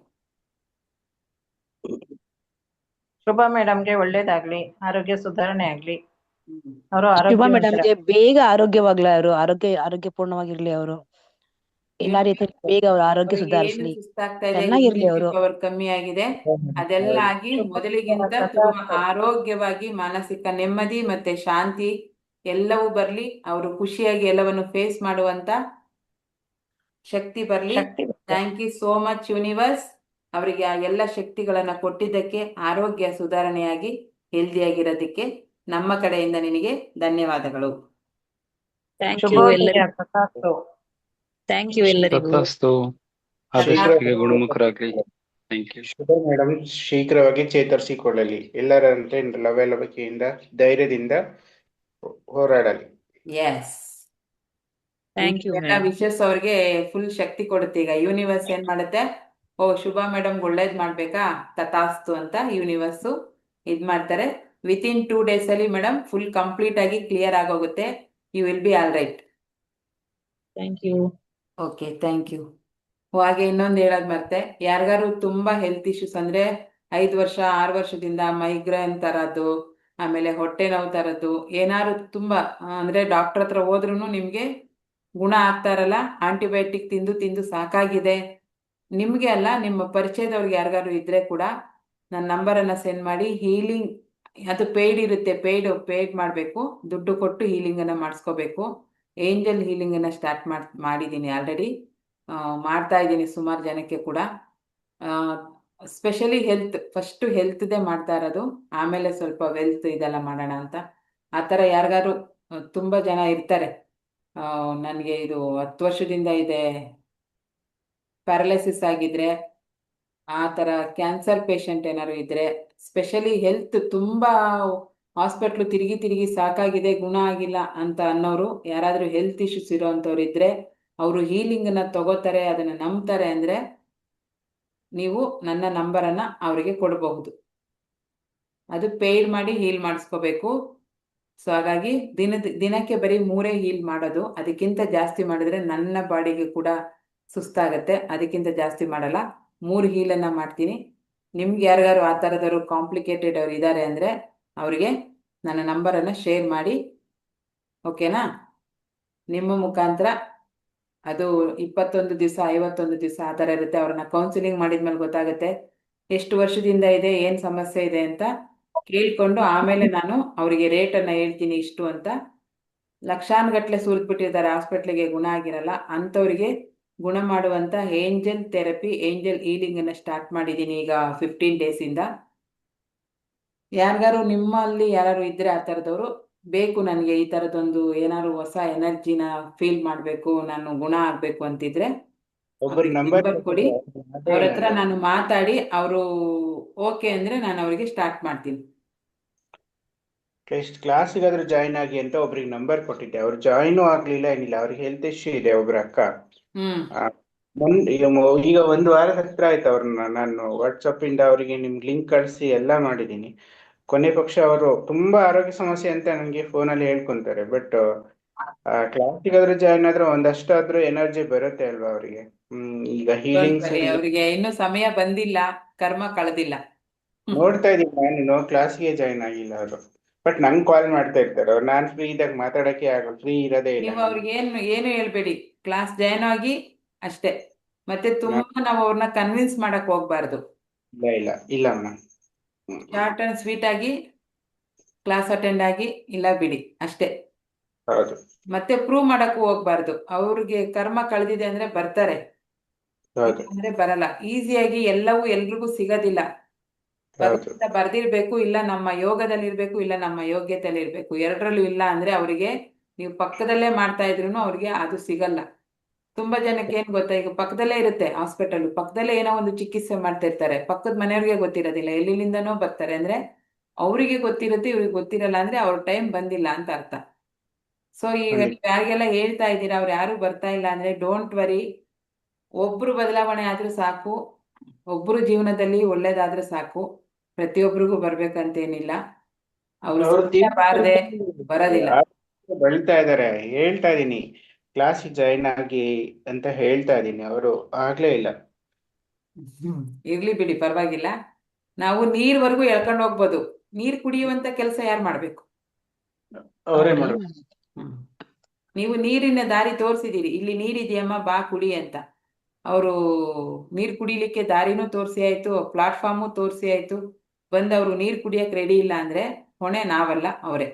ಶುಭಾ ಮೇಡಮ್ಗೆ ಒಳ್ಳೇದಾಗ್ಲಿ, ಆರೋಗ್ಯ ಸುಧಾರಣೆ ಆಗ್ಲಿ, ಅವರು ಶುಭ ಆರೋಗ್ಯವಂತರ ಮೇಡಮ್ಗೆ ಬೇಗ ಆರೋಗ್ಯವಾಗ್ಲಿ, ಅವರು ಆರೋಗ್ಯಪೂರ್ಣವಾಗಿರ್ಲಿ, ಅವರು ಎಲ್ಲಾ ರೀತಿಯಲ್ಲಿ ಬೇಗ ಅವ್ರ ಆರೋಗ್ಯ ಅವರಿಗೆ ಏನು ಸುಧಾರಿಸ್ಲಿ, ಸುಸ್ತಾಗ್ತಾ ಇದೆ, ಚೆನ್ನಾಗಿರ್ಲಿ ಇಮ್ಯುನಿಟಿ ಅವರು. ಪವರ್ ಕಮ್ಮಿ ಆಗಿದೆ, ಅದೆಲ್ಲ ಆಗಿ ಮೊದಲಿಗಿಂತ ತುಂಬಾ ಆರೋಗ್ಯವಾಗಿ, ಮಾನಸಿಕ ನೆಮ್ಮದಿ ಮತ್ತೆ ಶಾಂತಿ ಎಲ್ಲವೂ ಬರ್ಲಿ, ಅವರು ಖುಷಿಯಾಗಿ ಎಲ್ಲವನ್ನು ಫೇಸ್ ಮಾಡುವಂತ ಶಕ್ತಿ ಬರ್ಲಿ. ಶಕ್ತಿ ಬರುತ್ತೆ. Thank you so much universe. ಅವರಿಗೆ ಆ ಎಲ್ಲ ಶಕ್ತಿಗಳನ್ನ ಕೊಟ್ಟಿದ್ದಕ್ಕೆ, ಆರೋಗ್ಯ ಸುಧಾರಣೆಯಾಗಿ ಹೆಲ್ದಿಯಾಗಿರೋದಕ್ಕೆ ನಮ್ಮ ಕಡೆಯಿಂದ ನಿನಗೆ ಧನ್ಯವಾದಗಳು. ಥ್ಯಾಂಕ್ ಯು ಶುಭೋದಯ, ಎಲ್ಲರಿಗೂ. ತಥಾಸ್ತು. ಥ್ಯಾಂಕ್ ಯು ಎಲ್ಲರಿಗೂ. ತಥಾಸ್ತು. ಆದಷ್ಟು ಗುಣಮುಖರಾಗ್ಲಿ. Thank you. ಶುಭ ಮೇಡಮ್ ಶೀಘ್ರವಾಗಿ ಚೇತರಿಸಿಕೊಳ್ಳಲಿ, ಎಲ್ಲರಂತೆ ಲವಲವಿಕೆಯಿಂದ ಧೈರ್ಯದಿಂದ ಹೋರಾಡಲಿ. ಎಸ್, ಥ್ಯಾಂಕ್ ಯು ಎಲ್ಲ ವಿಶಸ್ ಅವ್ರಿಗೆ ಫುಲ್ ಶಕ್ತಿ ಕೊಡುತ್ತೆ. ಈಗ ಯೂನಿವರ್ಸ್ ಏನ್ ಮಾಡುತ್ತೆ, ಓ ಶುಭಾ ಮೇಡಮ್ ಒಳ್ಳೇದ್ ಮಾಡ್ಬೇಕಾ, ತಥಾಸ್ತು ಅಂತ ಯೂನಿವರ್ಸ್ ಇದ್ ಮಾಡ್ತಾರೆ. ವಿತಿನ್ 2 days ಅಲ್ಲಿ ಮೇಡಮ್ ಫುಲ್ ಕಂಪ್ಲೀಟ್ ಆಗಿ ಕ್ಲಿಯರ್ ಆಗೋಗುತ್ತೆ. You will be all right. Thank you. Okay, thank you. ಹಾಗೆ ಇನ್ನೊಂದು ಹೇಳೋದು ಮತ್ತೆ, ಯಾರಿಗಾರು ತುಂಬಾ ಹೆಲ್ತ್ ಇಶ್ಯೂಸ್ ಅಂದ್ರೆ 5 ವರ್ಷ 6 ವರ್ಷದಿಂದ ಮೈಗ್ರೇನ್ ತರದ್ದು, ಆಮೇಲೆ ಹೊಟ್ಟೆ ನೋವು ತರದ್ದು, ಏನಾದ್ರು ತುಂಬಾ ಅಂದ್ರೆ ಡಾಕ್ಟರ್ ಹತ್ರ ಹೋದ್ರೂ ನಿಮ್ಗೆ ಗುಣ ಆಗ್ತಾ ಇರಲ್ಲ, ಆಂಟಿಬಯೋಟಿಕ್ ತಿಂದು ತಿಂದು ಸಾಕಾಗಿದೆ, ನಿಮ್ಗೆ ಅಲ್ಲ ನಿಮ್ಮ ಪರಿಚಯದವ್ರಿಗೆ ಯಾರಿಗಾರು ಇದ್ರೆ ಕೂಡ ನನ್ನ ನಂಬರನ್ನು ಸೆಂಡ್ ಮಾಡಿ. ಹೀಲಿಂಗ್ ಅದು ಪೇಯ್ಡ್ ಇರುತ್ತೆ, ಪೇಯ್ಡ್ ಮಾಡಬೇಕು, ದುಡ್ಡು ಕೊಟ್ಟು ಹೀಲಿಂಗನ್ನು ಮಾಡಿಸ್ಕೋಬೇಕು. ಏಂಜಲ್ ಹೀಲಿಂಗನ್ನು ಸ್ಟಾರ್ಟ್ ಮಾಡಿದ್ದೀನಿ ಆಲ್ರೆಡಿ, ಮಾಡ್ತಾ ಇದ್ದೀನಿ ಸುಮಾರು ಜನಕ್ಕೆ ಕೂಡ. ಸ್ಪೆಷಲಿ ಫಸ್ಟು ಹೆಲ್ತ್ದೇ ಮಾಡ್ತಾ ಇರೋದು, ಆಮೇಲೆ ಸ್ವಲ್ಪ ವೆಲ್ತ್ ಇದೆಲ್ಲ ಮಾಡೋಣ ಅಂತ. ಆ ಥರ ಯಾರಿಗಾರು ತುಂಬ ಜನ ಇರ್ತಾರೆ, ನನಗೆ ಇದು 10 ವರ್ಷದಿಂದ ಇದೆ, ಪ್ಯಾರಲೈಸಿಸ್ ಆಗಿದ್ರೆ, ಆ ಥರ ಕ್ಯಾನ್ಸರ್ ಪೇಷಂಟ್ ಏನಾದ್ರು ಇದ್ರೆ, ಸ್ಪೆಷಲಿ ಹೆಲ್ತ್ ತುಂಬ ಹಾಸ್ಪಿಟ್ಲು ತಿರುಗಿ ತಿರುಗಿ ಸಾಕಾಗಿದೆ, ಗುಣ ಆಗಿಲ್ಲ ಅಂತ ಅನ್ನೋರು, ಯಾರಾದರೂ ಹೆಲ್ತ್ ಇಶ್ಯೂಸ್ ಇರೋವಂಥವ್ರು ಇದ್ರೆ, ಅವರು ಹೀಲಿಂಗನ್ನ ತಗೋತಾರೆ, ಅದನ್ನು ನಂಬ್ತಾರೆ ಅಂದರೆ ನೀವು ನನ್ನ ನಂಬರನ್ನು ಅವರಿಗೆ ಕೊಡಬಹುದು. ಅದು ಪೇಯ್ಡ್ ಮಾಡಿ ಹೀಲ್ ಮಾಡಿಸ್ಕೋಬೇಕು. ಸೊ ಹಾಗಾಗಿ ದಿನಕ್ಕೆ ಬರೀ 3 ಹೀಲ್ ಮಾಡೋದು. ಅದಕ್ಕಿಂತ ಜಾಸ್ತಿ ಮಾಡಿದ್ರೆ ನನ್ನ ಬಾಡಿಗೆ ಕೂಡ ಸುಸ್ತಾಗತ್ತೆ. ಅದಕ್ಕಿಂತ ಜಾಸ್ತಿ ಮಾಡಲ್ಲ. 3 ಹೀಲನ್ನು ಮಾಡ್ತೀನಿ. ನಿಮ್ಗೆ ಯಾರಿಗಾರು ಆ ಥರದವರು ಕಾಂಪ್ಲಿಕೇಟೆಡ್ ಅವ್ರು ಇದ್ದಾರೆ ಅಂದರೆ ಅವರಿಗೆ ನನ್ನ ನಂಬರನ್ನು ಶೇರ್ ಮಾಡಿ, ಓಕೆನಾ? ನಿಮ್ಮ ಮುಖಾಂತರ ಅದು 21 ದಿವಸ 51 ದಿವಸ ಆ ಥರ ಇರುತ್ತೆ. ಅವ್ರನ್ನ ಕೌನ್ಸಿಲಿಂಗ್ ಮಾಡಿದ್ಮೇಲೆ ಗೊತ್ತಾಗುತ್ತೆ ಎಷ್ಟು ವರ್ಷದಿಂದ ಇದೆ, ಏನು ಸಮಸ್ಯೆ ಇದೆ ಅಂತ ಕೇಳಿಕೊಂಡು ಆಮೇಲೆ ನಾನು ಅವರಿಗೆ ರೇಟನ್ನು ಹೇಳ್ತೀನಿ ಇಷ್ಟು ಅಂತ. ಲಕ್ಷಾನುಗಟ್ಟಲೆ ಸುರಿದ್ಬಿಟ್ಟಿರ್ತಾರೆ, ಹಾಸ್ಪಿಟ್ಲಿಗೆ ಗುಣ ಆಗಿರಲ್ಲ, ಅಂಥವರಿಗೆ ಗುಣ ಮಾಡುವಂಥ ಏಂಜಲ್ ಥೆರಪಿ, ಏಂಜಲ್ ಹೀಲಿಂಗನ್ನು ಸ್ಟಾರ್ಟ್ ಮಾಡಿದ್ದೀನಿ ಈಗ 15 ಡೇಸಿಂದ. ಯಾರಿಗಾರು ನಿಮ್ಮಲ್ಲಿ ಯಾರು ಇದ್ದರೆ ಆ ಥರದವರು, ಬೇಕು ನನಗೆ ಈ ಥರದೊಂದು ಏನಾದ್ರು ಹೊಸ ಎನರ್ಜಿನ ಫೀಲ್ ಮಾಡಬೇಕು, ನಾನು ಗುಣ ಆಗಬೇಕು ಅಂತಿದ್ರೆ ಒಬ್ಬರ ನಂಬರ್ ಕೊಡಿ. ಅವ್ರ ಹತ್ರ ನಾನು ಮಾತಾಡಿ ಅವರು ಓಕೆ ಅಂದರೆ ನಾನು ಅವರಿಗೆ ಸ್ಟಾರ್ಟ್ ಮಾಡ್ತೀನಿ. ಕ್ಲಾಸಿಗಾದ್ರೂ ಜಾಯಿನ್ ಆಗಿ ಅಂತ ಒಬ್ರಿಗೆ ನಂಬರ್ ಕೊಟ್ಟಿದ್ದೆ. ಅವ್ರು ಜಾಯಿನು ಆಗ್ಲಿಲ್ಲ, ಏನಿಲ್ಲ. ಅವ್ರಿಗೆ ಹೆಲ್ತ್ ಇಶ್ಯೂ ಇದೆ, ಒಬ್ರ ಅಕ್ಕ. ಈಗ 1 ವಾರದ ಹತ್ರ ಆಯ್ತು ಅವ್ರನ್ನ ನಾನು ವಾಟ್ಸಪ್ ಇಂದ ಅವರಿಗೆ ನಿಮ್ಗೆ ಲಿಂಕ್ ಕಳಿಸಿ ಎಲ್ಲ ಮಾಡಿದ್ದೀನಿ. ಕೊನೆ ಪಕ್ಷ ಅವರು ತುಂಬಾ ಆರೋಗ್ಯ ಸಮಸ್ಯೆ ಅಂತ ನನಗೆ ಫೋನಲ್ಲಿ ಹೇಳ್ಕೊಂತಾರೆ. ಬಟ್ ಕ್ಲಾಸಿಗಾದ್ರೂ ಜಾಯಿನ್ ಆದ್ರೆ ಒಂದಷ್ಟಾದ್ರೂ ಎನರ್ಜಿ ಬರುತ್ತೆ ಅಲ್ವಾ ಅವರಿಗೆ. ಈಗ ಹೀಲಿಂಗ್ಸ್ ಅವರಿಗೆ ಇನ್ನೂ ಸಮಯ ಬಂದಿಲ್ಲ, ಕರ್ಮ ಕಳೆದಿಲ್ಲ. ನೋಡ್ತಾ ಇದ್ದೀನಿ, ನಾನು ಕ್ಲಾಸ್ಗೆ ಜಾಯಿನ್ ಆಗಿಲ್ಲ ಅವರು. ಬಟ್ ನಂಗೆ ಕಾಲ್ ಮಾಡ್ತಾ ಇರ್ತಾರೆ ಅವ್ರು. ನಾನು ಫ್ರೀ ಇದ್ದಾಗ ಮಾತಾಡಕ್ಕೆ ಆಗಲ್ಲ, ಫ್ರೀ ಇರೋದೇ ಇಲ್ಲ. ನೀವು ಅವ್ರಿಗೆ ಏನು ಹೇಳ್ಬೇಡಿ, ಕ್ಲಾಸ್ ಜಾಯ್ನ್ ಆಗಿ ಅಷ್ಟೇ. ಮತ್ತೆ ತುಂಬಾ ನಾವು ಅವ್ರನ್ನ ಕನ್ವಿನ್ಸ್ ಮಾಡಕ್ ಹೋಗ್ಬಾರ್ದು. ಇಲ್ಲ ಮೇಡಮ್. ಶಾರ್ಟ್ ಅಂಡ್ ಸ್ವೀಟ್ ಆಗಿ ಕ್ಲಾಸ್ ಅಟೆಂಡ್ ಆಗಿ ಇಲ್ಲ ಬಿಡಿ ಅಷ್ಟೇ. ಹೌದು. ಮತ್ತೆ ಪ್ರೂವ್ ಮಾಡಕ್ಕೂ ಹೋಗ್ಬಾರ್ದು. ಅವ್ರಿಗೆ ಕರ್ಮ ಕಳೆದಿದೆ ಅಂದ್ರೆ ಬರ್ತಾರೆ, ಹೌದು. ಅಂದ್ರೆ ಬರಲ್ಲ. ಈಸಿಯಾಗಿ ಎಲ್ಲವೂ ಎಲ್ರಿಗೂ ಸಿಗೋದಿಲ್ಲ. ಭಗವಂತ ಬರ್ದಿರ್ಬೇಕು, ಇಲ್ಲ ನಮ್ಮ ಯೋಗದಲ್ಲಿ ಇರ್ಬೇಕು, ಇಲ್ಲ ನಮ್ಮ ಯೋಗ್ಯತೆಯಲ್ಲಿ ಇರ್ಬೇಕು. ಎರಡರಲ್ಲೂ ಇಲ್ಲ ಅಂದ್ರೆ ಅವರಿಗೆ ನೀವು ಪಕ್ಕದಲ್ಲೇ ಮಾಡ್ತಾ ಇದ್ರು ಅವ್ರಿಗೆ ಅದು ಸಿಗಲ್ಲ. ತುಂಬಾ ಜನಕ್ಕೆ ಏನ್ ಗೊತ್ತಾ, ಈಗ ಪಕ್ಕದಲ್ಲೇ ಇರುತ್ತೆ ಹಾಸ್ಪಿಟಲ್, ಪಕ್ಕದಲ್ಲೇ ಏನೋ ಒಂದು ಚಿಕಿತ್ಸೆ ಮಾಡ್ತಾ ಇರ್ತಾರೆ, ಪಕ್ಕದ ಮನೆಯವ್ರಿಗೆ ಗೊತ್ತಿರೋದಿಲ್ಲ, ಎಲ್ಲಿಂದನೋ ಬರ್ತಾರೆ. ಅಂದ್ರೆ ಅವರಿಗೆ ಗೊತ್ತಿರುತ್ತೆ, ಇವ್ರಿಗೆ ಗೊತ್ತಿರಲ್ಲ, ಅಂದ್ರೆ ಅವ್ರ ಟೈಮ್ ಬಂದಿಲ್ಲ ಅಂತ ಅರ್ಥ. ಸೊ ಈಗ ನೀವು ಯಾರಿಗೆಲ್ಲ ಹೇಳ್ತಾ ಇದ್ದೀರಾ ಅವ್ರು ಯಾರು ಬರ್ತಾ ಇಲ್ಲ ಅಂದ್ರೆ ಡೋಂಟ್ ವರಿ. ಒಬ್ರು ಬದಲಾವಣೆ ಆದ್ರೂ ಸಾಕು, ಒಬ್ರು ಜೀವನದಲ್ಲಿ ಒಳ್ಳೇದಾದ್ರೂ ಸಾಕು. ಪ್ರತಿಯೊಬ್ಬರಿಗೂ ಬರ್ಬೇಕಂತೇನಿಲ್ಲ. ಅವ್ರು ಬಾರದೆ ಬರೋದಿಲ್ಲ. ಬೆಳ್ತಾ ಇದಾರೆ, ಹೇಳ್ತಾ ಇದೀನಿ ಕ್ಲಾಸಿಗೆ ಜಾಯಿನ್ ಆಗಿ ಅಂತ ಹೇಳ್ತಾ ಇದೀನಿ, ಅವರು ಆಗ್ಲೇ ಇಲ್ಲ. ಇರ್ಲಿ ಬಿಡಿ, ಪರವಾಗಿಲ್ಲ. ನಾವು ನೀರ್ವರೆಗೂ ಎಳ್ಕೊಂಡು ಹೋಗ್ಬೋದು. ನೀರ್ ಕುಡಿಯುವಂತ ಕೆಲಸ ಯಾರು ಮಾಡ್ಬೇಕು? ಅವರೇ ಮಾಡು. ನೀವು ನೀರಿನ ದಾರಿ ತೋರಿಸಿದೀರಿ, ಇಲ್ಲಿ ನೀರಿದೆಯಮ್ಮ ಬಾ ಕುಡಿ ಅಂತ. ಅವರು ನೀರ್ ಕುಡಿಲಿಕ್ಕೆ ದಾರಿನೂ ತೋರಿಸಿ ಆಯ್ತು, ಪ್ಲಾಟ್ಫಾರ್ಮು ತೋರಿಸಿ ಆಯ್ತು. ಬಂದವರು ನೀರ್ ಕುಡಿಯಕ್ ರೆಡಿ ಇಲ್ಲ ಅಂದ್ರೆ ಹೊಣೆ ನಾವಲ್ಲ, ಅವರೇ.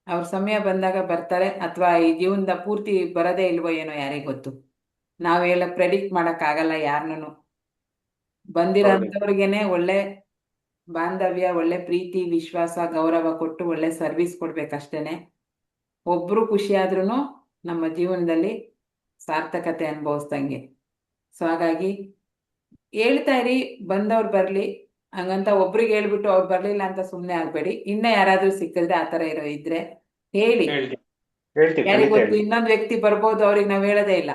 ಅವ್ರ ಸಮಯ ಬಂದಾಗ ಬರ್ತಾರೆ, ಅಥವಾ ಈ ಜೀವನದ ಪೂರ್ತಿ ಬರೋದೇ ಇಲ್ವೋ ಏನೋ ಯಾರಿಗೆ ಗೊತ್ತು. ನಾವೆಲ್ಲ ಪ್ರೆಡಿಕ್ಟ್ ಮಾಡಕ್ ಆಗಲ್ಲ ಯಾರನ್ನೂ. ಬಂದಿರೋಂಥವ್ರಿಗೇನೆ ಒಳ್ಳೆ ಬಾಂಧವ್ಯ, ಒಳ್ಳೆ ಪ್ರೀತಿ, ವಿಶ್ವಾಸ, ಗೌರವ ಕೊಟ್ಟು ಒಳ್ಳೆ ಸರ್ವಿಸ್ ಕೊಡ್ಬೇಕಷ್ಟೇನೆ. ಒಬ್ರು ಖುಷಿ ಆದ್ರೂ ನಮ್ಮ ಜೀವನದಲ್ಲಿ ಸಾರ್ಥಕತೆ ಅನುಭವಿಸ್ದಂಗೆ. ಸೊ ಹಾಗಾಗಿ ಹೇಳ್ತಾ ಇರಿ, ಬಂದವ್ರು ಬರ್ಲಿ ಹಂಗಂತ ಒಬ್ರಿಗೆ ಹೇಳ್ಬಿಟ್ಟು ಅವ್ರು ಬರ್ಲಿಲ್ಲ ಅಂತ ಸುಮ್ಮನೆ ಆಗ್ಬೇಡಿ. ಇನ್ನ ಯಾರಾದ್ರೂ ಸಿಕ್ಕಿದ್ರೆ ಆ ಥರ ಇದ್ರೆ ಹೇಳಿ. ಯಾರಿಗೆ ಗೊತ್ತು, ಇನ್ನೊಂದು ವ್ಯಕ್ತಿ ಬರ್ಬೋದು, ಅವ್ರಿಗೆ ನಾವು ಹೇಳೋದೇ ಇಲ್ಲ.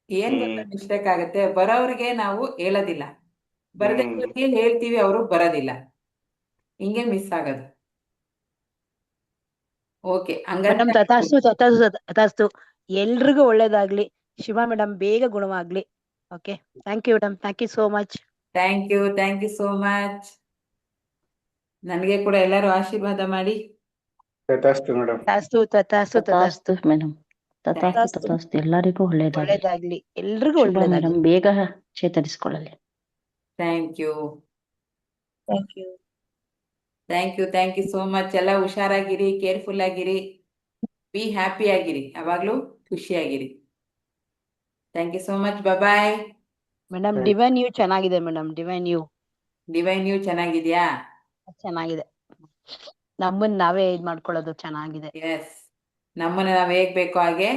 ಏನ್ ಗೊತ್ತಾ ಮಿಸ್ಟೇಕ್ ಆಗತ್ತೆ, ಬರೋವ್ರಿಗೆ ನಾವು ಹೇಳೋದಿಲ್ಲ, ಬರದೇ ಹೇಳ್ತೀವಿ, ಅವರು ಬರೋದಿಲ್ಲ. ಹಿಂಗೆ ಮಿಸ್ ಆಗೋದು. ಓಕೆ, ಮೇಡಮ್ ತಥಾಸ್ತು ತಥಾಸ್ತು ತಥಾಸ್ತು. ಎಲ್ರಿಗೂ ಒಳ್ಳೇದಾಗ್ಲಿ. ಶಿವ ಮೇಡಮ್ ಬೇಗ ಗುಣವಾಗ್ಲಿ. Okay, thank you madam, thank you so much. Thank you so much. ನನಗೆ ಕೂಡ ಎಲ್ಲರೂ ಆಶೀರ್ವಾದ ಮಾಡಿ. ತಥಾಸ್ತು ಮೇಡಮ್. ತಥಾಸ್ತು ತಥಾಸ್ತು ತಥಾಸ್ತು ಮೇಡಮ್. ತಥಾಸ್ತು. ಎಲ್ಲರಿಗೂ ಒಳ್ಳೇದಾಗ್ಲಿ, ಎಲ್ರಿಗೂ ಒಳ್ಳೇದಾಗ್ಲಿ. ಮೇಡಮ್ ಬೇಗ ಚೇತರಿಸಿಕೊಳ್ಳಲಿ. Thank you so much. ಎಲ್ಲ ಹುಷಾರಾಗಿರಿ, ಕೇರ್ಫುಲ್ ಆಗಿರಿ, ಬಿ ಹ್ಯಾಪಿ ಆಗಿರಿ, ಯಾವಾಗ್ಲೂ ಖುಷಿಯಾಗಿರಿ. Thank you so much. Bye. Madam divine you ಚೆನ್ನಾಗಿದೆ ಮೇಡಮ್. ಡಿವೈನ್ ಯು ಚೆನ್ನಾಗಿದ್ಯಾ? ಚೆನ್ನಾಗಿದೆ. ನಮ್ಮನ್ನ ನಾವೇ ಇದ್ ಮಾಡ್ಕೊಳ್ಳೋದು ಚೆನ್ನಾಗಿದೆ. ಎಸ್, ನಮ್ಮನ್ನ ನಾವ್ ಹೇಗ್ ಬೇಕೋ ಹಾಗೆ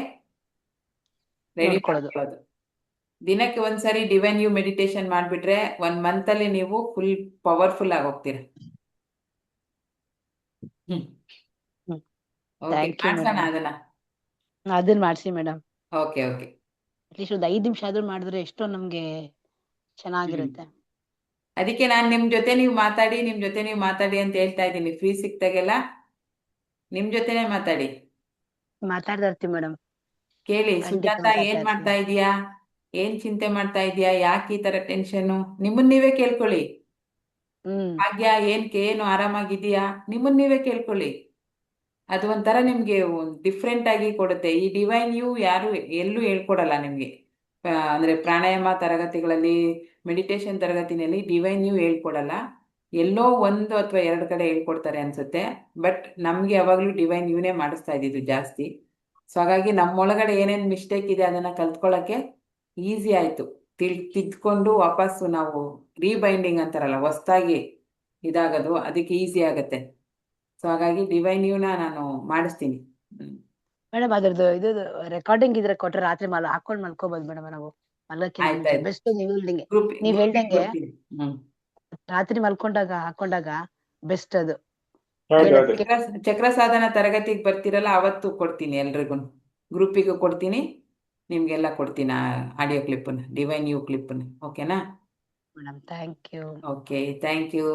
ರೆಡಿ ನೋಡ್ಕೊಳ್ಳೋದು. ಮಾಡ್ಕೊಳ್ಳೋದು. ದಿನಕ್ಕೆ ಒಂದ್ಸರಿ ಡಿವೈನ್ ಯು ಮೆಡಿಟೇಷನ್ ಮಾಡಿಬಿಟ್ರೆ 1 ಮಂತ್ ಅಲ್ಲಿ ನೀವು ಫುಲ್ ಪವರ್ಫುಲ್ ಆಗಿ ಹೋಗ್ತೀರ. ಹ್ಮ್ ಹ್ಮ್. ಓಕೆ, Thank you, ಮಾಡ್ಸೋಣ madam. ಅದನ್ನ. ಅದನ್ನ ಮಾಡ್ಸಿ ಮೇಡಮ್. Okay okay. ಅಟ್ಲೀಸ್ಟ್ ಒಂದು 5 ನಿಮಿಷ ಆದ್ರೂ ಮಾಡಿದ್ರೆ ಎಷ್ಟೋ ನಮ್ಗೆ ಚೆನ್ನಾಗಿರುತ್ತೆ. ಅದಕ್ಕೆ ನಾನು ನಿಮ್ ಜೊತೆ ನೀವು ಮಾತಾಡಿ ಅಂತ ಹೇಳ್ತಾ ಇದ್ದೀನಿ. ಫ್ರೀ ಸಿಕ್ತಾಗೆಲ್ಲ ನಿಮ್ ಜೊತೆನೆ ಮಾತಾಡಿ. ಮಾತಾಡ್ತಾ ಇರ್ತೀವಿ ಮೇಡಮ್. ಕೇಳಿ, ಖಂಡಿತ ಸುಜಾತ ಮಾತಾಡ್ತಾ ಏನ್ ಇರ್ತೀನಿ. ಮಾಡ್ತಾ ಇದೀಯಾ, ಏನ್ ಚಿಂತೆ ಮಾಡ್ತಾ ಇದೀಯಾ, ಯಾಕೆ ಈ ತರ ಟೆನ್ಷನ್, ನಿಮ್ಮನ್ ನೀವೇ ಕೇಳ್ಕೊಳ್ಳಿ. ಭಾಗ್ಯ ಏನು ಆರಾಮಾಗಿದೀಯಾ, ನಿಮ್ಮನ್ ನೀವೇ ಕೇಳ್ಕೊಳ್ಳಿ. ಅದು ಒಂಥರ ನಿಮ್ಗೆ ಡಿಫ್ರೆಂಟ್ ಆಗಿ ಕೊಡುತ್ತೆ. ಈ ಡಿವೈನ್ ಯು ಯಾರು ಎಲ್ಲೂ ಹೇಳ್ಕೊಡಲ್ಲ ನಿಮ್ಗೆ. ಅಂದ್ರೆ ಪ್ರಾಣಾಯಾಮ ತರಗತಿಗಳಲ್ಲಿ, ಮೆಡಿಟೇಷನ್ ತರಗತಿನಲ್ಲಿ ಡಿವೈನ್ ಯು ಹೇಳ್ಕೊಡಲ್ಲ. ಎಲ್ಲೋ 1 ಅಥವಾ 2 ಕಡೆ ಹೇಳ್ಕೊಡ್ತಾರೆ ಅನ್ಸುತ್ತೆ. ಬಟ್ ನಮ್ಗೆ ಯಾವಾಗ್ಲೂ ಡಿವೈನ್ ಯುನೇ ಮಾಡಿಸ್ತಾ ಇದ್ದಿದ್ದು ಜಾಸ್ತಿ. ಸೊ ಹಾಗಾಗಿ ನಮ್ಮೊಳಗಡೆ ಏನೇನ್ ಮಿಸ್ಟೇಕ್ ಇದೆ ಅದನ್ನ ಕಲ್ತ್ಕೊಳ್ಳಕ್ಕೆ ಈಸಿ ಆಯ್ತು. ತಿದ್ಕೊಂಡು ವಾಪಸ್ಸು ನಾವು ರೀಬೈಂಡಿಂಗ್ ಅಂತಾರಲ್ಲ, ಹೊಸ್ದಾಗಿ ಇದಾಗೋದು, ಅದಕ್ಕೆ ಈಸಿ ಆಗತ್ತೆ. ಸೊ ಹಾಗಾಗಿ ಡಿವೈನ್ ಯುನ ನಾನು ಮಾಡಿಸ್ತೀನಿ. ಮೇಡಮ್ ಅದ್ರದ್ದು ಇದು ರೆಕಾರ್ಡಿಂಗ್ ಇದ್ರೆ ಕೊಟ್ರೆ ರಾತ್ರಿ ಹಾಕೊಂಡ್ ಮಲ್ಕೋಬಹುದು ಮೇಡಮ್. ನಾವು ಮಲಕ್ಕಿಂತ ಮುಂಚೆ ಆಯ್ತಾಯ್ತು. ಬೆಸ್ಟ್ ನೀವ್ ಹೇಳ್ದಂಗೆ. ಗ್ರೂಪ್ ನೀವ್ ಹೇಳ್ದಂಗೆ ಕೊಡ್ತೀನಿ. ರಾತ್ರಿ ಹಾಕೊಂಡಾಗ ಬೆಸ್ಟ್ ಅದು. ಹೌದೌದು. ಚಕ್ರ ಸಾಧನ ತರಗತಿಗೆ ಬರ್ತೀರಲ್ಲ, ಅವತ್ತು ಕೊಡ್ತೀನಿ ಎಲ್ರಿಗೂ. ಗ್ರೂಪಿಗೂ ಕೊಡ್ತೀನಿ, ನಿಮ್ಗೆಲ್ಲ ಕೊಡ್ತೀನಿ ಆಡಿಯೋ ಕ್ಲಿಪ್ಪನ್ನ, ಡಿವೈನ್ ಯು ಕ್ಲಿಪ್ಪನ್ನ. ಓಕೆನಾ? Madam thank you. Okay, thank you.